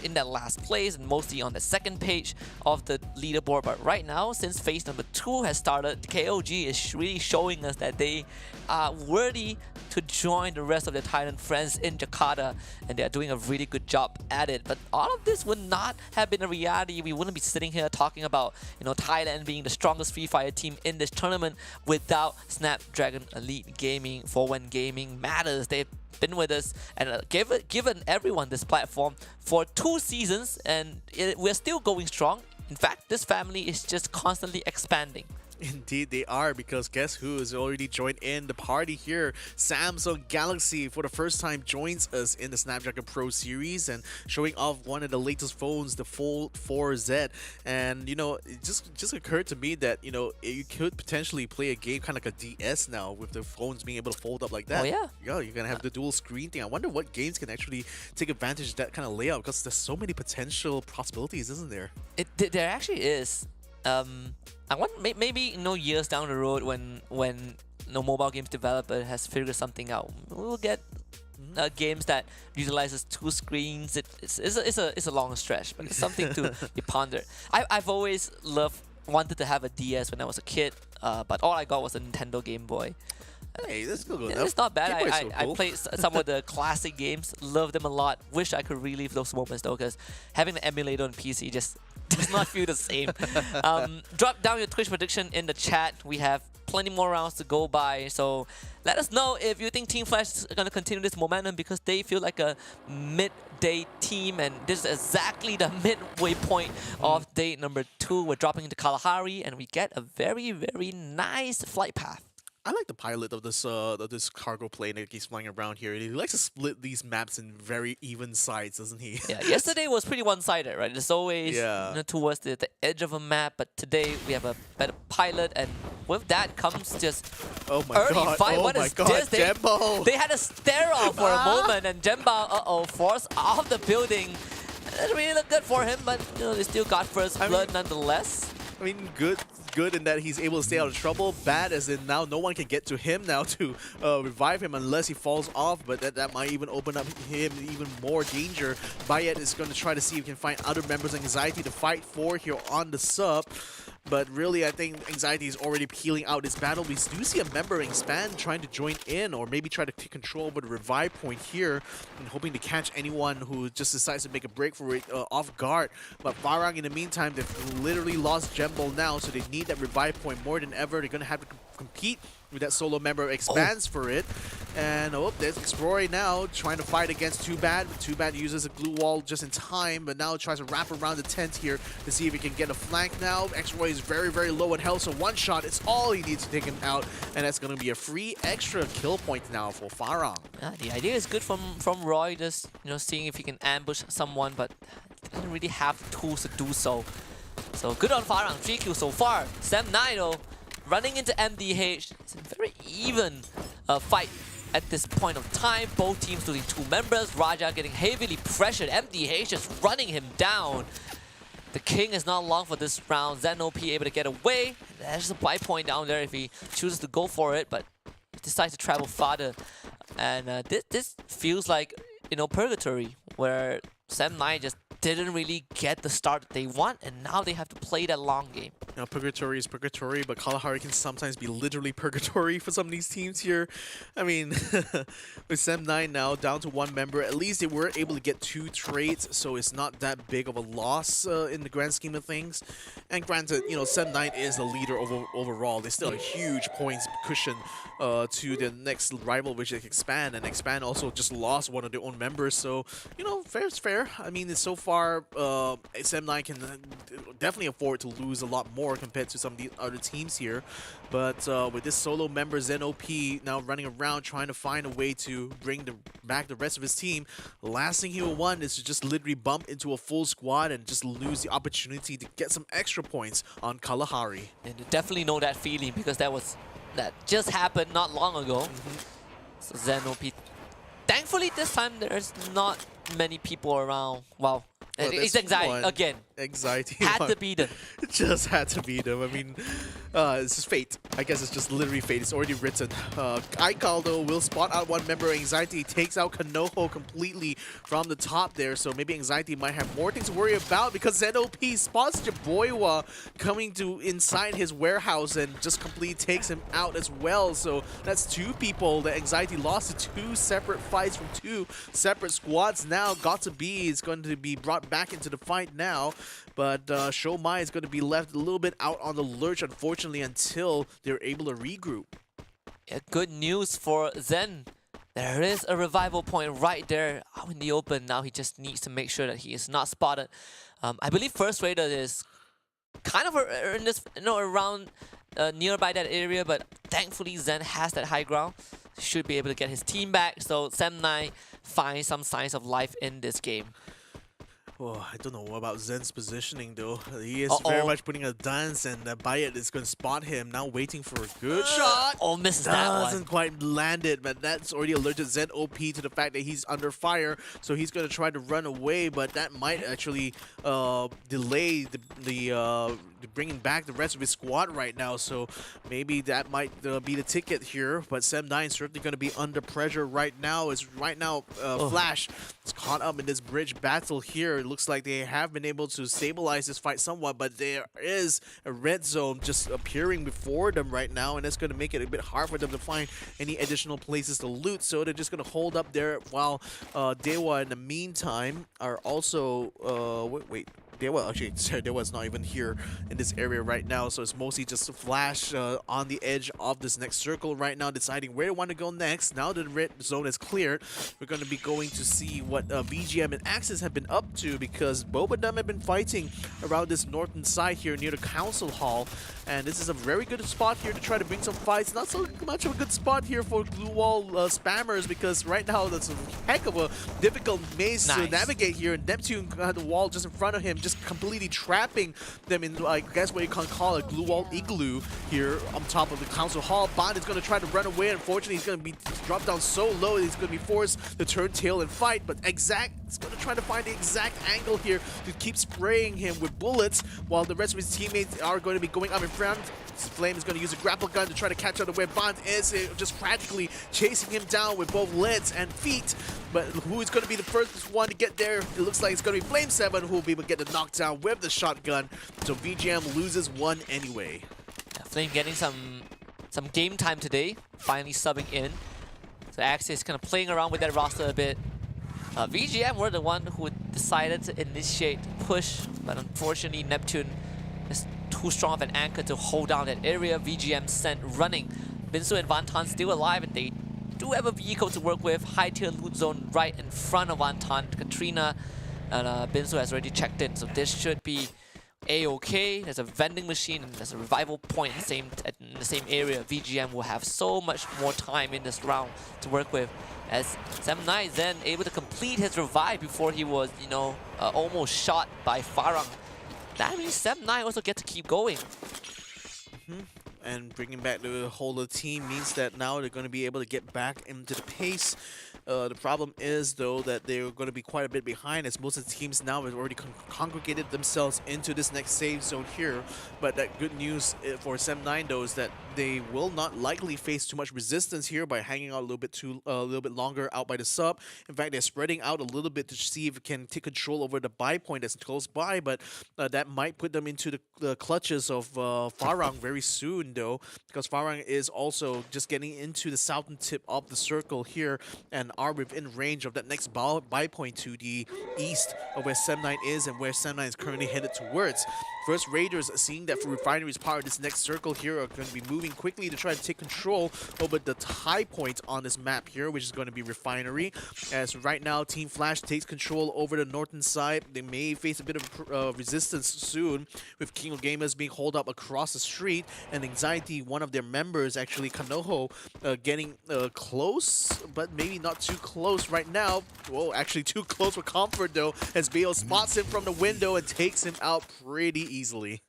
in that last place and mostly on the 2nd page of the leaderboard. But right now, since phase number 2 has started, the KOG is really showing us that they are worthy to join the rest of their Thailand friends in Jakarta, and they are doing a really good job at it. But all of this would not have been a reality. We wouldn't be sitting here talking about, you know, Thailand being the strongest Free Fire team in this tournament without Snapdragon Elite Gaming. For when gaming matters, they've been with us and given everyone this platform for 2 seasons, and we're still going strong. In fact, this family is just constantly expanding. Indeed they are, because guess who has already joined in the party here? Samsung Galaxy for the first time joins us in the Snapdragon Pro Series and showing off one of the latest phones, the Fold 4Z. And you know, it just occurred to me that, you know, you could potentially play a game kind of like a DS now with the phones being able to fold up like that. Oh yeah? Yeah, you're gonna have the dual screen thing. I wonder what games can actually take advantage of that kind of layout, because there's so many potential possibilities, isn't there? There actually is. I want maybe, you know, years down the road when no mobile games developer has figured something out, we'll get games that utilizes 2 screens. It's a long stretch, but it's something to be pondered. I've always wanted to have a DS when I was a kid, but all I got was a Nintendo Game Boy. Hey, that's good enough. It's not bad. Game Boy's so cool. I played some of the classic games, loved them a lot. Wish I could relive those moments though, because having the emulator on PC just does not feel the same. Drop down your Twitch prediction in the chat. We have plenty more rounds to go by, so let us know if you think Team Flash is going to continue this momentum, because they feel like a midday team, and this is exactly the midway point of day number 2. We're dropping into Kalahari, and we get a very, very nice flight path. I like the pilot of this cargo plane that he's flying around here. He likes to split these maps in very even sides, doesn't he? Yeah, yesterday was pretty one-sided, right? It's always you know, towards the edge of a map, but today we have a better pilot, and with that comes just oh my early god! fight. Oh What my is god! this? Jembo! They had a stare off for a moment, and Jemba, forced off the building. It really looked good for him, but you know, they still got first blood nonetheless. I mean, good in that he's able to stay out of trouble. Bad as in now no one can get to him now to revive him unless he falls off, but that might even open up him even more danger. Bayet is going to try to see if he can find other members of Anxiety to fight for here on the sub. But really, I think Anxiety is already peeling out this battle. We do see a member Expand trying to join in or maybe try to take control over the revive point here and hoping to catch anyone who just decides to make a break for it off guard. But FARANG, in the meantime, they've literally lost Gembol now, so they need that revive point more than ever. They're going to have to compete with that solo member Expands for it. And there's Xroy now trying to fight against Too Bad. Too Bad uses a glue wall just in time, but now tries to wrap around the tent here to see if he can get a flank now. Xroy is very, very low in health, so one shot, it's all he needs to take him out, and that's going to be a free extra kill point now for FARANG. Yeah, the idea is good from Roy, just seeing if he can ambush someone, but doesn't really have the tools to do so. So good on FARANG, 3 kills so far. Sam9 though, running into MDH. It's a very even fight at this point of time. Both teams losing 2 members. Raja getting heavily pressured. MDH just running him down. The King is not long for this round. ZenOP able to get away. There's a buy point down there if he chooses to go for it, but he decides to travel farther. And this feels like, Purgatory, where Sam9 just didn't really get the start that they want, and now they have to play that long game. Now, Purgatory is Purgatory, but Kalahari can sometimes be literally Purgatory for some of these teams here. I mean, with Sam9 now down to 1 member, at least they were able to get 2 trades, so it's not that big of a loss in the grand scheme of things. And granted, Sam9 is the leader overall. They still have a huge points cushion to the next rival, which is Expand, and Expand also just lost one of their own members, so, fair is fair. I mean, it's so far, SM9 can definitely afford to lose a lot more compared to some of the other teams here. But with this solo member, ZenOP, now running around trying to find a way to bring back the rest of his team, the last thing he will want is to just literally bump into a full squad and just lose the opportunity to get some extra points on Kalahari. And you definitely know that feeling because that just happened not long ago. So ZenOP, thankfully this time there's not many people around. Wow. Well, it's Anxiety again. Anxiety. Had to beat them. It just had to beat them. I mean, it's just fate. I guess it's just literally fate. It's already written. Aikal, though, will spot out 1 member. Anxiety takes out Kanoho completely from the top there. So maybe Anxiety might have more things to worry about because ZenOP spots Jaboywa coming to inside his warehouse and just completely takes him out as well. So that's 2 people that Anxiety lost to 2 separate fights from 2 separate squads. Now Got2b is going to be brought back into the fight now. But Shomai is going to be left a little bit out on the lurch, unfortunately, until they're able to regroup. Yeah, good news for Zen. There is a revival point right there out in the open. Now he just needs to make sure that he is not spotted. I believe First Raider is kind of in this, around nearby that area, but thankfully Zen has that high ground. Should be able to get his team back. So Sam9 finds some signs of life in this game. Oh, I don't know about Zen's positioning though. He is very much putting a dance, and Bayet is going to spot him now, waiting for a good shot. Oh, misses that one. Doesn't quite land it, but that's already alerted ZenOP to the fact that he's under fire, so he's going to try to run away, but that might actually delay the bringing back the rest of his squad right now, so maybe that might be the ticket here. But Sam9 certainly going to be under pressure right now. Flash is caught up in this bridge battle here. It looks like they have been able to stabilize this fight somewhat, but there is a red zone just appearing before them right now, and that's going to make it a bit hard for them to find any additional places to loot, so they're just going to hold up there while DEWA in the meantime are also wait DEWA's not even here in this area right now, so it's mostly just a Flash on the edge of this next circle right now, deciding where they want to go next. Now that the red zone is cleared, we're going to be going to see what VGM and Axis have been up to, because both of them have been fighting around this northern side here near the Council Hall, and this is a very good spot here to try to bring some fights. Not so much of a good spot here for glue wall spammers, because right now that's a heck of a difficult maze to navigate here, and Neptune had the wall just in front of him, just completely trapping them in, I guess what you can call a glue wall igloo here on top of the Council Hall. Bond is going to try to run away. Unfortunately, he's going to be dropped down so low that he's going to be forced to turn tail and fight, but Exact is going to try to find the exact angle here to keep spraying him with bullets, while the rest of his teammates are going to be going up in front. Flame is going to use a grapple gun to try to catch up to where Bond is, just practically chasing him down with both legs and feet. But who is going to be the first one to get there? It looks like it's going to be Flame 7 who will be able to get the knockdown with the shotgun. So VGM loses one anyway. Yeah, Flame getting some game time today, finally subbing in. So Axis kind of playing around with that roster a bit. VGM were the one who decided to initiate push, but unfortunately Neptune is too strong of an anchor to hold down that area. VGM sent running. Binsu and Vantan still alive, and they do have a vehicle to work with. High tier loot zone right in front of Vantan. Katrina and Binsu has already checked in, so this should be a-okay. There's a vending machine and there's a revival point in the same area. VGM will have so much more time in this round to work with, as Sam9 is then able to complete his revive before he was, almost shot by FARANG. That means Sam9 also get to keep going. And bringing back the whole of the team means that now they're going to be able to get back into the pace. The problem is, though, that they're going to be quite a bit behind, as most of the teams now have already congregated themselves into this next save zone here. But that good news for Sem9, though, is that they will not likely face too much resistance here by hanging out a little bit longer out by the sub. In fact, they're spreading out a little bit to see if it can take control over the buy point that's close by. But that might put them into the clutches of FARANG very soon, though, because FARANG is also just getting into the southern tip of the circle here and are within range of that next buy point to the east of where Sem9 is and where Sem9 is currently headed towards. First Raiders, seeing that Refinery is part of this next circle here, are going to be moving quickly to try to take control over the high point on this map here, which is going to be Refinery. As right now, Team Flash takes control over the northern side. They may face a bit of resistance soon, with King of Gamers being hauled up across the street, and Anxiety, one of their members, actually Kanoho, getting close, but maybe not too close right now. Whoa, actually too close for comfort, though, as Bale spots him from the window and takes him out pretty easily.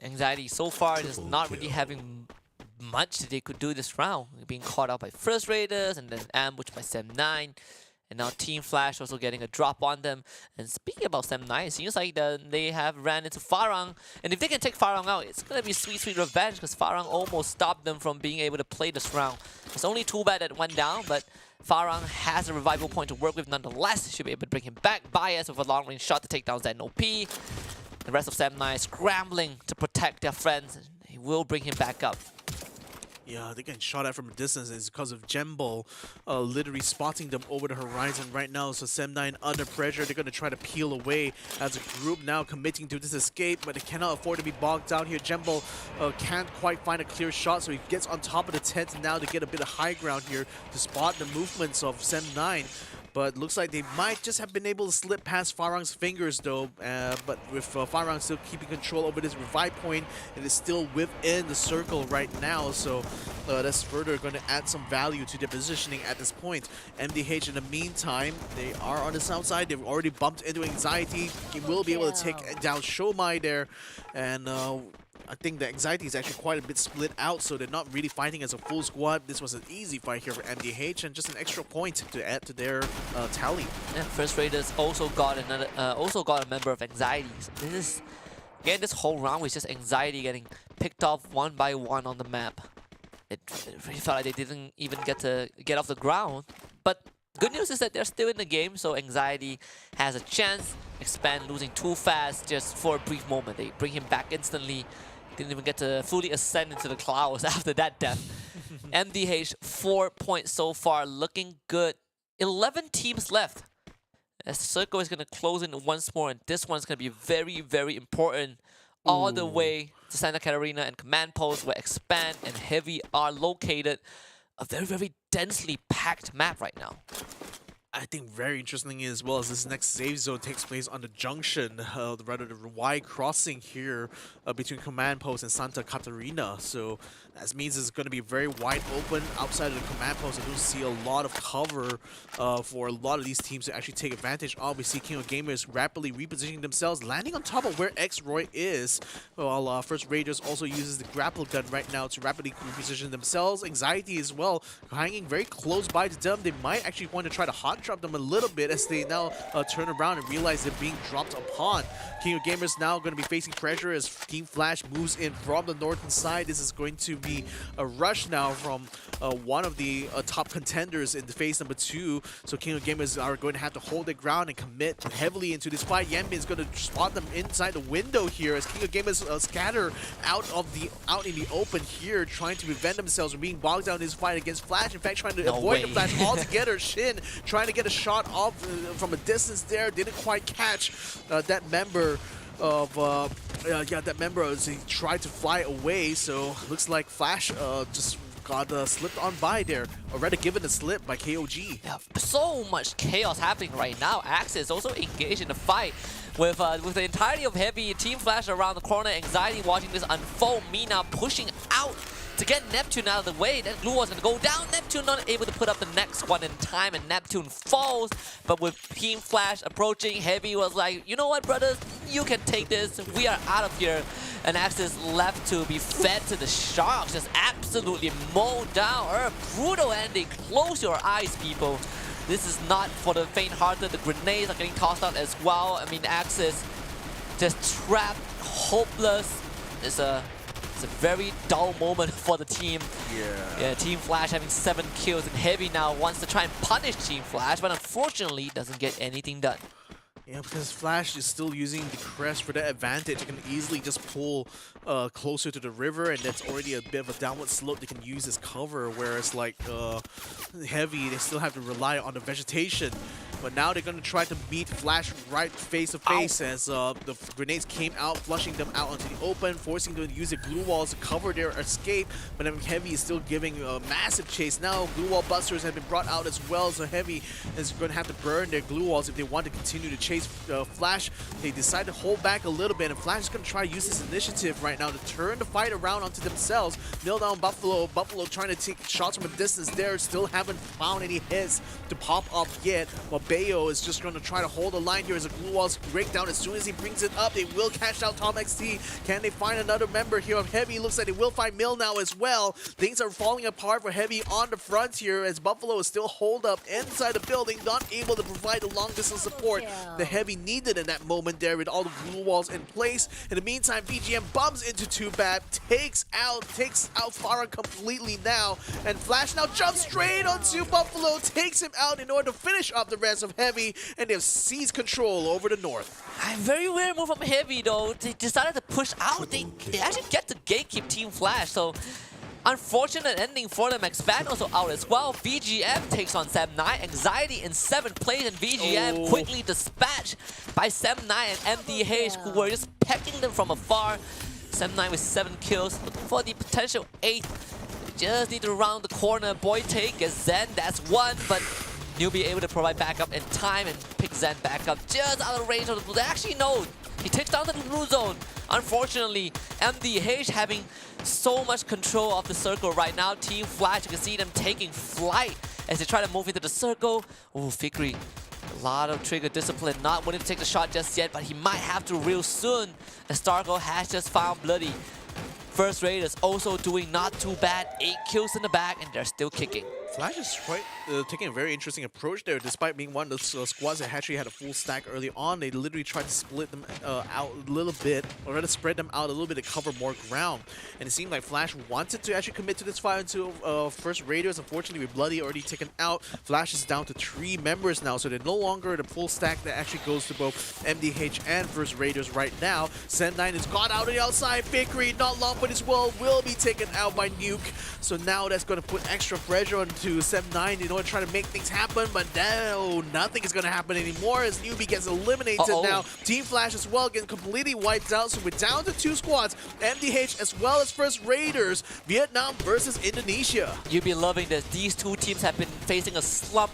Anxiety so far is not really having much that they could do this round. Being caught out by First Raiders and then ambushed by Sem9. And now Team Flash also getting a drop on them. And speaking about Sem9, it seems like they have ran into FARANG. And if they can take FARANG out, it's going to be sweet, sweet revenge, because FARANG almost stopped them from being able to play this round. It's only too bad that it went down, but FARANG has a revival point to work with nonetheless. Should be able to bring him back. Bias with a long range shot to take down ZNOP. The rest of Sem9 scrambling to protect their friends. He will bring him back up. Yeah, they're getting shot at from a distance. It's because of Jembo literally spotting them over the horizon right now. So Sem9 under pressure. They're going to try to peel away as a group now, committing to this escape, but they cannot afford to be bogged down here. Jembo can't quite find a clear shot, so he gets on top of the tent now to get a bit of high ground here to spot the movements of Sem9. But looks like they might just have been able to slip past FARANG's fingers, though. But with FARANG still keeping control over this revive point, it is still within the circle right now. So that's further going to add some value to their positioning at this point. MDH, in the meantime, they are on the south side. They've already bumped into Anxiety. He will be able to take down Shomai there. And I think the Anxiety is actually quite a bit split out, so they're not really fighting as a full squad. This was an easy fight here for MDH, and just an extra point to add to their tally. Yeah, First Raiders also got a member of Anxiety. So this is, again, this whole round was just Anxiety getting picked off one by one on the map. It really felt like they didn't even get off the ground. But good news is that they're still in the game, so Anxiety has a chance. Expand losing too fast just for a brief moment. They bring him back instantly. Didn't even get to fully ascend into the clouds after that death. MDH, 4 points so far, looking good. 11 teams left. As the circle is going to close in once more, and this one's going to be very, very important. All the way to Santa Catarina and Command Post, where Expand and Heavy are located. A very, very densely packed map right now. I think very interesting as well as this next save zone takes place on the junction, rather the Y crossing here between Command Post and Santa Catarina. So that means it's going to be very wide open outside of the Command Post. I do see a lot of cover for a lot of these teams to actually take advantage of. We see King of Gamers rapidly repositioning themselves, landing on top of where X-Roy is, while First Raiders also uses the grapple gun right now to rapidly reposition themselves. Anxiety as well, hanging very close by to them. They might actually want to try to hot drop them a little bit as they now turn around and realize they're being dropped upon. King of Gamers now going to be facing pressure as Team Flash moves in from the northern side. This is going to be a rush now from one of the top contenders in the phase number 2. So King of Gamers are going to have to hold their ground and commit heavily into this fight. Yanbin is going to spot them inside the window here as King of Gamers scatter out in the open here, trying to prevent themselves from being bogged down in this fight against Flash. In fact, trying to avoid the Flash altogether. Shin trying to get a shot off from a distance there, didn't quite catch that member of that member as he tried to fly away. So looks like Flash just got slipped on by there, or rather given a slip by KOG. Yeah, so much chaos happening right now. Axis also engaged in the fight with the entirety of Heavy, Team Flash around the corner, Anxiety watching this unfold, Mina pushing out to get Neptune out of the way. Then Glue was going to go down. Neptune not able to put up the next one in time, and Neptune falls. But with Team Flash approaching, Heavy was like, you know what, brothers? You can take this. We are out of here. And Axis left to be fed to the Sharks. Just absolutely mowed down. Brutal ending. Close your eyes, people. This is not for the faint-hearted. The grenades are getting tossed out as well. I mean, Axis just trapped, hopeless. It's a very dull moment for the team. Yeah, Team Flash having 7 kills, and Heavy now wants to try and punish Team Flash, but unfortunately doesn't get anything done. Yeah, because Flash is still using the crest for that advantage. They can easily just pull closer to the river, and that's already a bit of a downward slope they can use as cover, whereas like Heavy, they still have to rely on the vegetation. But now they're going to try to meet Flash right face to face as the grenades came out, flushing them out onto the open, forcing them to use the glue walls to cover their escape. But then Heavy is still giving a massive chase. Now glue wall busters have been brought out as well, so Heavy is going to have to burn their glue walls if they want to continue to chase Flash. They decide to hold back a little bit, and Flash is going to try to use this initiative right now to turn the fight around onto themselves. Nail down Buffalo. Buffalo trying to take shots from a distance there. Still haven't found any hits to pop up yet. While Bayo is just going to try to hold the line here as the glue walls break down. As soon as he brings it up, they will catch out Tom XT. Can they find another member here of Heavy? Looks like they will find Mill now as well. Things are falling apart for Heavy on the front here as Buffalo is still holed up inside the building, not able to provide the long distance support the Heavy needed in that moment there with all the glue walls in place. In the meantime, BGM bumps into 2Bad, takes out FARANG completely now, and Flash now jumps straight onto Buffalo, takes him out in order to finish up the rest of Heavy, and they've seized control over the north. A very weird move from Heavy though. They decided to push out. They actually get to gatekeep Team Flash, so unfortunate ending for them. Expand also out as well. VGM takes on Sam9. Anxiety in 7th place, and VGM quickly dispatched by Sam9 and MDH, who were just pecking them from afar. Sam9 with 7 kills, looking for the potential 8th. Just need to round the corner. Boy take gets Zen, that's 1, but Newbie able to provide backup in time and pick Zen back up just out of range of the blue. Actually, no, he takes down the blue zone. Unfortunately, MDH having so much control of the circle right now. Team Flash, you can see them taking flight as they try to move into the circle. Oh, Fikri, a lot of trigger discipline, not willing to take the shot just yet, but he might have to real soon as Stargo has just found Bloody. First Raiders also doing not too bad, 8 kills in the back, and they're still kicking. Flash is quite taking a very interesting approach there. Despite being one of the squads that actually had a full stack early on, they literally tried to split them out a little bit, or rather spread them out a little bit to cover more ground. And it seemed like Flash wanted to actually commit to this fight until First Raiders. Unfortunately, with Bloody already taken out, Flash is down to 3 members now, so they're no longer the full stack that actually goes to both MDH and First Raiders right now. Sen9 has gone out on the outside. Fikri, not long but as well, will be taken out by Nuke. So now that's going to put extra pressure onto Sem9 in order to try to make things happen, but no, nothing is going to happen anymore as Newbie gets eliminated now. Team Flash as well getting completely wiped out, so we're down to 2 squads, MDH as well as First Raiders, Vietnam versus Indonesia. You'll be loving this. These 2 teams have been facing a slump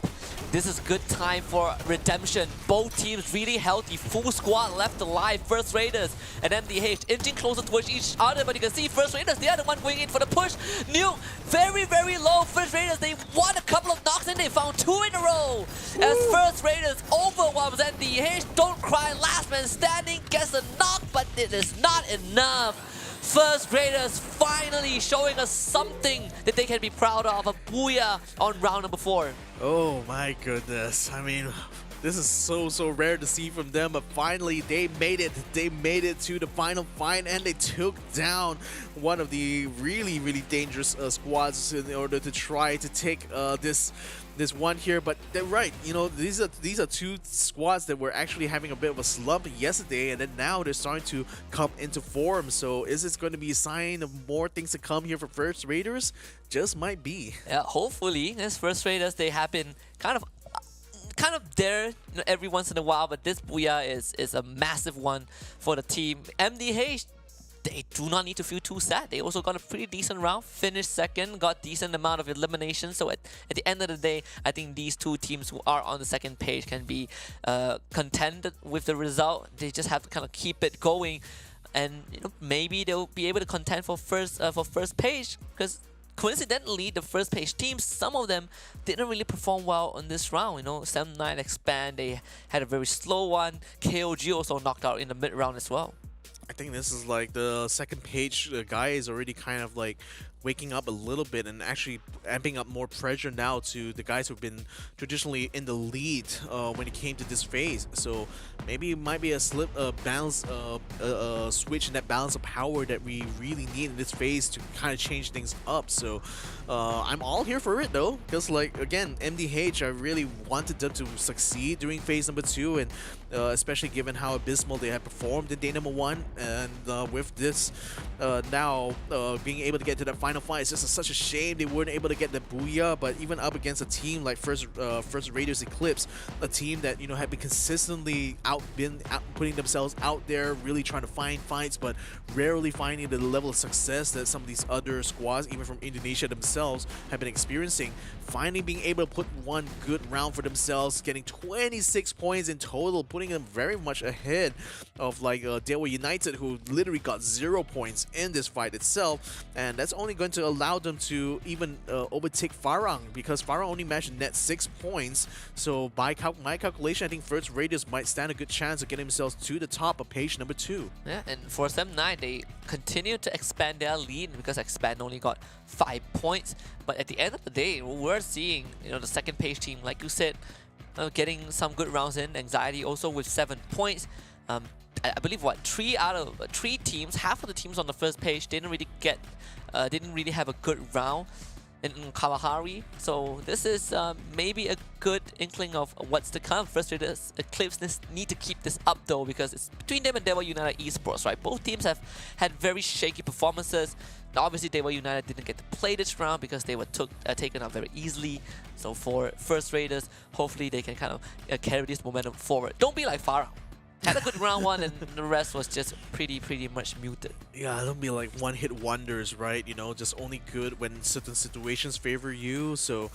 This is good time for redemption. Both teams really healthy, full squad left alive. First Raiders and MDH inching closer towards each other, but you can see First Raiders, they are the one going in for the push. New, very, very low. First Raiders, they won a couple of knocks and they found 2 in a row. As First Raiders overwhelms MDH. Don't cry, last man standing gets a knock, but it is not enough. First Raiders finally showing us something that they can be proud of. A booyah on round number 4. Oh my goodness. I mean, this is so rare to see from them, but finally they made it. They made it to the final fight and they took down one of the really dangerous squads in order to try to take this one here. But they're right, you know, these are 2 squads that were actually having a bit of a slump yesterday, and then now they're starting to come into form. So is this going to be a sign of more things to come here for First Raiders? Just might be. Yeah, hopefully. As First Raiders, they have been kind of there, you know, every once in a while, but this booyah is a massive one for the team. MDH, they do not need to feel too sad. They also got a pretty decent round, finished second, got decent amount of elimination. So at the end of the day, I think these 2 teams who are on the second page can be contented with the result. They just have to kind of keep it going, and you know, maybe they'll be able to contend for first page, because coincidentally, the first page teams, some of them didn't really perform well on this round. You know, 7-9 Expand, they had a very slow one. KOG also knocked out in the mid round as well. I think this is like the second page guy is already kind of like waking up a little bit and actually amping up more pressure now to the guys who've been traditionally in the lead when it came to this phase. So maybe it might be a balance, switch in that balance of power that we really need in this phase to kind of change things up. So I'm all here for it though, because like again, MDH, I really wanted them to succeed during phase number 2, and especially given how abysmal they had performed in day number 1, and with this now being able to get to that final fight, it's just such a shame they weren't able to get the booyah. But even up against a team like First Raiders Eclipse, a team that, you know, had been consistently putting themselves out there, really trying to find fights, but rarely finding the level of success that some of these other squads, even from Indonesia themselves, have been experiencing. Finally being able to put one good round for themselves, getting 26 points in total, putting them very much ahead of like DEWA United, who literally got 0 points in this fight itself, and that's only going to allow them to even overtake FARANG, because FARANG only managed to net 6 points. So by my calculation, I think First Raiders might stand a good chance of getting themselves to the top of page number 2. Yeah, and for 7-9, they continue to expand their lead because Expand only got 5 points. But at the end of the day, we're seeing, you know, the second page team, like you said, getting some good rounds in. Anxiety also with 7 points. I believe what 3 out of 3 teams, half of the teams on the first page didn't really have a good round in Kalahari. So this is maybe a good inkling of what's to come. First Raiders Eclipse need to keep this up though, because it's between them and DEWA United Esports, right? Both teams have had very shaky performances. Now, obviously, DEWA United didn't get to play this round because they were taken out very easily. So for First Raiders, hopefully they can kind of carry this momentum forward. Don't be like FARANG. Had a good round 1 and the rest was just pretty much muted. Yeah, don't be like one-hit wonders, right? You know, just only good when certain situations favor you. So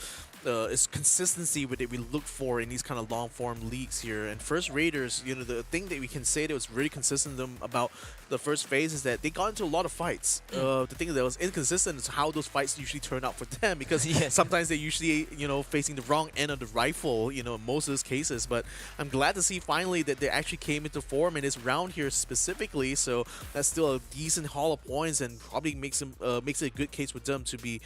it's consistency that we look for in these kind of long-form leagues here. And First Raiders, you know, the thing that we can say that was really consistent about the first phase is that they got into a lot of fights. The thing that was inconsistent is how those fights usually turn out for them, because sometimes they usually, you know, facing the wrong end of the rifle, you know, in most of those cases. But I'm glad to see finally that they actually came into form in this round here specifically. So that's still a decent haul of points, and probably makes it a good case for them to be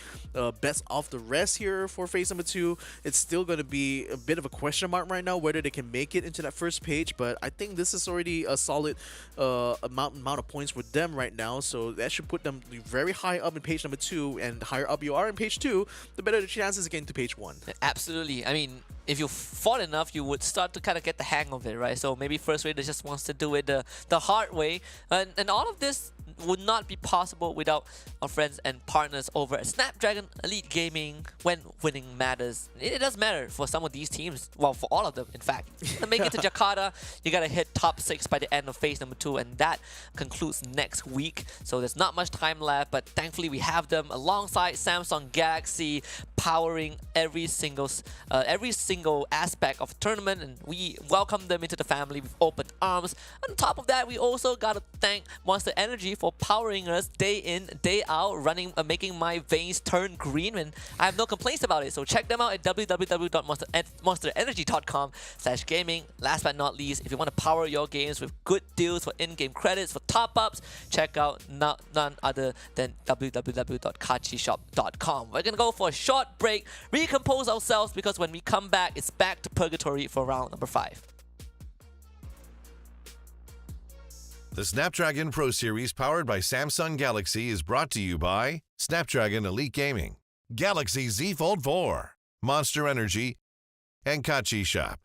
best off the rest here for phase number 2. It's still going to be a bit of a question mark right now whether they can make it into that first page, but I think this is already a solid amount of points for them right now. So that should put them very high up in page number 2, and the higher up you are in page 2, the better the chances of getting to page 1. Absolutely. I mean, if you fought enough, you would start to kind of get the hang of it, right? So maybe First Raiders just wants to do it the hard way. And all of this would not be possible without our friends and partners over at Snapdragon Elite Gaming. When winning matters. matters. It does matter for some of these teams. Well, for all of them, in fact. To make it to Jakarta, you gotta hit top 6 by the end of phase number 2, and that concludes next week. So there's not much time left, but thankfully we have them alongside Samsung Galaxy, powering every single aspect of the tournament, and we welcome them into the family with open arms. On top of that, we also gotta thank Monster Energy for powering us day in, day out, making my veins turn green, and I have no complaints about it. So check them out at www.monsterenergy.com/gaming. Last but not least, if you want to power your games with good deals for in-game credits, for top-ups, check out none other than www.kachishop.com. We're gonna go for a short break, recompose ourselves, because when we come back, it's back to purgatory for round number 5. The Snapdragon Pro Series powered by Samsung Galaxy is brought to you by Snapdragon Elite Gaming, Galaxy Z Fold 4, Monster Energy, and Kachi Shop.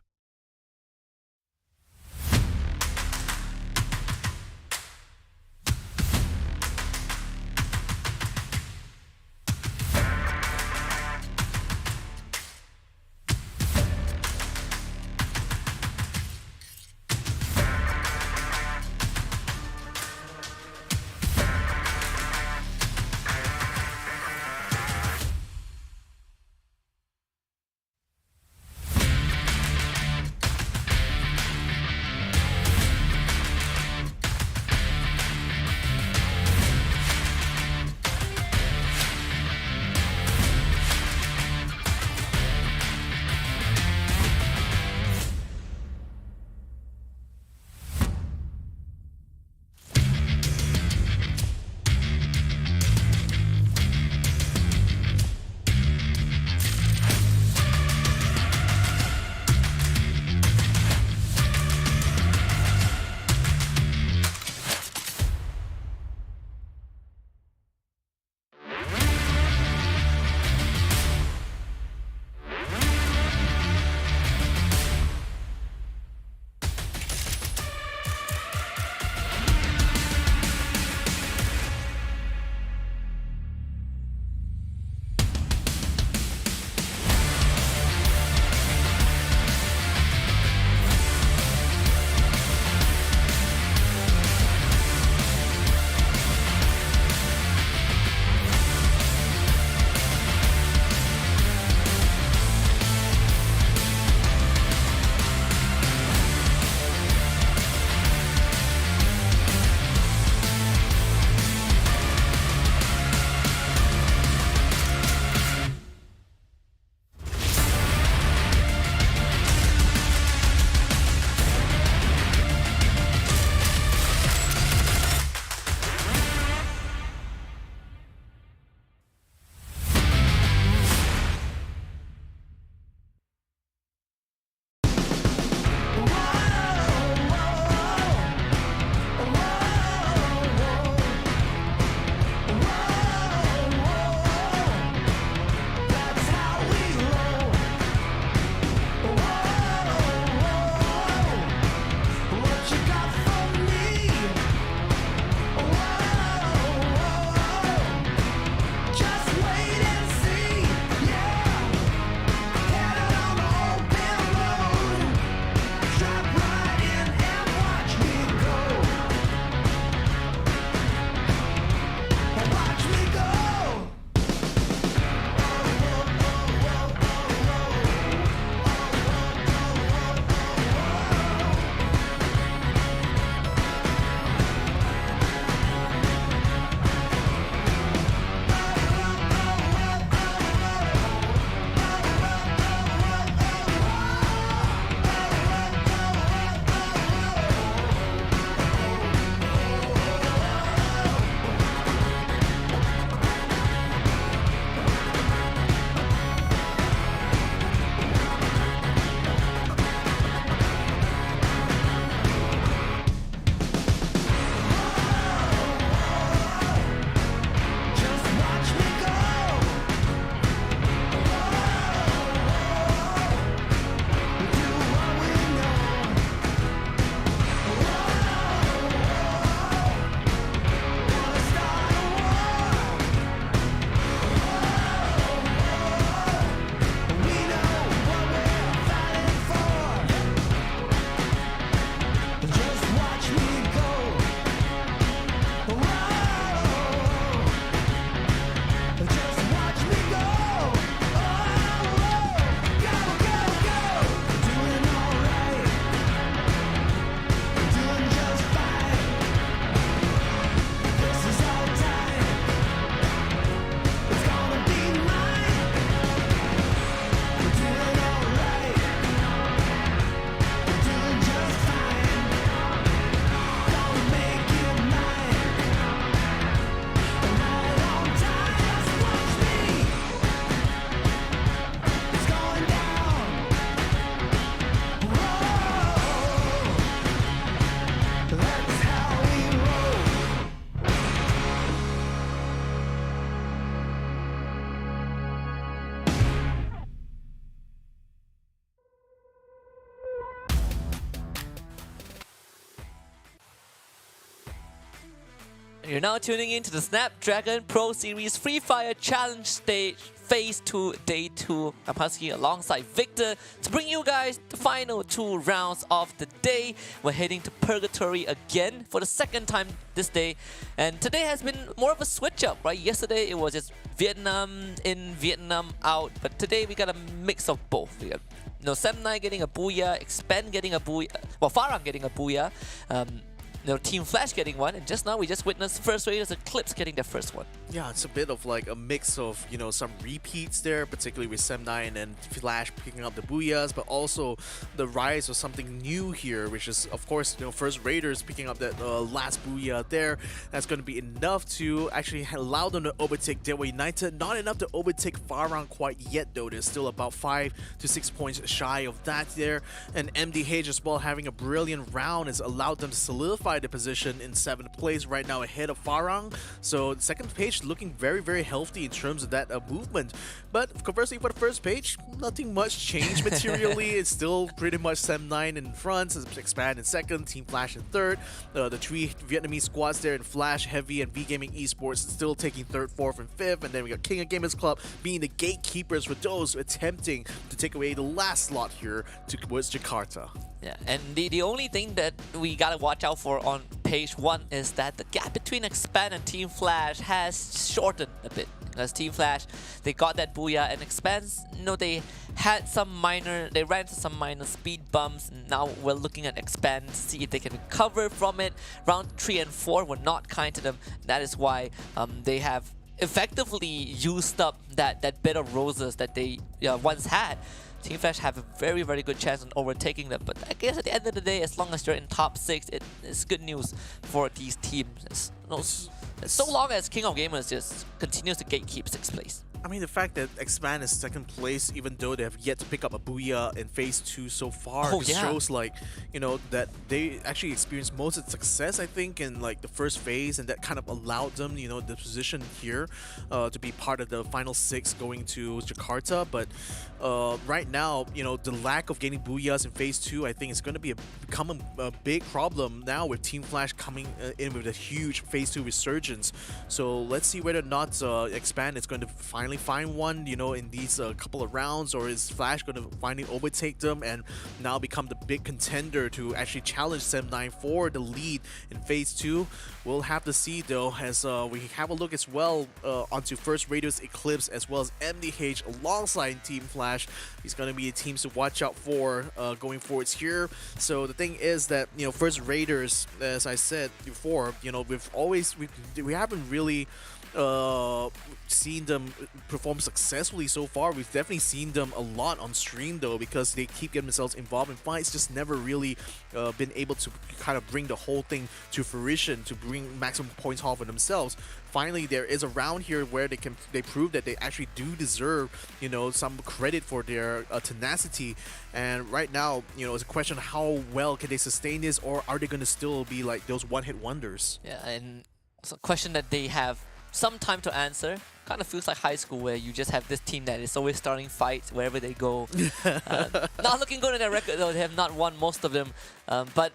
You're now tuning in to the Snapdragon Pro Series Free Fire Challenge Stage Phase 2 Day 2. I'm Husky alongside Victor to bring you guys the final 2 rounds of the day. We're heading to Purgatory again for the second time this day. And today has been more of a switch up, right? Yesterday it was just Vietnam in, Vietnam out. But today we got a mix of both. We got Sem9 getting a booyah, Expand getting a booyah, well, FARANG getting a booyah. Team Flash getting one, and just now we just witnessed First Raiders Eclipse getting their first one. Yeah, it's a bit of like a mix of, some repeats there, particularly with Sem9 and Flash picking up the booyahs, but also the rise of something new here, which is, of course, First Raiders picking up that last booyah there. That's going to be enough to actually allow them to overtake DEWA United. Not enough to overtake FARANG quite yet, though. They're still about 5 to 6 points shy of that there. And MDH as well, having a brilliant round, has allowed them to solidify the position in 7th place right now ahead of FARANG. So the second page looking very, very healthy in terms of that movement. But conversely for the first page, nothing much changed materially. It's still pretty much Sem9 in front, Expand in 2nd, Team Flash in 3rd. The 3 Vietnamese squads there in Flash, Heavy, and V Gaming Esports still taking 3rd, 4th, and 5th. And then we got King of Gamers Club being the gatekeepers for those attempting to take away the last slot here towards Jakarta. Yeah, and the only thing that we gotta watch out for on page 1 is that the gap between Expand and Team Flash has shortened a bit. Because Team Flash, they got that booyah, and Expand, they had they ran into some minor speed bumps. And now we're looking at Expand to see if they can recover from it. Round 3 and 4 were not kind to them. That is why they have effectively used up that bit of roses that they once had. Team Flash have a very, very good chance on overtaking them, but I guess at the end of the day, as long as you're in top 6, it's good news for these teams. So long as King of Gamers just continues to gatekeep 6th place. I mean, the fact that Expand is 2nd place, even though they have yet to pick up a booyah in Phase 2 so far, shows that they actually experienced most of the success, I think, in the first phase, and that kind of allowed them, the position here to be part of the final 6 going to Jakarta. But right now, the lack of getting booyahs in Phase 2, I think is going to become a big problem now with Team Flash coming in with a huge Phase 2 resurgence. So let's see whether or not Expand is going to finally find one, in these couple of rounds, or is Flash going to finally overtake them and now become the big contender to actually challenge Sem9 for the lead in Phase 2? We'll have to see, though, as we have a look as well onto First Raiders Eclipse as well as MDH alongside Team Flash. He's going to be a team to watch out for going forwards here. So the thing is that, First Raiders, as I said before, we haven't really seen them perform successfully so far. We've definitely seen them a lot on stream, though, because they keep getting themselves involved in fights, just never really been able to kind of bring the whole thing to fruition, to bring maximum points haul for themselves. Finally, there is a round here where they prove that they actually do deserve, some credit for their tenacity. And right now, it's a question of how well can they sustain this, or are they going to still be like those one-hit wonders? Yeah, and it's a question that they have some time to answer. Kind of feels like high school, where you just have this team that is always starting fights wherever they go. Not looking good in their record, though. They have not won most of them. But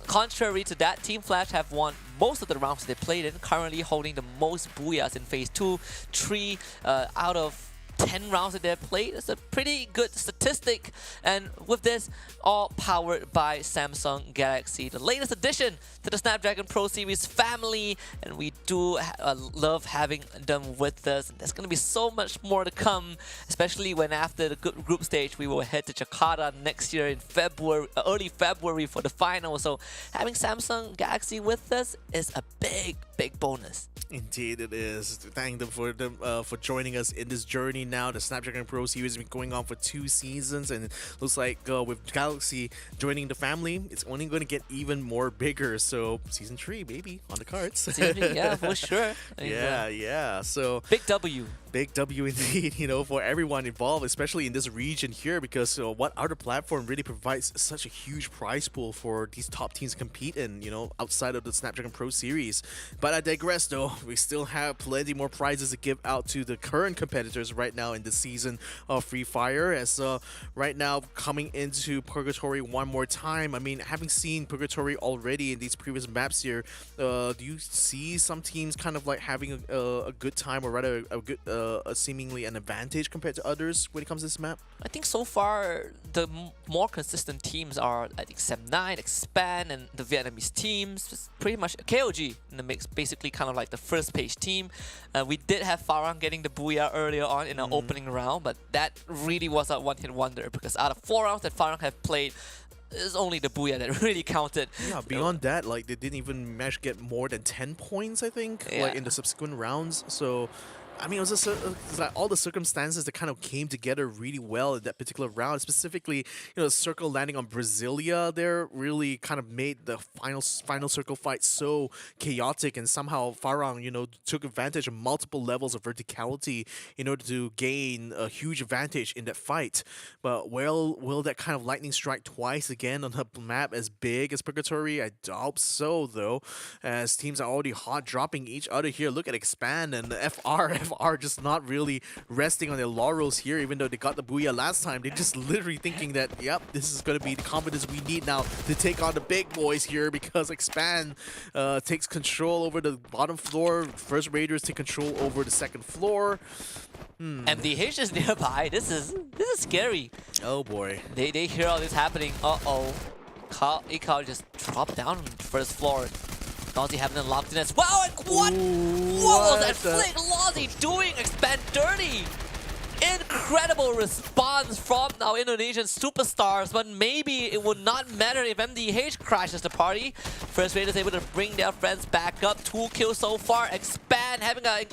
contrary to that, Team Flash have won most of the rounds they played in, currently holding the most booyahs in Phase 2. 3 out of 10 rounds that they've played. It's a pretty good statistic, and with this, all powered by Samsung Galaxy, the latest addition to the Snapdragon Pro Series family, and we do love having them with us. And there's going to be so much more to come, especially when after the group stage we will head to Jakarta next year in February, early February for the final. So having Samsung Galaxy with us is a big bonus. Indeed it is. Thank them for joining us in this journey now. The Snapdragon Pro Series has been going on for 2 seasons, and it looks like with Galaxy joining the family, it's only going to get even more bigger. So Season 3, baby, on the cards. Season 3, yeah, for sure. Yeah. So big W Big W indeed, you know, for everyone involved, especially in this region here, because what other platform really provides such a huge prize pool for these top teams to compete in, you know, outside of the Snapdragon Pro Series. But I digress though, we still have plenty more prizes to give out to the current competitors right now in this season of Free Fire, as right now coming into Purgatory one more time. I mean, having seen Purgatory already in these previous maps here, do you see some teams kind of like having a good time, or rather a good seemingly an advantage compared to others when it comes to this map? I think so far the more consistent teams are, I think, Sem9, Expand, and the Vietnamese teams. It's pretty much KOG in the mix, basically kind of like the first page team. We did have FARANG getting the Booyah earlier on in our opening round, but that really was a one-hit wonder, because out of 4 rounds that FARANG have played, it's only the Booyah that really counted. Yeah, beyond that, like, they didn't even manage to get more than 10 points, I think, like in the subsequent rounds. So I mean, it was just it's like all the circumstances that kind of came together really well in that particular round. Specifically, you know, Circle landing on Brasilia there really kind of made the final Circle fight so chaotic, and somehow FARANG, you know, took advantage of multiple levels of verticality in order to gain a huge advantage in that fight. But will that kind of lightning strike twice again on a map as big as Purgatory? I doubt so, though, as teams are already hot dropping each other here. Look at Expand and FR just not really resting on their laurels here, even though they got the Booyah last time. They're just literally thinking that, yep, this is going to be the confidence we need now to take on the big boys here, because Expand takes control over the bottom floor. First Raiders take control over the second floor. MDH is nearby. This is scary. Oh boy. They hear all this happening. Uh-oh. Ikao just dropped down on the first floor. Lozzy having them locked in as well. And what was that flick Lozzy doing? Expand dirty. Incredible response from our Indonesian superstars, but maybe it would not matter if MDH crashes the party. First Raiders able to bring their friends back up. 2 kills so far. Expand having a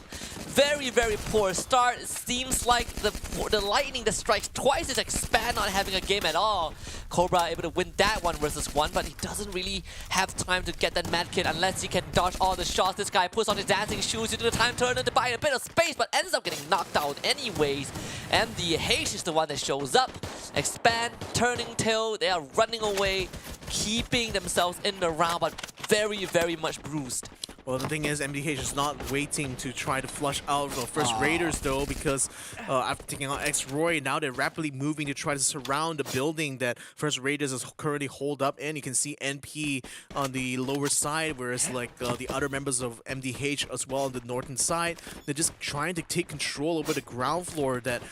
very, very poor start. It seems like the lightning that strikes twice is Expand not having a game at all. Cobra able to win that 1v1, but he doesn't really have time to get that mad kit unless he can dodge all the shots. This guy puts on his dancing shoes into the time turner to buy a bit of space, but ends up getting knocked out anyways. MDH is the one that shows up. Expand, turning tail, they are running away, keeping themselves in the round, but very, very much bruised. Well, the thing is, MDH is not waiting to try to flush out the first Raiders, though, because after taking out X-Roy, now they're rapidly moving to try to surround the building that first Raiders is currently holed up in. You can see NP on the lower side, whereas like the other members of MDH as well on the northern side, they're just trying to take control over the ground floor that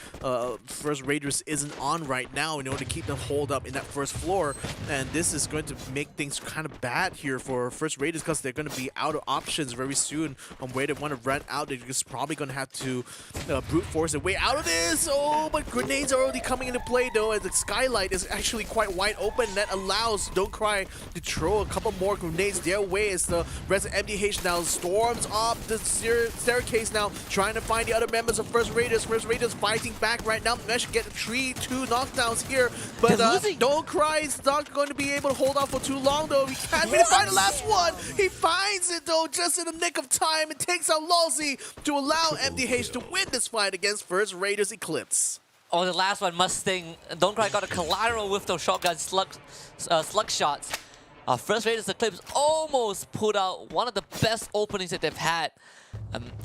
first Raiders isn't on right now in order to keep them holed up in that first floor. And this is going to make things kind of bad here for first Raiders, because they're going to be out of options very soon on where they want to run out. They're just probably going to have to brute force their way out of this. Oh, but grenades are already coming into play, though, as the skylight is actually quite wide open. That allows Don't Cry to throw a couple more grenades their way as the rest of MDH now storms up the staircase now, trying to find the other members of First Raiders. First Raiders fighting back right now. Managed to get 2 knockdowns here, but Don't Cry is not going to be able to hold out for too long, though. He can't really find the last one. He finds it, though, just in the nick of time, and takes out Lozzy to allow MDH to win this fight against First Raiders Eclipse. Oh, the last one, Mustang. Don't Cry got a collateral with those shotgun slug shots. First Raiders Eclipse almost put out one of the best openings that they've had.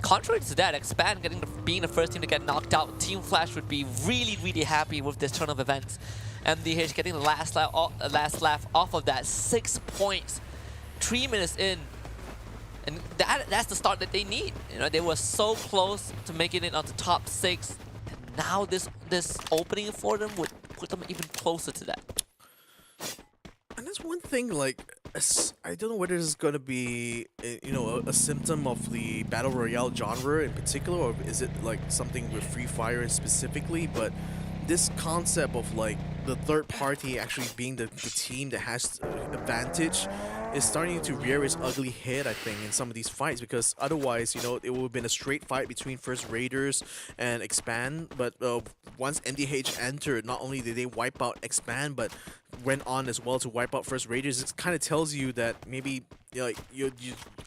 Contrary to that, Expand being the first team to get knocked out, Team Flash would be really, really happy with this turn of events. MDH getting the last laugh off of that. 6 points, 3 minutes in. And that's the start that they need. You know, they were so close to making it on the top 6. And now this opening for them would put them even closer to that. And that's one thing, like, I don't know whether this is going to be, you know, a symptom of the Battle Royale genre in particular, or is it like something with Free Fire specifically, but this concept of like the third party actually being the team that has advantage is starting to rear its ugly head, I think, in some of these fights, because otherwise, you know, it would have been a straight fight between first Raiders and Expand, but once MDH entered, not only did they wipe out Expand, but went on as well to wipe out first Raiders. It kind of tells you that maybe, you know,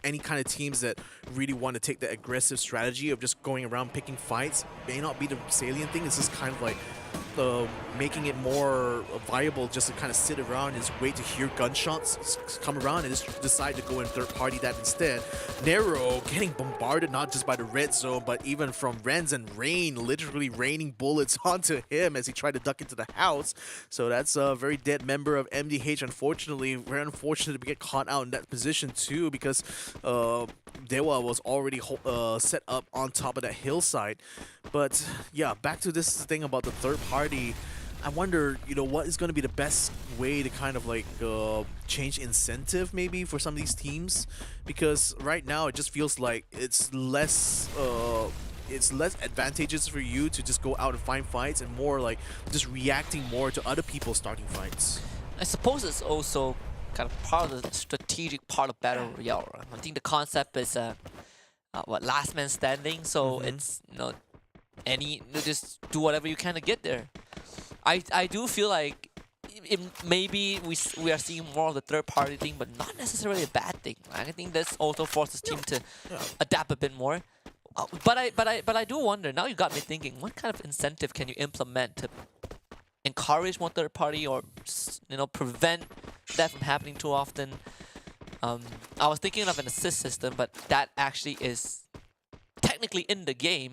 any kind of teams that really want to take the aggressive strategy of just going around picking fights may not be the salient thing. It's just kind of like making it more viable just to kind of sit around and just wait to hear gunshots come around and just decide to go and third party that instead. Nero getting bombarded not just by the red zone, but even from Renz and Rain, literally raining bullets onto him as he tried to duck into the house. So that's a very dead member of MDH. Unfortunately, very unfortunate to get caught out in that position too, because DEWA was already set up on top of that hillside. But yeah, back to this thing about the third party. I wonder, you know, what is going to be the best way to kind of like change incentive maybe for some of these teams, because right now it just feels like it's less advantageous for you to just go out and find fights and more like just reacting more to other people starting fights. I suppose it's also kind of part of the strategic part of Battle Royale. Right? I think the concept is last man standing, so it's, you know, just do whatever you can to get there. I do feel like maybe we are seeing more of the third party thing, but not necessarily a bad thing. Right? I think this also forces team to adapt a bit more. But I do wonder, now you got me thinking, what kind of incentive can you implement to encourage more third party, or, you know, prevent that from happening too often? I was thinking of an assist system, but that actually is technically in the game.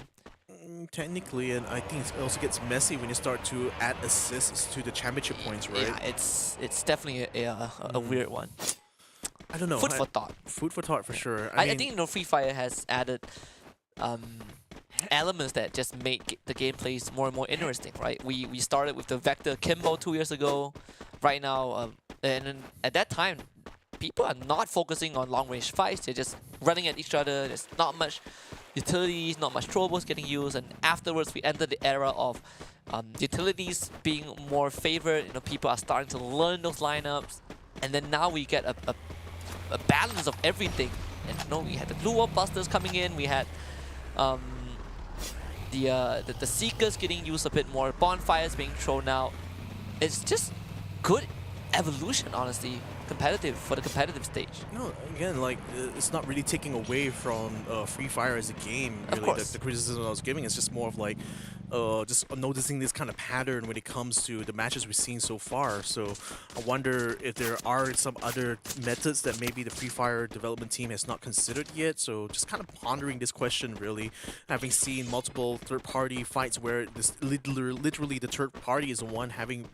Technically, and I think it also gets messy when you start to add assists to the championship points, right? Yeah, it's definitely a weird one. I don't know. Food for thought. Food for thought for sure. I think, you know, Free Fire has added elements that just make the gameplays more and more interesting, right? We started with the Vector Kimbo 2 years ago. Right now, and then at that time, people are not focusing on long-range fights. They're just running at each other. There's not much utilities, not much troubles getting used. And afterwards, we entered the era of utilities being more favored. You know, people are starting to learn those lineups. And then now we get a balance of everything. And, you know, we had the Blue Wall Busters coming in. We had the Seekers getting used a bit more. Bonfires being thrown out. It's just good evolution, honestly. For the competitive stage. No, again, like, it's not really taking away from Free Fire as a game, really. Of course. The criticism I was giving is just more of like just noticing this kind of pattern when it comes to the matches we've seen so far. So I wonder if there are some other methods that maybe the Free Fire development team has not considered yet. So just kind of pondering this question, really, having seen multiple third-party fights where this literally the third party is the one having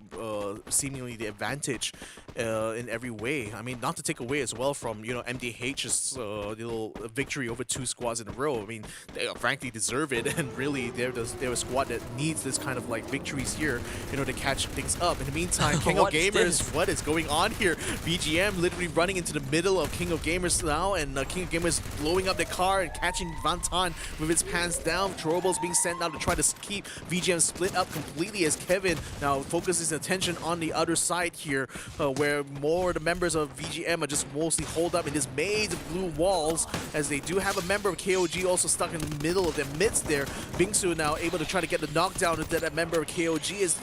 seemingly the advantage in every way. I mean, not to take away as well from, you know, MDH's little victory over 2 squads in a row. I mean, they frankly deserve it, and really they're a squad that needs this kind of like victories here, you know, to catch things up. In the meantime, King of Gamers, what is going on here? VGM literally running into the middle of King of Gamers now, and King of Gamers blowing up the car and catching Vantan with his pants down. Throwables being sent out to try to keep VGM split up completely, as Kevin now focuses attention on the other side here, where more of the members of VGM are just mostly holed up in this maze of blue walls, as they do have a member of KOG also stuck in the middle of their midst there. Bingsu now able to try to get the knockdown into that member of KOG as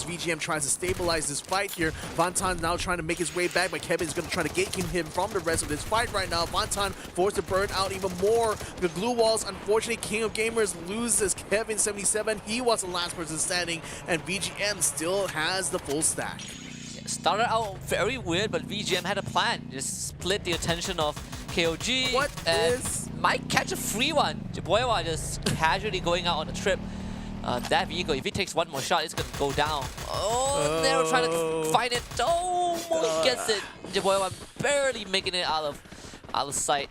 VGM tries to stabilize this fight here. Vantan now trying to make his way back, but Kevin is going to try to gatekeep him from the rest of this fight right now. Vantan forced to burn out even more the glue walls. Unfortunately, King of Gamers loses Kevin 77. He was the last person standing, and VGM still has the full stack. Started out very weird, but VGM had a plan. Just split the attention of KOG. What is? Might catch a free one. DEWA just casually going out on a trip. That vehicle, if he takes one more shot, it's going to go down. Oh, they were trying to find it. Almost gets it. DEWA barely making it out of sight.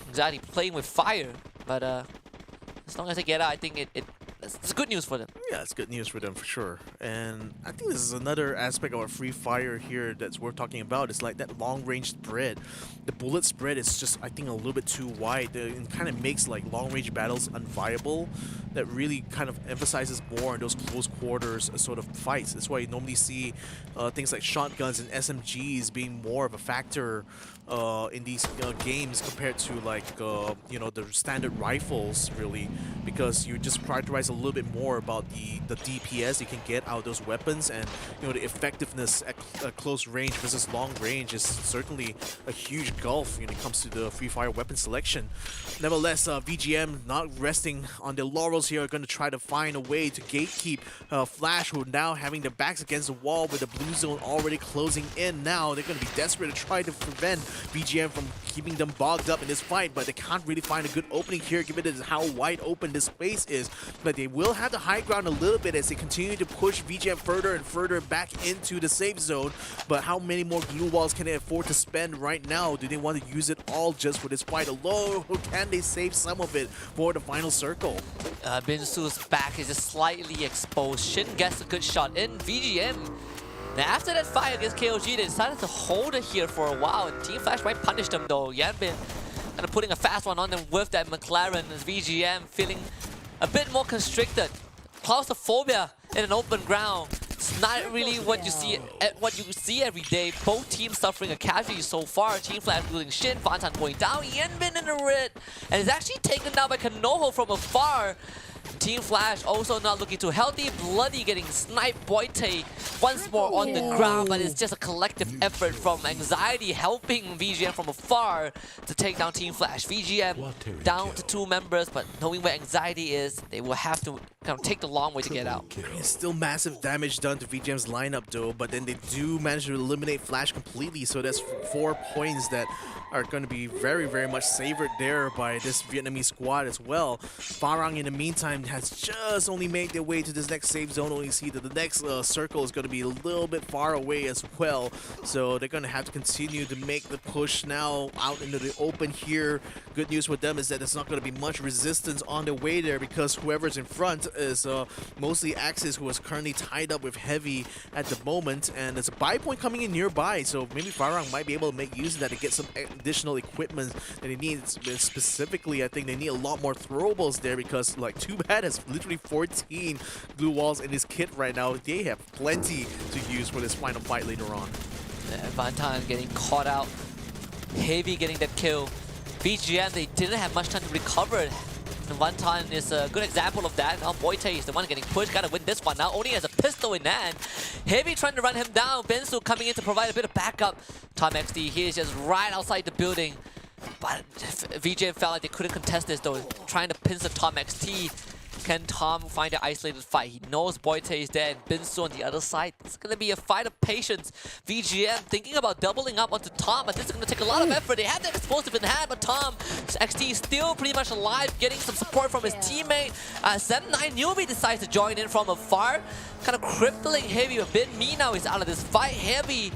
Exactly, playing with fire. But as long as they get out, I think it's good news for them. Yeah, it's good news for them for sure. And I think this is another aspect of our free fire here that's worth talking about. It's like that long-range spread. The bullet spread is just, I think, a little bit too wide. It kind of makes like long-range battles unviable. That really kind of emphasizes more on those close quarters sort of fights. That's why you normally see things like shotguns and SMGs being more of a factor in these games compared to like you know, the standard rifles, really, because you just prioritize a little bit more about the DPS you can get out of those weapons, and you know, the effectiveness at close range versus long range is certainly a huge gulf when it comes to the free fire weapon selection. Nevertheless, VGM not resting on their laurels here, are going to try to find a way to gatekeep Flash, who are now having their backs against the wall with the blue zone already closing in. Now they're going to be desperate to try to prevent VGM from keeping them bogged up in this fight, but they can't really find a good opening here given how wide open this space is. But they will have the high ground a little bit as they continue to push VGM further and further back into the safe zone. But how many more glue walls can they afford to spend right now? Do they want to use it all just for this fight alone, or can they save some of it for the final circle? Binsu's back is just slightly exposed. Shin gets a good shot in. VGM. Now after that fight against KOG, they decided to hold it here for a while, and Team Flash might punish them though. Yanbin kind of putting a fast one on them with that McLaren, as VGM feeling a bit more constricted. Claustrophobia in an open ground. It's not really what you see every day. Both teams suffering a casualty so far. Team Flash losing Shin, Fantan going down, Yanbin in the red, and is actually taken down by Kanoho from afar. Team Flash also not looking too healthy. Bloody getting sniped. Boite once more on the ground, but it's just a collective effort from Anxiety helping VGM from afar to take down Team Flash. VGM down to 2 members, but knowing where Anxiety is, they will have to kind of take the long way to get out. It's still massive damage done to VGM's lineup though, but then they do manage to eliminate Flash completely, so that's 4 points that are going to be very, very much savored there by this Vietnamese squad as well. FARANG in the meantime has just only made their way to this next safe zone. Only see that the next circle is going to be a little bit far away as well, so they're going to have to continue to make the push now out into the open here. Good news with them is that there's not going to be much resistance on their way there, because whoever's in front is mostly Axis, who is currently tied up with Heavy at the moment, and there's a buy point coming in nearby, so maybe FARANG might be able to make use of that to get some additional equipment that they need. Specifically, I think they need a lot more throwables there, because like Too Bad has literally 14 glue walls in his kit right now. They have plenty to use for this final fight later on. Vantan getting caught out. Heavy getting that kill. VGM, they didn't have much time to recover. And Vantan is a good example of that. Now Boite is the one getting pushed. Gotta win this one now. Only has a pistol in hand. Heavy trying to run him down. Bensu coming in to provide a bit of backup. Tom XD, he is just right outside the building. But VGM felt like they couldn't contest this though. Trying to pinch the Tom XT. Can Tom find an isolated fight? He knows Boite is there and Binsu on the other side. It's going to be a fight of patience. VGM thinking about doubling up onto Tom, but this is going to take a lot of effort. They have that explosive in hand, but Tom XT is still pretty much alive, getting some support from his teammate. Sem9 Newbie decides to join in from afar, kind of crippling Heavy a bit. Me now is out of this fight. Heavy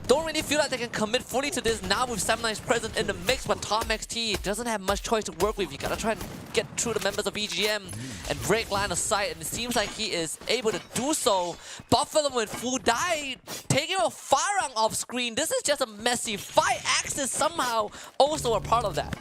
don't really feel like they can commit fully to this now with Sem9's present in the mix, but Tom XT doesn't have much choice to work with. You gotta try and get through the members of VGM and break line of sight, and it seems like he is able to do so. Buffalo with full die, taking a FARANG off screen. This is just a messy fight. Axis somehow also a part of that.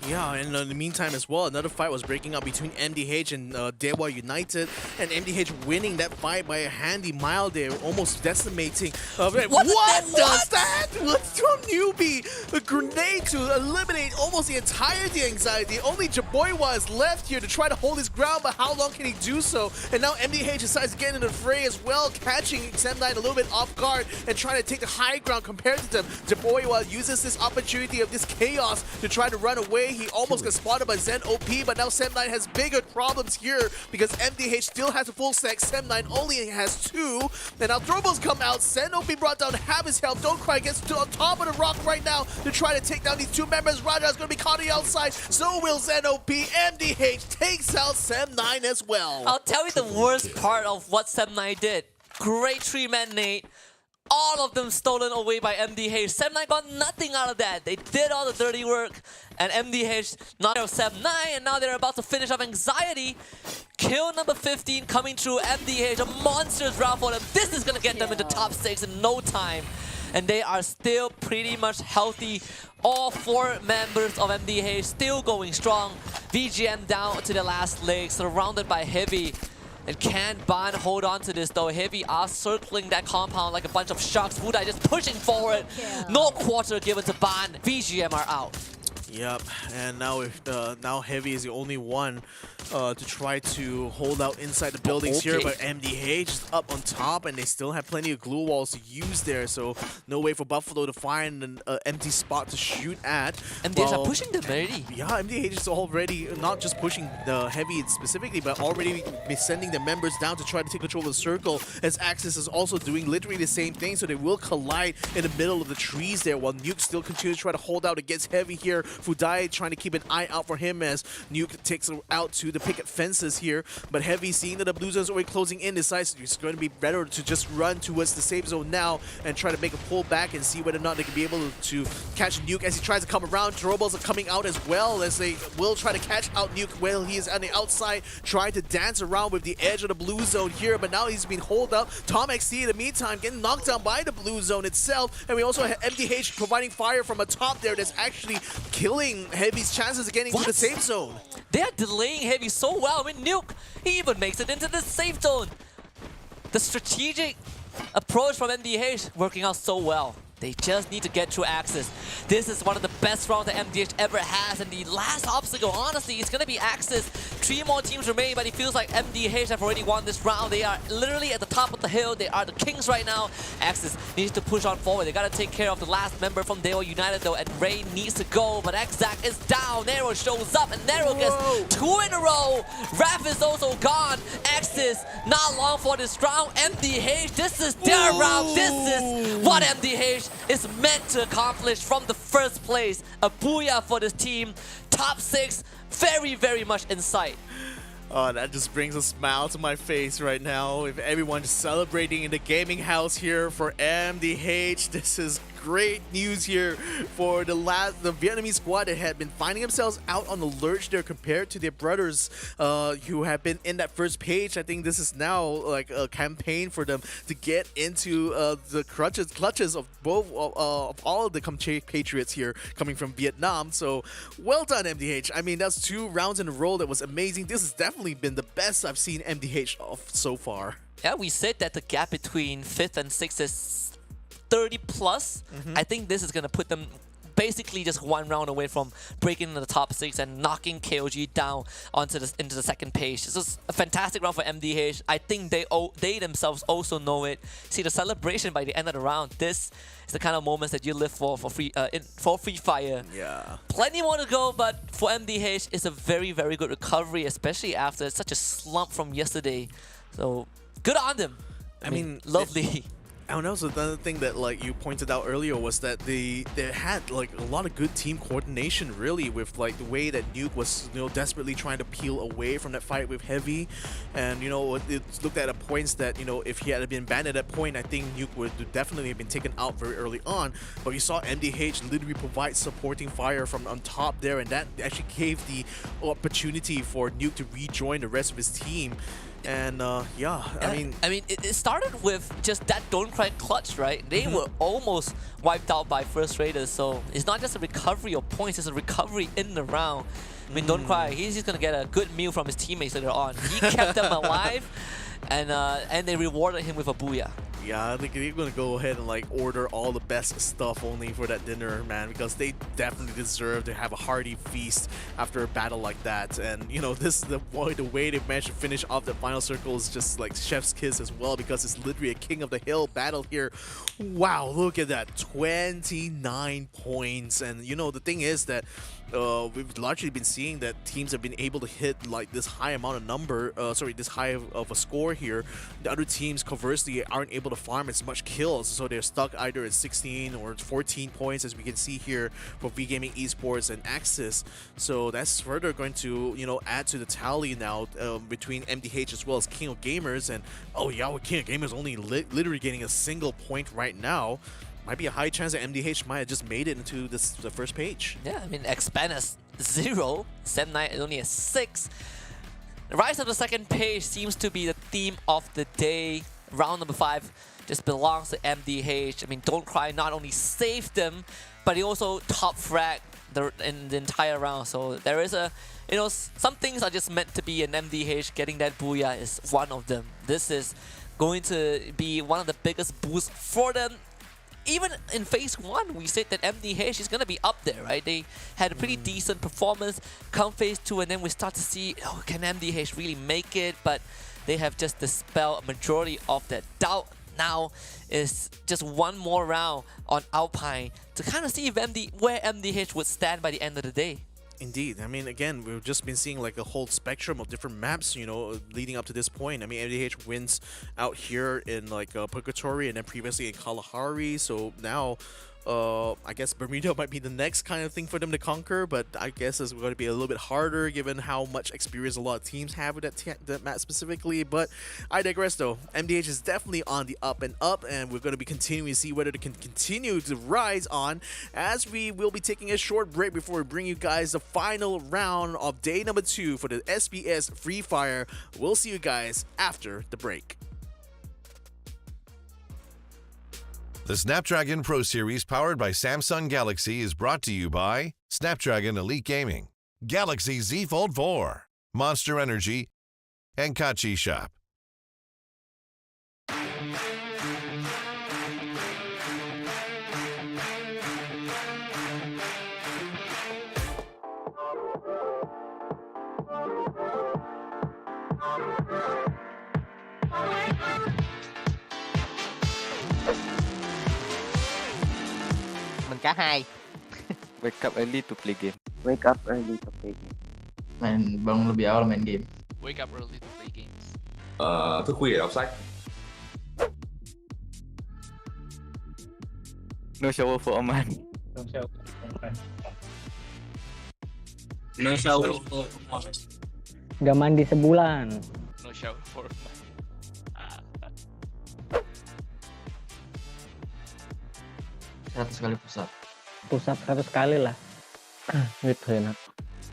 Yeah, and in the meantime as well, another fight was breaking out between MDH and DEWA United, and MDH winning that fight by a handy mile there, almost decimating. What does that? What's from Newbie? A grenade to eliminate almost the entirety of Anxiety. Only Jaboywa is left here to try to hold his ground, but how long can he do so? And now MDH decides to get into the fray as well, catching Sem9 a little bit off guard and trying to take the high ground compared to them. Jaboywa uses this opportunity of this chaos to try to run away. He almost got spotted by Zen OP, but now Sem9 has bigger problems here because MDH still has a full stack. Sem9 only has 2. And now Throwables come out. Zen OP brought down half his health. Don't Cry gets to on top of the rock right now to try to take down these 2 members. Raja is going to be caught on the outside. So will Zen OP. MDH takes out Sem9 as well. I'll tell you the worst part of what Sem9 did. Great 3-man nade. All of them stolen away by MDH. Sem9 got nothing out of that. They did all the dirty work. And MDH knocked out Sem9, and now they're about to finish off Anxiety. Kill number 15 coming through MDH. A monstrous round for them. This is going to get them into top 6 in no time. And they are still pretty much healthy. All 4 members of MDH still going strong. VGM down to the last leg, surrounded by Heavy. And can Ban hold on to this though? Heavy are circling that compound like a bunch of sharks. Wudai just pushing forward. No quarter given to Ban. VGM are out. Yep, and now now Heavy is the only one to try to hold out inside the buildings here, but MDH is up on top, and they still have plenty of glue walls to use there, so no way for Buffalo to find an empty spot to shoot at. MDH are pushing them already. Yeah, MDH is already not just pushing the Heavy specifically, but already sending the members down to try to take control of the circle, as Axis is also doing literally the same thing, so they will collide in the middle of the trees there, while Nuke still continues to try to hold out against Heavy here. Fudai trying to keep an eye out for him as Nuke takes out to the picket fences here, but Heavy, seeing that the Blue Zone's already closing in, decides it's going to be better to just run towards the safe zone now and try to make a pull back and see whether or not they can be able to catch Nuke as he tries to come around. Durables are coming out as well, as they will try to catch out Nuke while he is on the outside trying to dance around with the edge of the Blue Zone here, but now he's been holed up. Tom XT in the meantime getting knocked down by the Blue Zone itself, and we also have MDH providing fire from atop there that's actually killing Heavy's chances of getting to the safe zone. They're delaying Heavy so well. I mean, Nuke, he even makes it into the safe zone. The strategic approach from MDH working out so well. They just need to get through Axis. This is one of the best rounds that MDH ever has, and the last obstacle, honestly, is going to be Axis. 3 more teams remain, but it feels like MDH have already won this round. They are literally at the top of the hill. They are the kings right now. Axis needs to push on forward. They got to take care of the last member from DEWA United, though, and Ray needs to go, but Xac is down. Nero shows up, and Nero gets 2 in a row. Raph is also gone. Axis, not long for this round. MDH, this is their round. This is what MDH is meant to accomplish from the first place. A booyah for this team. Top 6, very, very much in sight. Oh, that just brings a smile to my face right now. With everyone just celebrating in the gaming house here for MDH. This is great news here for the Vietnamese squad that had been finding themselves out on the lurch there compared to their brothers who have been in that first page. I think this is now like a campaign for them to get into the clutches of both of all of the compatriots here coming from Vietnam. So well done, MDH. I mean, that's 2 rounds in a row that was amazing. This has definitely been the best I've seen MDH of so far. Yeah, we said that the gap between 5th and 6th is 30 plus. I think this is going to put them basically just 1 round away from breaking into the top 6 and knocking KOG down into the second page. This is a fantastic round for MDH. I think they themselves also know it. See the celebration by the end of the round. This is the kind of moments that you live for free fire. Yeah. Plenty more to go, but for MDH, it's a very, very good recovery, especially after such a slump from yesterday. So good on them. I mean, lovely. And also another thing that like you pointed out earlier was that they had like a lot of good team coordination really, with like the way that Nuke was desperately trying to peel away from that fight with Heavy, and it looked at points that if he had been banned at that point, I think Nuke would definitely have been taken out very early on. But we saw MDH literally provide supporting fire from on top there, and that actually gave the opportunity for Nuke to rejoin the rest of his team. And yeah, I mean, it started with just that Don't Cry clutch, right? They were almost wiped out by First Raiders, so it's not just a recovery of points, it's a recovery in the round. I mean, Don't Cry, he's just gonna get a good meal from his teammates later on. He kept them alive, and they rewarded him with a booyah. Yeah, I think they're gonna go ahead and like order all the best stuff only for that dinner, man, because they definitely deserve to have a hearty feast after a battle like that. And this is the way they managed to finish off the final circle is just like chef's kiss as well, because it's literally a king of the hill battle here. Wow, look at that, 29 points. And the thing is that we've largely been seeing that teams have been able to hit like this high amount of this high of a score here. The other teams conversely aren't able to to farm as much kills, so they're stuck either at 16 or 14 points, as we can see here for V Gaming, Esports, and Axis. So that's further going to, you know, add to the tally now between MDH as well as King of Gamers. And oh yeah, with King of Gamers only literally getting a single point right now, might be a high chance that MDH might have just made it into the first page. Yeah, I mean, Expand is 0, Sem Knight is only a 6. The rise of the second page seems to be the theme of the day. Round number 5 just belongs to MDH. I mean, Don't Cry not only saved them, but he also top frag in the entire round. So there is a, you know, some things are just meant to be an MDH. Getting that booyah is one of them. This is going to be one of the biggest boosts for them. Even in phase 1, we said that MDH is going to be up there, right? They had a pretty decent performance. Come phase 2, and then we start to see, oh, can MDH really make it? But they have just dispelled a majority of that doubt. Now is just one more round on Alpine to kind of see if where MDH would stand by the end of the day. Indeed. I mean, again, we've just been seeing like a whole spectrum of different maps, you know, leading up to this point. I mean, MDH wins out here in like Purgatory and then previously in Kalahari. So now, I guess Bermuda might be the next kind of thing for them to conquer, but I guess it's going to be a little bit harder given how much experience a lot of teams have with that map specifically. But I digress though. MDH is definitely on the up and up, and we're going to be continuing to see whether they can continue to rise on, as we will be taking a short break before we bring you guys the final round of day number 2 for the SBS Free Fire. We'll see you guys after the break. The Snapdragon Pro Series powered by Samsung Galaxy is brought to you by Snapdragon Elite Gaming, Galaxy Z Fold 4, Monster Energy, and Kachi Shop. Cả hai. Wake up early to play game. Wake up early to play game. Bangun lebih awal main game. Wake up early to play games. Thức khuya để đọc sách. No shower for Oman. No shower for Oman. No shower for Oman. Gak mandi sebulan. No shower for Oman. 100 kali push up. Push up 100 kali lah. ยืดเพลินครับ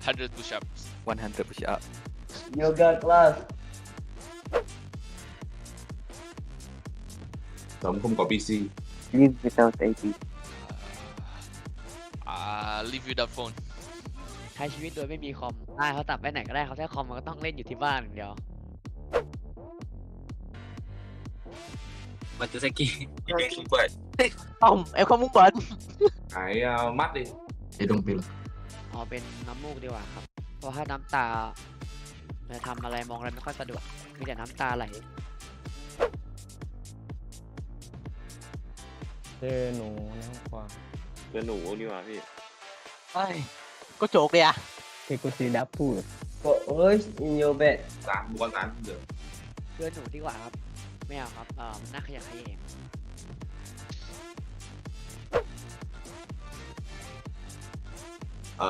100 push-ups. 100 push up. Yoga class. Sống không có PC. Live without AP. Live without phone. ใช้ชีวิตโดยไม่มีคอมได้เขาตัดไปไหนก็ได้เขาใช้คอมมันก็ต้องเล่นอยู่ที่บ้านอย่างเดียว Mà tôi sẽ kia. Không quậy. Không, em không muốn bệnh. Cái mắt đi. Để đồng pil. เอาเป็นน้ำมูกดีกว่าครับ เพราะถ้าน้ำตาจะทำอะไรมองอะไรไม่ค่อยสะดวก มีแต่น้ำตาไหล เจอหนูในห้องครัว เจอหนูนี่หว่าพี่ Ôi, có chuột đi à? Thì cô sĩ đã put. Ôi, nhiều bed. Tán, một con tán không được. เพื่อนหนูดีกว่าครับ ไม่เอาครับมันน่าขยะแขยง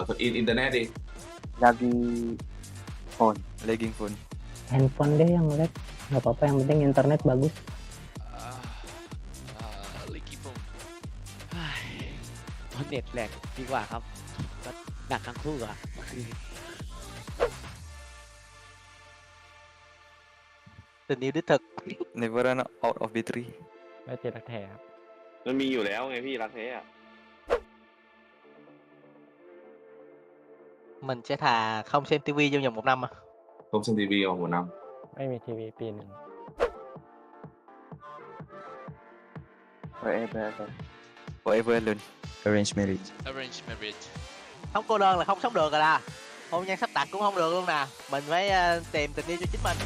Thuật in internet đi. Lagi phone. Lagging phone. Handphone deh yang lag. Gak apa-apa, yang penting internet bagus. Leaky phone. เพราะเน็ตแหลกดีกว่าครับ ก็หนักทั้งคู่อะ Tình yêu đích thực. Never run out of battery. ไม่เจอรักแท้ครับ มันมีอยู่แล้วไงพี่รักแท้อะ Mình sẽ thà không xem TV trong vòng 1 năm à? Không xem TV vào 1 năm. ไม่มีทีวีปีหนึ่ง Forever. Forever alone. Arranged marriage. Arrange marriage. Không cô đơn là không sống được rồi nè. Hôn nhân sắp đặt cũng không được luôn nè. Mình phải tìm tình yêu cho chính mình.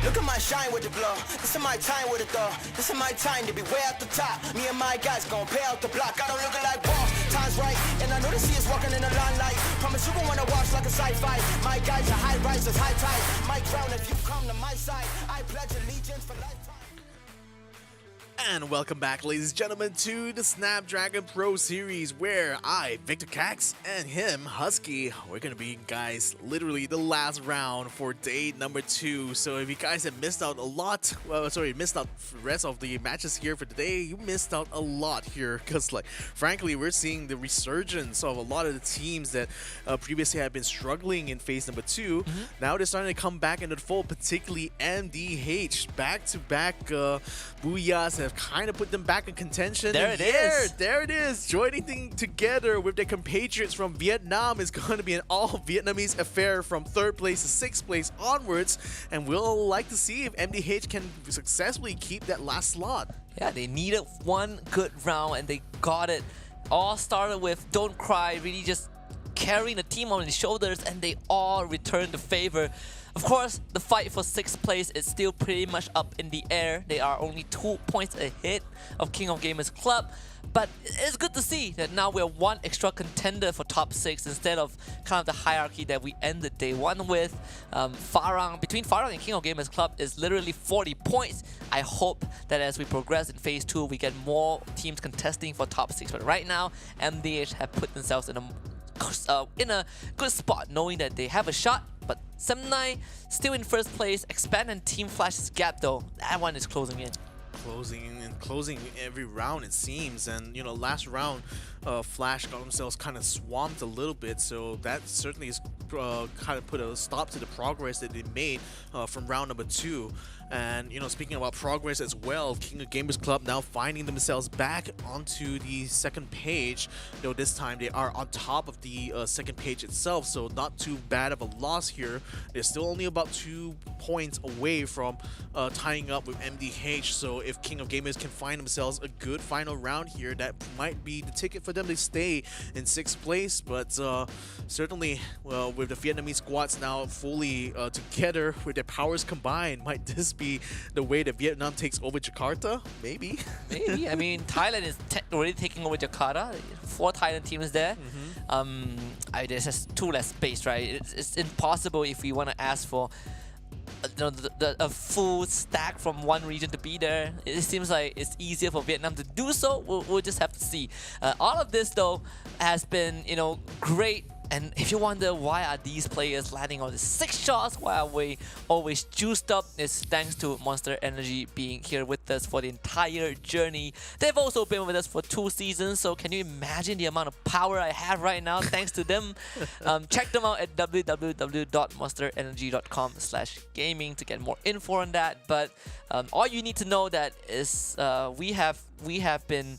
Look at my shine with the glow. This is my time with it though. This is my time to be way at the top. Me and my guys gon' pay out the block. I don't look like boss. Time's right, and I know the sea is walking in the limelight. Promise you gon' wanna watch like a sci-fi. My guys are high risers, high tide. My crown if you come to my side. I pledge allegiance for lifetime. And welcome back, ladies and gentlemen, to the Snapdragon Pro Series, where I, Victor Cax, and him, Husky, we're gonna be, guys, literally the last round for day number 2. So if you guys have missed out a lot, missed out the rest of the matches here for today, you missed out a lot here, because, like, frankly, we're seeing the resurgence of a lot of the teams that previously had been struggling in phase number 2. Now they're starting to come back into the fold, particularly MDH. Back-to-back Booyahs have kind of put them back in contention. There it is. Joining together with their compatriots from Vietnam is going to be an all Vietnamese affair from 3rd place to 6th place onwards, and we'll like to see if MDH can successfully keep that last slot. Yeah, they needed one good round and they got it. All started with Don't Cry, really just carrying the team on his shoulders, and they all returned the favor. Of course, the fight for 6th place is still pretty much up in the air. They are only 2 points ahead of King of Gamers Club. But it's good to see that now we're one extra contender for top 6 instead of kind of the hierarchy that we ended day 1 with. Between Farang and King of Gamers Club is literally 40 points. I hope that as we progress in phase 2, we get more teams contesting for top 6. But right now, MDH have put themselves in a good spot, knowing that they have a shot. But Semnai still in 1st place. Expand and Team Flash's gap though, that one is closing in. Closing every round, it seems. And, you know, last round, Flash got themselves kind of swamped a little bit, so that certainly is kind of put a stop to the progress that they made from round number 2. And, you know, speaking about progress as well, King of Gamers Club now finding themselves back onto the 2nd page. You know, this time they are on top of the 2nd page itself, so not too bad of a loss here. They're still only about 2 points away from tying up with MDH, so if King of Gamers can find themselves a good final round here, that might be the ticket for them to stay in 6th place. But certainly, well, with the Vietnamese squads now fully together with their powers combined, might this be the way that Vietnam takes over Jakarta? Maybe. Maybe. I mean, Thailand is already taking over Jakarta. 4 Thailand teams there. There's just 2 less space, right? It's impossible if we want to ask for a full stack from one region to be there. It seems like it's easier for Vietnam to do so. We'll just have to see. All of this though has been, you know, great. And if you wonder why are these players landing on the 6 shots, why are we always juiced up, it's thanks to Monster Energy being here with us for the entire journey. They've also been with us for 2 seasons, so can you imagine the amount of power I have right now thanks to them? Check them out at www.monsterenergy.com/gaming to get more info on that. But all you need to know that is we have been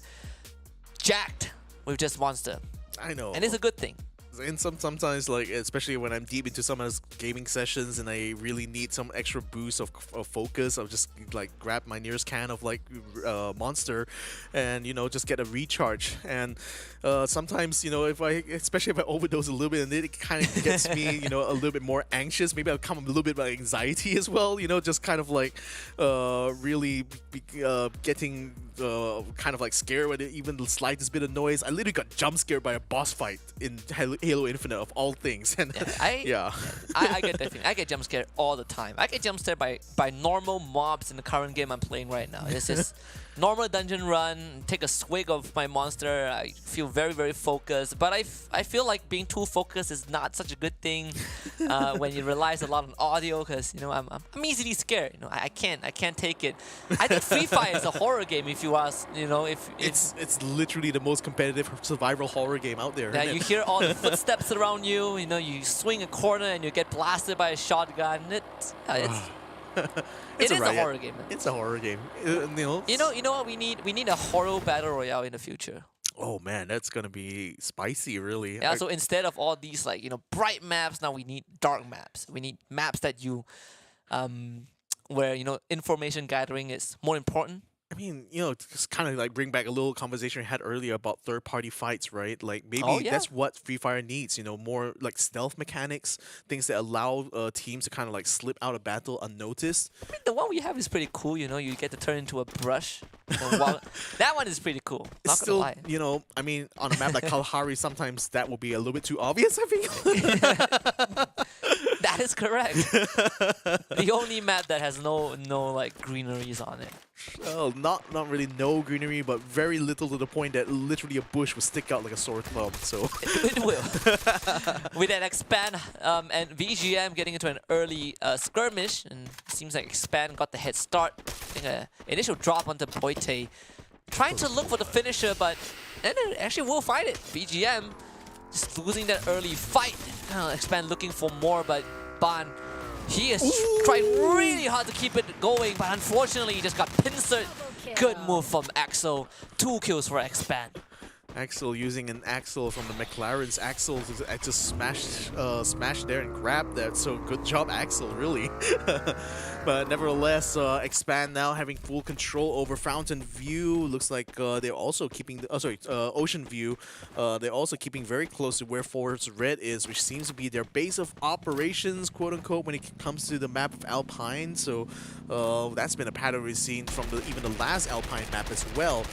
jacked with just Monster. I know. And it's a good thing. And sometimes, like, especially when I'm deep into some of those gaming sessions and I really need some extra boost of focus, I'll just like grab my nearest can of like Monster and, you know, just get a recharge. And sometimes, you know, especially if I overdose a little bit, and it kind of gets me, you know, a little bit more anxious. Maybe I'll come a little bit by anxiety as well, you know, just kind of like really getting kind of like scared with even the slightest bit of noise. I literally got jump scared by a boss fight in Halo Infinite of all things. And I get that feeling. I get jump scared all the time. I get jump scared by normal mobs in the current game I'm playing right now. It's just normal dungeon run, take a swig of my Monster. I feel very, very focused. But I feel like being too focused is not such a good thing when you relies a lot on audio, because, you know, I'm easily scared. You know, I can't take it. I think Free Fire is a horror game, if you ask. You know, if it's literally the most competitive survival horror game out there. Yeah, you hear all the footsteps around you. You know, you swing a corner and you get blasted by a shotgun. It's a horror game. Man. It's a horror game. You know what we need? We need a horror battle royale in the future. Oh man, that's gonna be spicy, really. Yeah. So instead of all these, like, you know, bright maps, now we need dark maps. We need maps that you, where, you know, information gathering is more important. I mean, you know, just kind of like bring back a little conversation we had earlier about third-party fights, right? Like maybe Oh, yeah. that's what Free Fire needs. You know, more like stealth mechanics, things that allow teams to kind of like slip out of battle unnoticed. I mean, the one we have is pretty cool. You know, you get to turn into a brush. And while, that one is pretty cool. It's Not still, gonna lie. you know, I mean, on a map like Kalahari, sometimes that will be a little bit too obvious, I think. That is correct. The only map that has no like greeneries on it. Oh, not really no greenery, but very little to the point that literally a bush will stick out like a sore thumb. So It will. With that Expand and VGM getting into an early skirmish, and it seems like Expand got the head start. I think an initial drop onto Boite, trying to look for the finisher, but then it actually will find it. VGM just losing that early fight. Expand looking for more, but Ban, he is trying really hard to keep it going, but unfortunately he just got pincered. Good move from Axel. 2 kills for Expand. Axel using an axle from the McLaren's axle to just smash there and grab that. So good job, Axel, really. But nevertheless, Expand now having full control over Fountain View. Looks like they're also keeping the Ocean View. They're also keeping very close to where Forest Red is, which seems to be their base of operations, quote unquote, when it comes to the map of Alpine. So that's been a pattern we've seen from even the last Alpine map as well.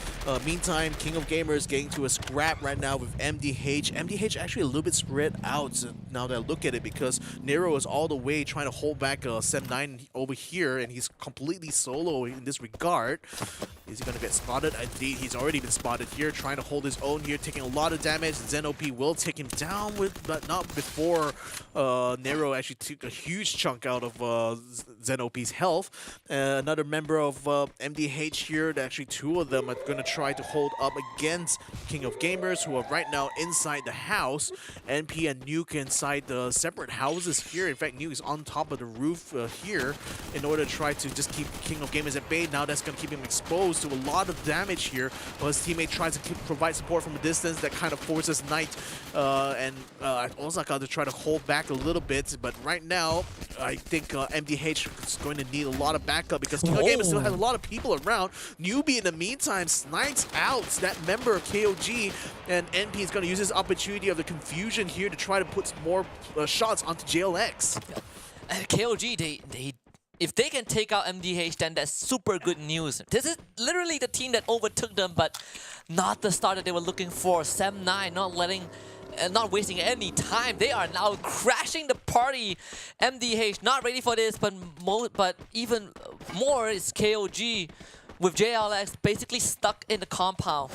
Meantime, King of Gamers getting to a scrap right now with MDH. MDH actually a little bit spread out now that I look at it, because Nero is all the way trying to hold back Sem9 over here, and he's completely solo in this regard. Is he going to get spotted? Indeed, he's already been spotted here, trying to hold his own here, taking a lot of damage. ZenOP will take him down, but not before Nero actually took a huge chunk out of ZenOP's health. Another member of MDH here, actually 2 of them are going to try to hold up against King of Gamers, who are right now inside the house. NP and Nuke inside the separate houses here. In fact, Nuke is on top of the roof here in order to try to just keep King of Gamers at bay. Now that's going to keep him exposed to a lot of damage here, while his teammate tries to provide support from a distance. That kind of forces Knight and Osaka to try to hold back a little bit. But right now, I think MDH is going to need a lot of backup, because King of Gamers still has a lot of people around. Newbie in the meantime snipes out that member of KOG, and NP is going to use this opportunity of the confusion here to try to put more shots onto JLX. And KOG, if they can take out MDH, then that's super good news. This is literally the team that overtook them, but not the start that they were looking for. Sem9 not wasting any time. They are now crashing the party. MDH not ready for this, but even more is KOG with JLX basically stuck in the compound.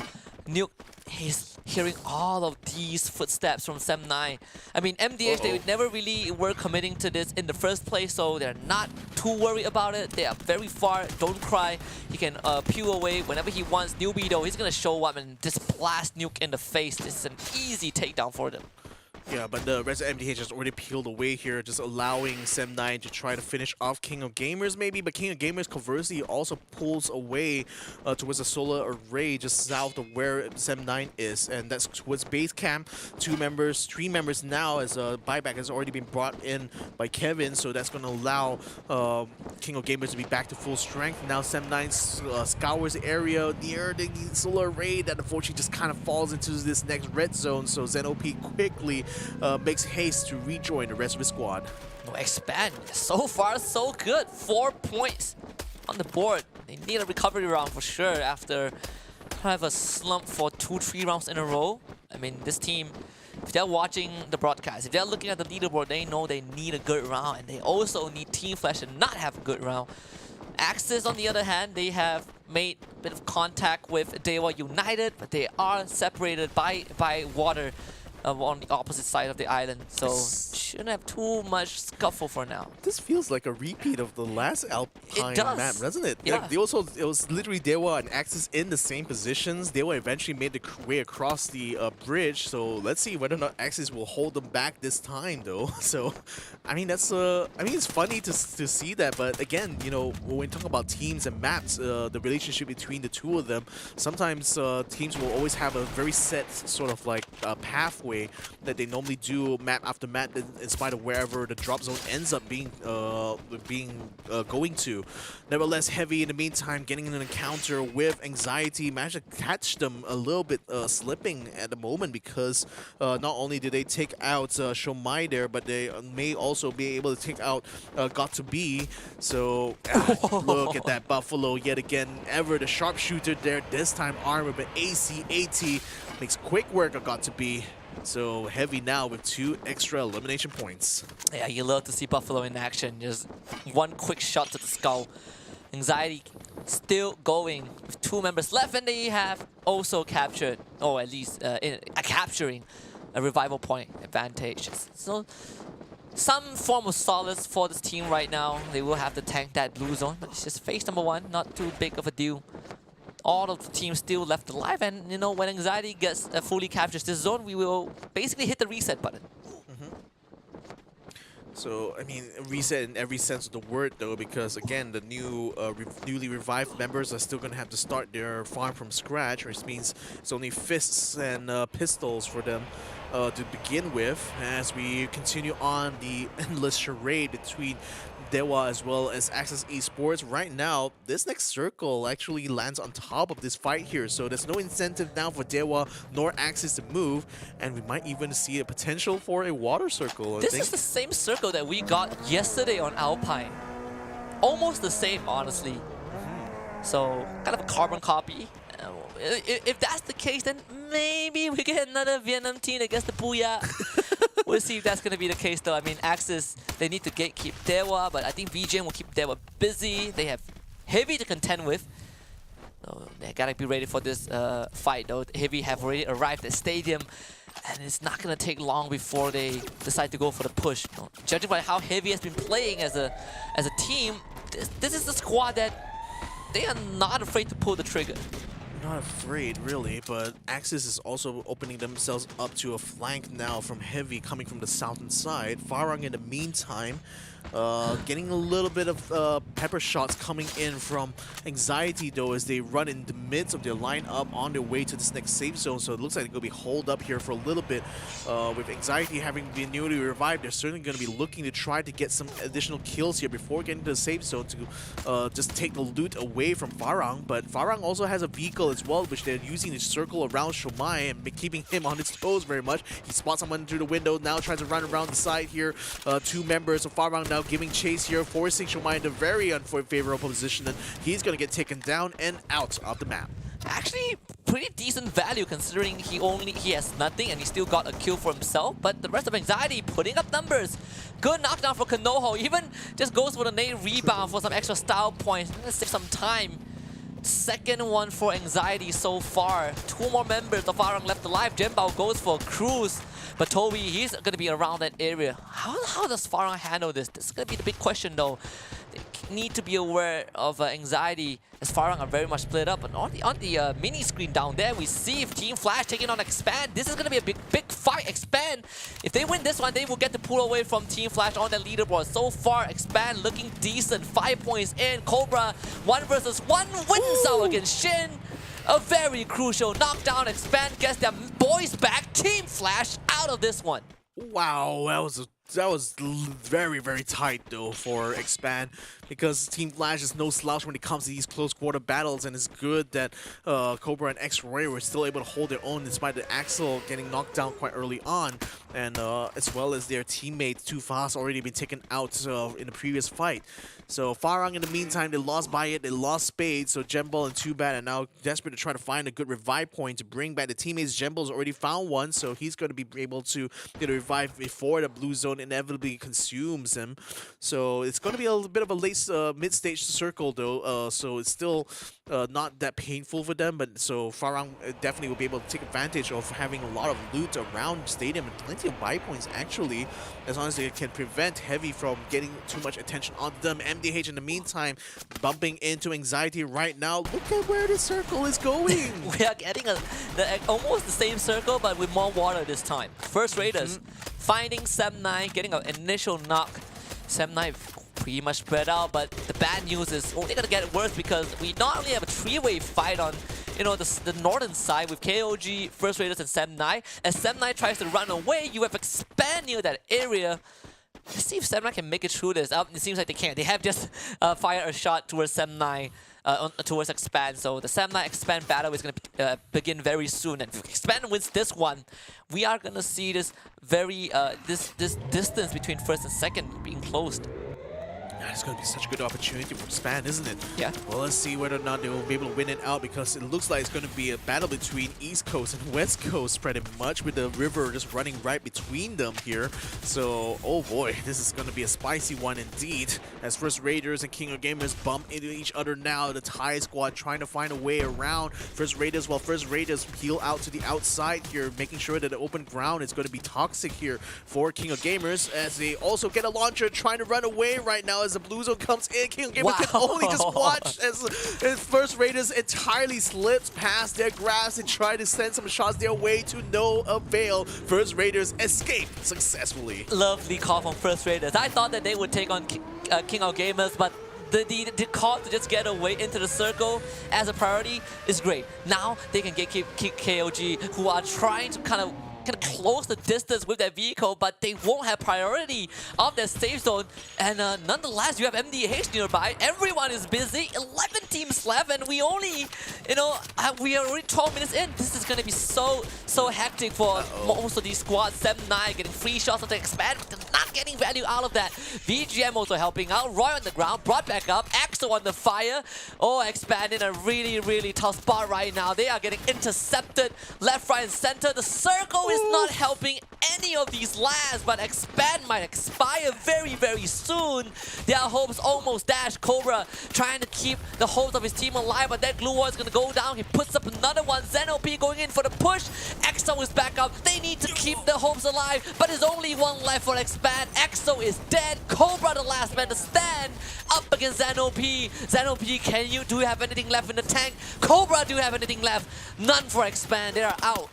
Nuke, he's hearing all of these footsteps from Sem9. I mean, MDH, they never really were committing to this in the first place, so they're not too worried about it. They are very far. Don't cry. He can peel away whenever he wants. Newbie, though, he's going to show up and just blast Nuke in the face. This is an easy takedown for them. Yeah, but the rest of MDH has already peeled away here, just allowing Sem9 to try to finish off King of Gamers maybe, but King of Gamers conversely also pulls away towards the solar array just south of where Sem9 is, and that's towards base camp. 3 members now, as buyback has already been brought in by Kevin, so that's going to allow King of Gamers to be back to full strength. Now Sem9 scours the area near the solar array that unfortunately just kind of falls into this next red zone, so ZenOP quickly makes haste to rejoin the rest of the squad. No, Expand. So far, so good. 4 points on the board. They need a recovery round for sure after kind of a slump for 2-3 rounds in a row. I mean, this team, if they're watching the broadcast, if they're looking at the leaderboard, they know they need a good round, and they also need Team Flash to not have a good round. Axis, on the other hand, they have made a bit of contact with DEWA United, but they are separated by water on the opposite side of the island, so shouldn't have too much scuffle for now. This feels like a repeat of the last Alpine map, doesn't it? Yeah. It was literally DEWA and Axis in the same positions. DEWA eventually made the way across the bridge, so let's see whether or not Axis will hold them back this time, though. So, I mean, that's it's funny to see that, but again, you know, when we talk about teams and maps, the relationship between the 2 of them, sometimes teams will always have a very set sort of like pathway way that they normally do map after map, in spite of wherever the drop zone ends up being going to. Nevertheless, Heavy in the meantime getting in an encounter with Anxiety, managed to catch them a little bit slipping at the moment, because not only did they take out Shomai there, but they may also be able to take out Got2b. So look at that Buffalo yet again. Ever the sharpshooter there, this time armed with an AC-AT, makes quick work of Got2b. So Heavy now with 2 extra elimination points. Yeah, you love to see Buffalo in action. Just one quick shot to the skull. Anxiety still going with 2 members left, and they have also captured, or at least capturing a revival point advantage. So some form of solace for this team right now. They will have to tank that blue zone, but it's just phase number 1, not too big of a deal. All of the teams still left alive, and you know, when Anxiety gets fully captures this zone, we will basically hit the reset button. So, I mean, reset in every sense of the word, though, because, again, the newly revived members are still going to have to start their farm from scratch, which means it's only fists and pistols for them to begin with, as we continue on the endless charade between DEWA as well as Access Esports. Right now, this next circle actually lands on top of this fight here, so there's no incentive now for DEWA nor Access to move, and we might even see a potential for a water circle. This is the same circle that we got yesterday on Alpine. Almost the same, honestly. So, kind of a carbon copy. If that's the case, then maybe we get another Vietnam team against the Booyah. We'll see if that's going to be the case, though. I mean, Axis, they need to gatekeep DEWA, but I think VGN will keep DEWA busy. They have Heavy to contend with. So they gotta be ready for this fight, though. Heavy have already arrived at Stadium, and it's not going to take long before they decide to go for the push. You know, judging by how Heavy has been playing as a team, this is the squad that they are not afraid to pull the trigger. Not afraid, really, but Axis is also opening themselves up to a flank now from Heavy coming from the southern side. FARANG in the meantime getting a little bit of pepper shots coming in from Anxiety, though, as they run in the midst of their lineup on their way to this next safe zone. So it looks like they're going to be holed up here for a little bit. With Anxiety having been newly revived, they're certainly going to be looking to try to get some additional kills here before getting to the safe zone to just take the loot away from FARANG. But FARANG also has a vehicle as well, which they're using to circle around Shomai and keeping him on his toes very much. He spots someone through the window, now tries to run around the side here. 2 members of FARANG now giving chase here, forcing Shomai into a very unfavorable position, and he's going to get taken down and out of the map. Actually, pretty decent value considering he has nothing and he still got a kill for himself, but the rest of Anxiety putting up numbers. Good knockdown for Konoho, even just goes for the nade rebound for some extra style points. Let's save some time. Second one for Anxiety so far. 2 more members of FARANG left alive. Genbao goes for a cruise, but Toby, he's going to be around that area. How does FARANG handle this? This is going to be the big question, though. They need to be aware of Anxiety, as FARANG are very much split up. And on the mini screen down there, we see if Team Flash taking on Expand. This is going to be a big fight. Expand, if they win this one, they will get to pull away from Team Flash on the leaderboard. So far, Expand looking decent. 5 points in. Cobra 1 versus 1 wins out against Shin. A very crucial knockdown. Expand gets their boys back. Team Flash out of this one. Wow, that was very, very tight, though, for Expand, because Team Flash is no slouch when it comes to these close quarter battles, and it's good that Cobra and X-Ray were still able to hold their own despite the Axel getting knocked down quite early on, and as well as their teammate Too Fast already been taken out in the previous fight. So FARANG, in the meantime, they lost by it, they lost Spade, so Genball and Too Bad are now desperate to try to find a good revive point to bring back the teammates. Genball's already found one, so he's going to be able to revive before the blue zone inevitably consumes him. So it's going to be a little bit of a late mid-stage circle, though, so it's still not that painful for them, but so FARANG definitely will be able to take advantage of having a lot of loot around Stadium and plenty of buy points, actually, as long as they can prevent Heavy from getting too much attention on them. MDH in the meantime bumping into Anxiety right now. Look at where the circle is going. We are getting almost the same circle, but with more water this time. First Raiders finding Sem9, getting an initial knock. Sem9 pretty much spread out, but the bad news is only going to get worse because we not only have a 3-way fight on you know, the northern side with KOG, First Raiders, and Sam9. As Sam9 tries to run away, you have Expand near that area. Let's see if Sam9 can make it through this. It seems like they can't. They have just fired a shot towards Sam9, towards Expand. So the Sam9 Expand battle is going to begin very soon. And if Expand wins this one, we are going to see this very this distance between first and second being closed. It's going to be such a good opportunity for Span, isn't it? Yeah. Well, let's see whether or not they will be able to win it out, because it looks like it's going to be a battle between East Coast and West Coast pretty much, with the river just running right between them here. So, oh boy, this is going to be a spicy one indeed. As First Raiders and King of Gamers bump into each other now, the Thai squad trying to find a way around First Raiders, while First Raiders peel out to the outside here, making sure that the open ground is going to be toxic here for King of Gamers, as they also get a launcher trying to run away right now as the blue zone comes in. King of Gamers can only just watch as First Raiders entirely slips past their grasp and try to send some shots their way to no avail. First Raiders escape successfully. Lovely call from First Raiders. I thought that they would take on King of Gamers, but the call to just get away into the circle as a priority is great. Now they can get KOG, who are trying to kind of close the distance with their vehicle, but they won't have priority of their safe zone. And nonetheless, you have MDH nearby. Everyone is busy. 11 teams left, and we only, you know, we are already 12 minutes in. This is going to be so hectic for most of these squads. 7-9 getting free shots of the Expand, not getting value out of that. VGM also helping out. Roy on the ground, brought back up. Exo on the fire. Oh, Expand in a really tough spot right now. They are getting intercepted left, right, and center. The circle is not helping any of these lads, but Expand might expire very soon. Their hopes almost dashed. Cobra trying to keep the hopes of his team alive, but that glue wall is going to go down. He puts up another one. ZenOP going in for the push. EXO is back up. They need to keep the hopes alive, but there's only one left for Expand. EXO is dead. Cobra the last man to stand up against ZenOP. ZenOP, do you have anything left in the tank? Cobra, do you have anything left? None for Expand. They are out.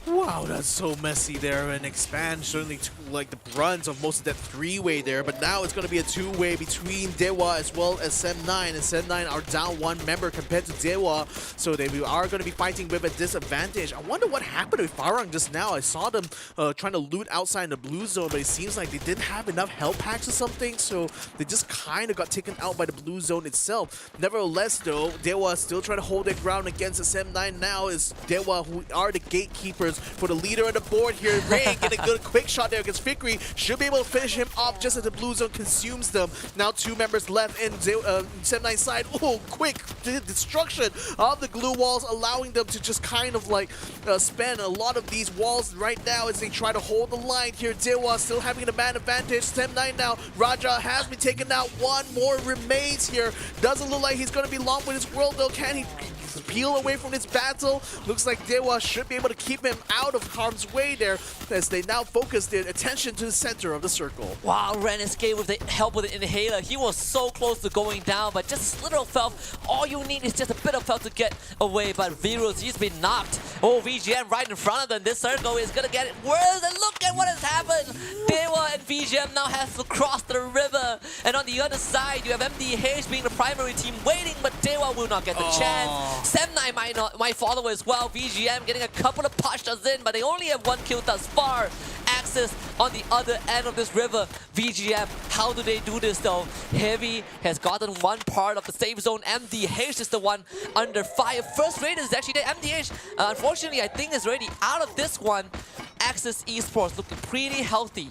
Wow, that's so messy there, and Expand certainly took like the brunt of most of that three-way there, but now it's going to be a two-way between DEWA as well as Sem9, and Sem9 are down one member compared to DEWA, so they are going to be fighting with a disadvantage. I wonder what happened with FARANG just now. I saw them trying to loot outside in the blue zone, but it seems like they didn't have enough health packs or something, so they just kind of got taken out by the blue zone itself. Nevertheless, though, DEWA still trying to hold their ground against the Sem9 now. Is DEWA, who are the gatekeepers for the leader on the board here. Ray getting a good quick shot there against Fikri. Should be able to finish him off just as the blue zone consumes them. Now two members left in Sem9 side. Oh, quick destruction of the glue walls, allowing them to just kind of like spend a lot of these walls right now as they try to hold the line here. DEWA still having the man advantage. Sem9 now. Raja has been taken out. One more remains here. Doesn't look like he's going to be long with his world though. Can he peel away from this battle? Looks like DEWA should be able to keep him out of harm's way there as they now focus their attention to the center of the circle. Wow, Ren escaped with the help with the inhaler. He was so close to going down, but just a little felt. All you need is just a bit of felt to get away, but Virus, he's been knocked. Oh, VGM right in front of them. This circle is gonna get it worse, and look at what has happened. DEWA and VGM now has to cross the river, and on the other side, you have MDH being the primary team waiting, but DEWA will not get the chance. Sem9 might follow as well. VGM getting a couple of pushes in, but they only have one kill thus far. Axis on the other end of this river. VGM, how do they do this though? Heavy has gotten one part of the safe zone. MDH is the one under fire. First Raiders is actually there. MDH, unfortunately, I think is already out of this one. Axis Esports looking pretty healthy.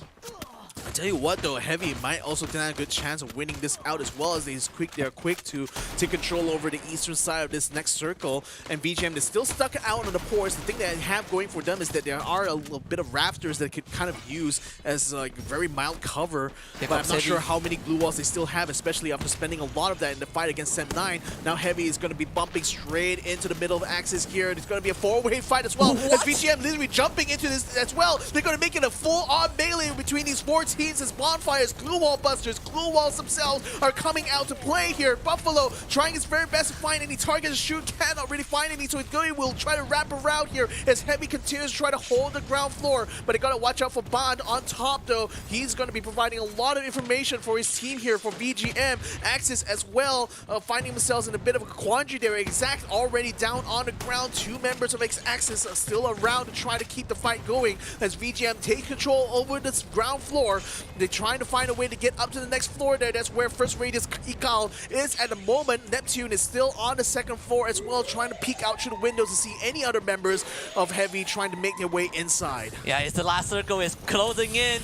I tell you what though, Heavy might also stand a good chance of winning this out, as well as they're quick to take control over the eastern side of this next circle. And VGM is still stuck out on the ports. The thing that they have going for them is that there are a little bit of rafters that could kind of use as like very mild cover. But I'm not sure how many glue walls they still have, especially after spending a lot of that in the fight against Sem9. Now Heavy is going to be bumping straight into the middle of Axis here. It's going to be a four-way fight as well. As VGM literally jumping into this as well. They're going to make it a full-on melee between these four teams. means is bonfires, glue wall busters, glue walls themselves are coming out to play here. Buffalo trying his very best to find any targets to shoot, cannot really find any, so he will try to wrap around here as Heavy continues to try to hold the ground floor, but he gotta watch out for Bond on top though. He's gonna be providing a lot of information for his team here for VGM. Axis as well, finding themselves in a bit of a quandary there. Exact already down on the ground. 2 members of Axis are still around to try to keep the fight going as VGM take control over this ground floor. They're trying to find a way to get up to the next floor there. That's where First Radius Ikal is at the moment. Neptune is still on the second floor as well, trying to peek out through the windows to see any other members of Heavy trying to make their way inside. Yeah, it's the last circle is closing in.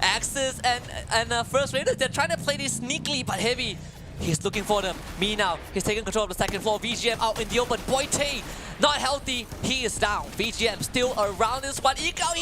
Axis and First Raiders, they're trying to play this sneakily, but Heavy, he's looking for them. Me now, he's taking control of the second floor. VGM out in the open. Boite, not healthy. He is down. VGM still around this one. Ikao,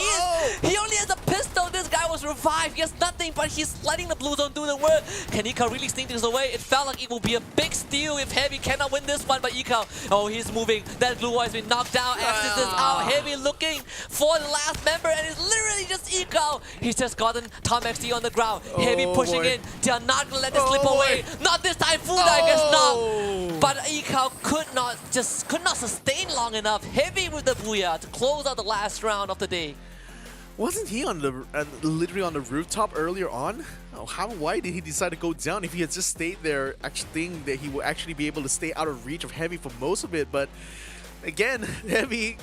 he only has a pistol. This guy was revived. He has nothing, but he's letting the blue zone do the work. Can Ikao really sneak this away? It felt like it will be a big steal if Heavy cannot win this one, but Ikao, oh, he's moving. That blue wall has been knocked down. Axis is out. Heavy looking for the last member, and it's literally just Ikao. He's just gotten Tom XD on the ground. Heavy pushing in. They are not gonna let this slip away. Not this time. Fuda, I guess not. But Ikao could not sustain long enough. Heavy with the booyah to close out the last round of the day. Wasn't he on the literally on the rooftop earlier on? Why did he decide to go down? If he had just stayed there, actually thinking that he would actually be able to stay out of reach of Heavy for most of it, but again, Heavy,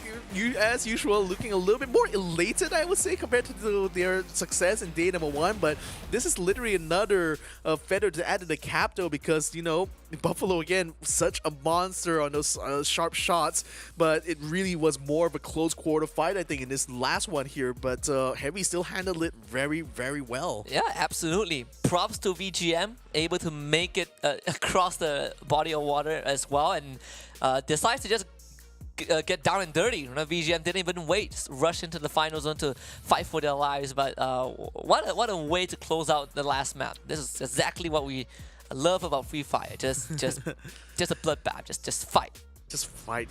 as usual, looking a little bit more elated, I would say, compared to their success in day number 1. But this is literally another feather to add to the cap, though, because, you know, Buffalo, again, such a monster on those sharp shots. But it really was more of a close quarter fight, I think, in this last one here. But Heavy still handled it very, very well. Yeah, absolutely. Props to VGM, able to make it across the body of water as well, and decides to just get down and dirty. You know, VGM didn't even wait, just rush into the final zone to fight for their lives. But what a way to close out the last map. This is exactly what we love about Free Fire. Just a bloodbath. Just fight. Just fight.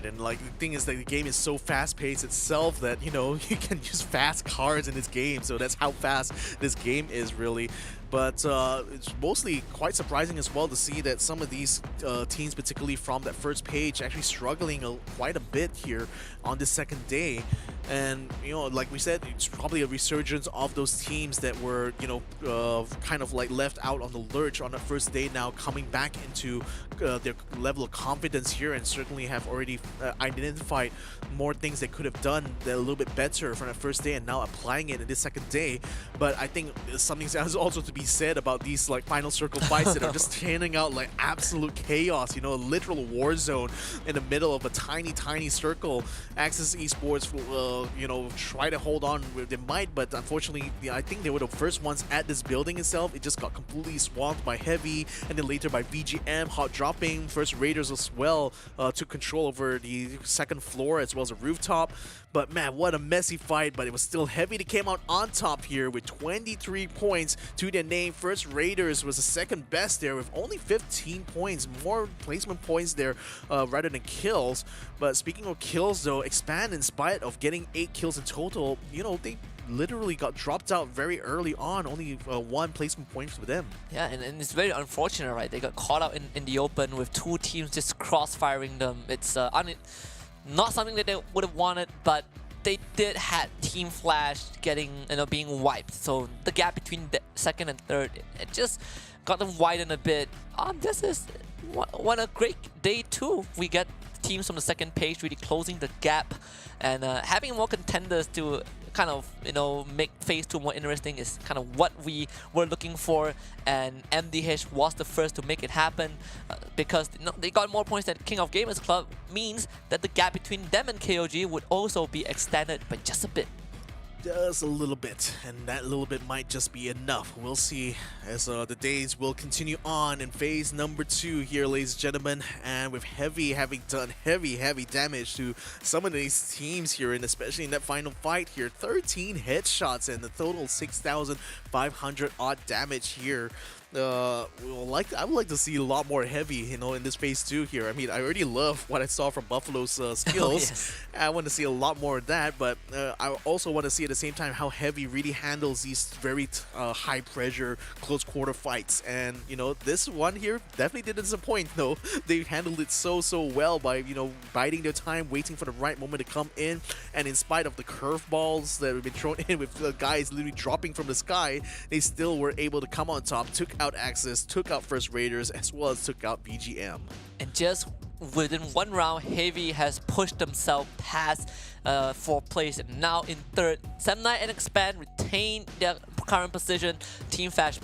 And like the thing is that the game is so fast-paced itself that, you know, you can use fast cards in this game. So that's how fast this game is, really. But it's mostly quite surprising as well to see that some of these teams, particularly from that first page, actually struggling quite a bit here on this second day. And, you know, like we said, it's probably a resurgence of those teams that were, you know, kind of like left out on the lurch on the first day, now coming back into their level of confidence here, and certainly have already identified more things they could have done that a little bit better from that first day and now applying it in this second day. But I think something else also to be said about these like final circle fights that are just turning out like absolute chaos, you know, a literal war zone in the middle of a tiny circle. Axis Esports will, you know, try to hold on with their might, but unfortunately, I think they were the first ones at this building itself. It just got completely swamped by Heavy, and then later by VGM, hot dropping. First Raiders as well took control over the second floor as well as the rooftop. But man, what a messy fight, but it was still Heavy that came out on top here with 23 points to their name. First Raiders was the second best there with only 15 points, more placement points there rather than kills. But speaking of kills though, Expand, in spite of getting 8 kills in total, you know, they literally got dropped out very early on, only 1 placement point for them. Yeah, and it's very unfortunate, right? They got caught out in the open with 2 teams just cross-firing them. It's not something that they would have wanted, but they did had Team Flash getting, you know, being wiped. So the gap between the second and third, it just got them widened a bit. This is what a great day too. We get teams from the second page really closing the gap, and having more contenders to kind of, you know, make phase 2 more interesting is kind of what we were looking for, and MDH was the first to make it happen because, you know, they got more points than King of Gamers Club, means that the gap between them and KOG would also be extended by just a bit. Just a little bit, and that little bit might just be enough. We'll see as the days will continue on in phase number 2 here, ladies and gentlemen, and with Heavy having done heavy damage to some of these teams here, and especially in that final fight here, 13 headshots and a total 6,500 odd damage here. I would like to see a lot more heavy, in this phase 2 here. I mean, I already love what I saw from Buffalo's skills. Yes. I want to see a lot more of that, but I also want to see at the same time how heavy really handles these very high pressure, close quarter fights. And, this one here definitely didn't disappoint, though. They handled it so well by, biding their time, waiting for the right moment to come in. And in spite of the curveballs that have been thrown in with the guys literally dropping from the sky, they still were able to come on top, took out Axis, took out First Raiders, as well as took out BGM. And just within one round, Heavy has pushed themselves past 4th place and now in 3rd. Semnite and Expand retain their current position. Team Flash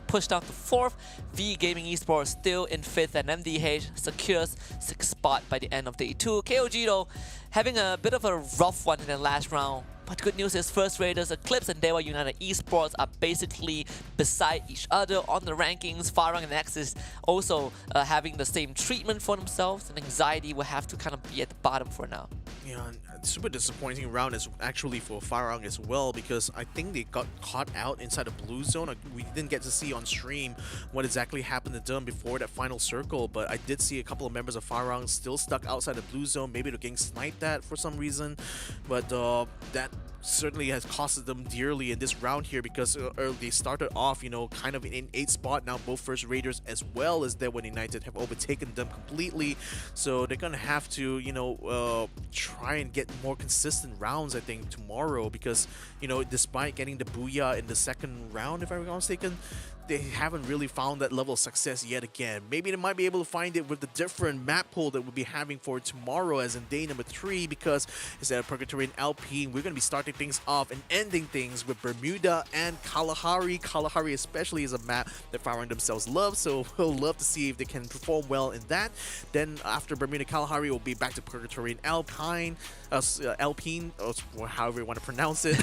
pushed down to 4th. V Gaming Esports still in 5th, and MDH secures 6th spot by the end of day 2. KOG though having a bit of a rough one in the last round. But good news is First Raiders, Eclipse, and DEWA United Esports are basically beside each other on the rankings. FARANG and Axis also having the same treatment for themselves, and Anxiety will have to kind of be at the bottom for now. Yeah, super disappointing round is actually for FARANG as well, because I think they got caught out inside the blue zone. We didn't get to see on stream what exactly happened to them before that final circle, but I did see a couple of members of FARANG still stuck outside the blue zone. Maybe they're getting sniped at for some reason, but that certainly has costed them dearly in this round here, because they started off, kind of in 8th spot. Now both First Raiders as well as DEWA United have overtaken them completely. So they're gonna have to, try and get more consistent rounds, I think, tomorrow, because, despite getting the booyah in the 2nd round, if I'm not mistaken, they haven't really found that level of success yet again. Maybe they might be able to find it with the different map pool that we'll be having for tomorrow, as in day number 3, because instead of Purgatory and Alpine, we're going to be starting things off and ending things with Bermuda and Kalahari. Kalahari especially is a map that FARANG themselves love, so we'll love to see if they can perform well in that. Then after Bermuda Kalahari, we'll be back to Purgatory and Alpine, or however you want to pronounce it.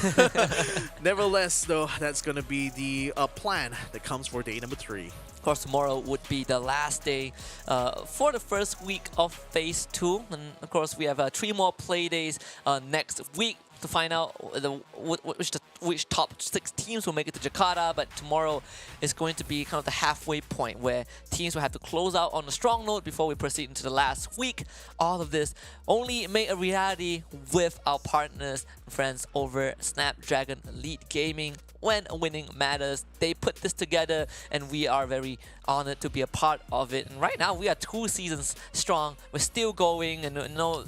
Nevertheless, though, that's going to be the plan that comes for day number 3. Of course, tomorrow would be the last day for the first week of Phase 2. And of course, we have 3 more play days next week to find out which top 6 teams will make it to Jakarta. But tomorrow is going to be kind of the halfway point where teams will have to close out on a strong note before we proceed into the last week. All of this only made a reality with our partners and friends over Snapdragon Elite Gaming. When winning matters, they put this together, and we are very honored to be a part of it. And right now, we are 2 seasons strong. We're still going, and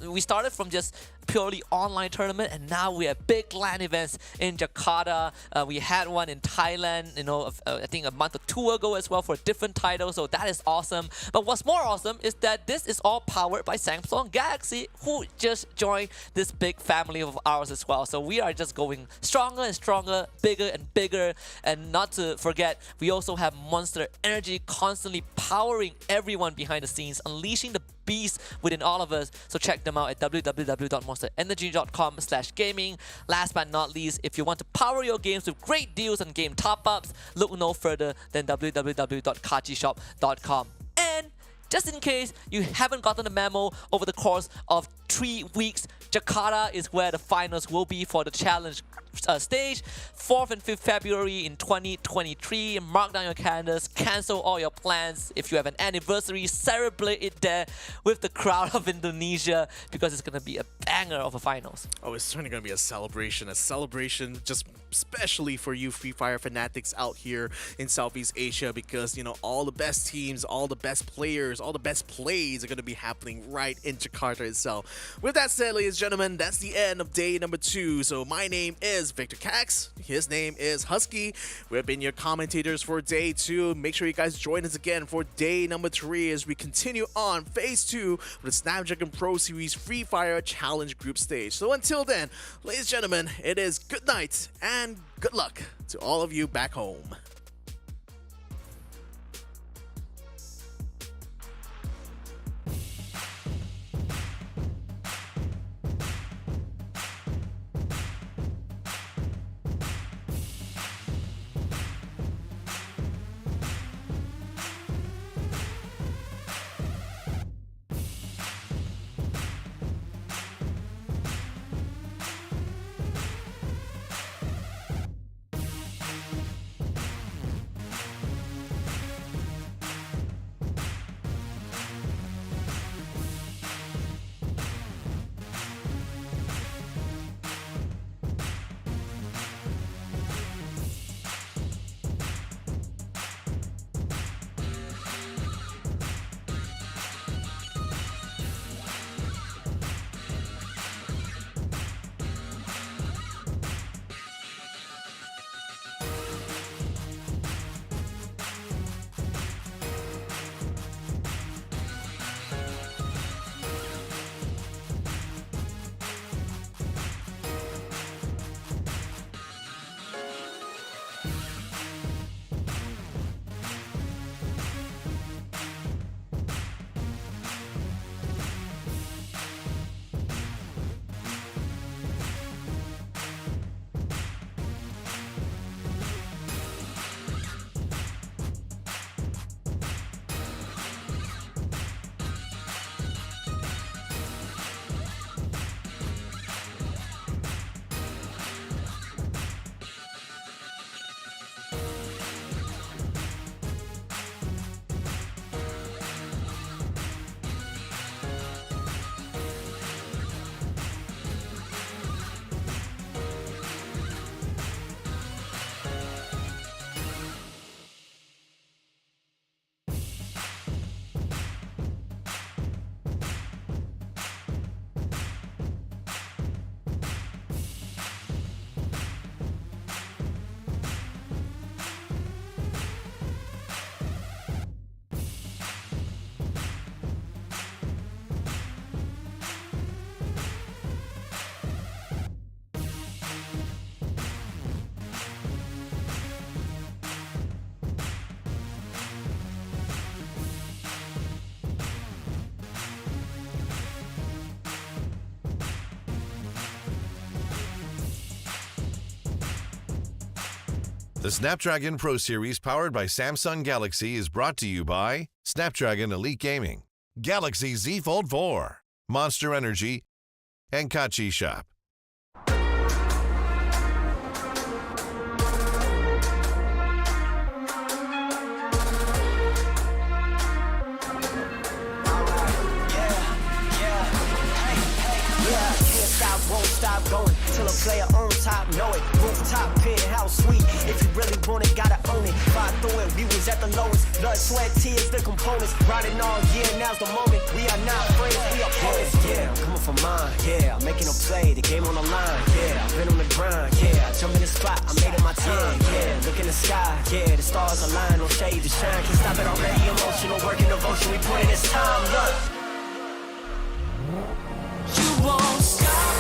we started from just purely online tournament, and now we have big LAN events in Jakarta. We had one in Thailand, I think a month or 2 ago as well for a different title, so that is awesome. But what's more awesome is that this is all powered by Samsung Galaxy, who just joined this big family of ours as well. So we are just going stronger and stronger, bigger and bigger. And not to forget, we also have Monster Energy constantly powering everyone behind the scenes, unleashing the beast within all of us. So check them out at www.monsterenergy.com/gaming. Last but not least, if you want to power your games with great deals and game top-ups, look no further than www.kachishop.com. And just in case you haven't gotten the memo, over the course of 3 weeks, Jakarta is where the finals will be for the challenge stage. 4th and 5th February in 2023. Mark down your calendars, cancel all your plans. If you have an anniversary, celebrate it there with the crowd of Indonesia, because it's going to be a banger of a finals. Oh, it's certainly going to be a celebration just especially for you Free Fire fanatics out here in Southeast Asia, because, all the best teams, all the best players, all the best plays are going to be happening right in Jakarta itself. With that said, ladies and gentlemen, that's the end of day number 2. So my name is Victor Cax. His name is Husky. We've been your commentators for day 2. Make sure you guys join us again for day number 3 as we continue on phase 2 with the Snapdragon Pro Series Free Fire Challenge Group Stage. So until then, ladies and gentlemen, it is good night and good luck to all of you back home. The Snapdragon Pro Series powered by Samsung Galaxy is brought to you by Snapdragon Elite Gaming, Galaxy Z Fold 4, Monster Energy, and Kachi Shop. Won't stop going till a player on top know it. Rooftop, penthouse, sweet. If you really want it, gotta own it. Fight through it, we was at the lowest. Blood, sweat, tears, the components. Riding all year, now's the moment. We are not friends, we are opponents. Yeah, I'm coming for mine. Yeah, I'm making a play, the game on the line. Yeah, I've been on the grind. Yeah, I jump in the spot, I made it my time. Yeah, look in the sky. Yeah, the stars align, no shade to shine. Can't stop it already. Emotional work and devotion, we put in this time. Look, you won't stop.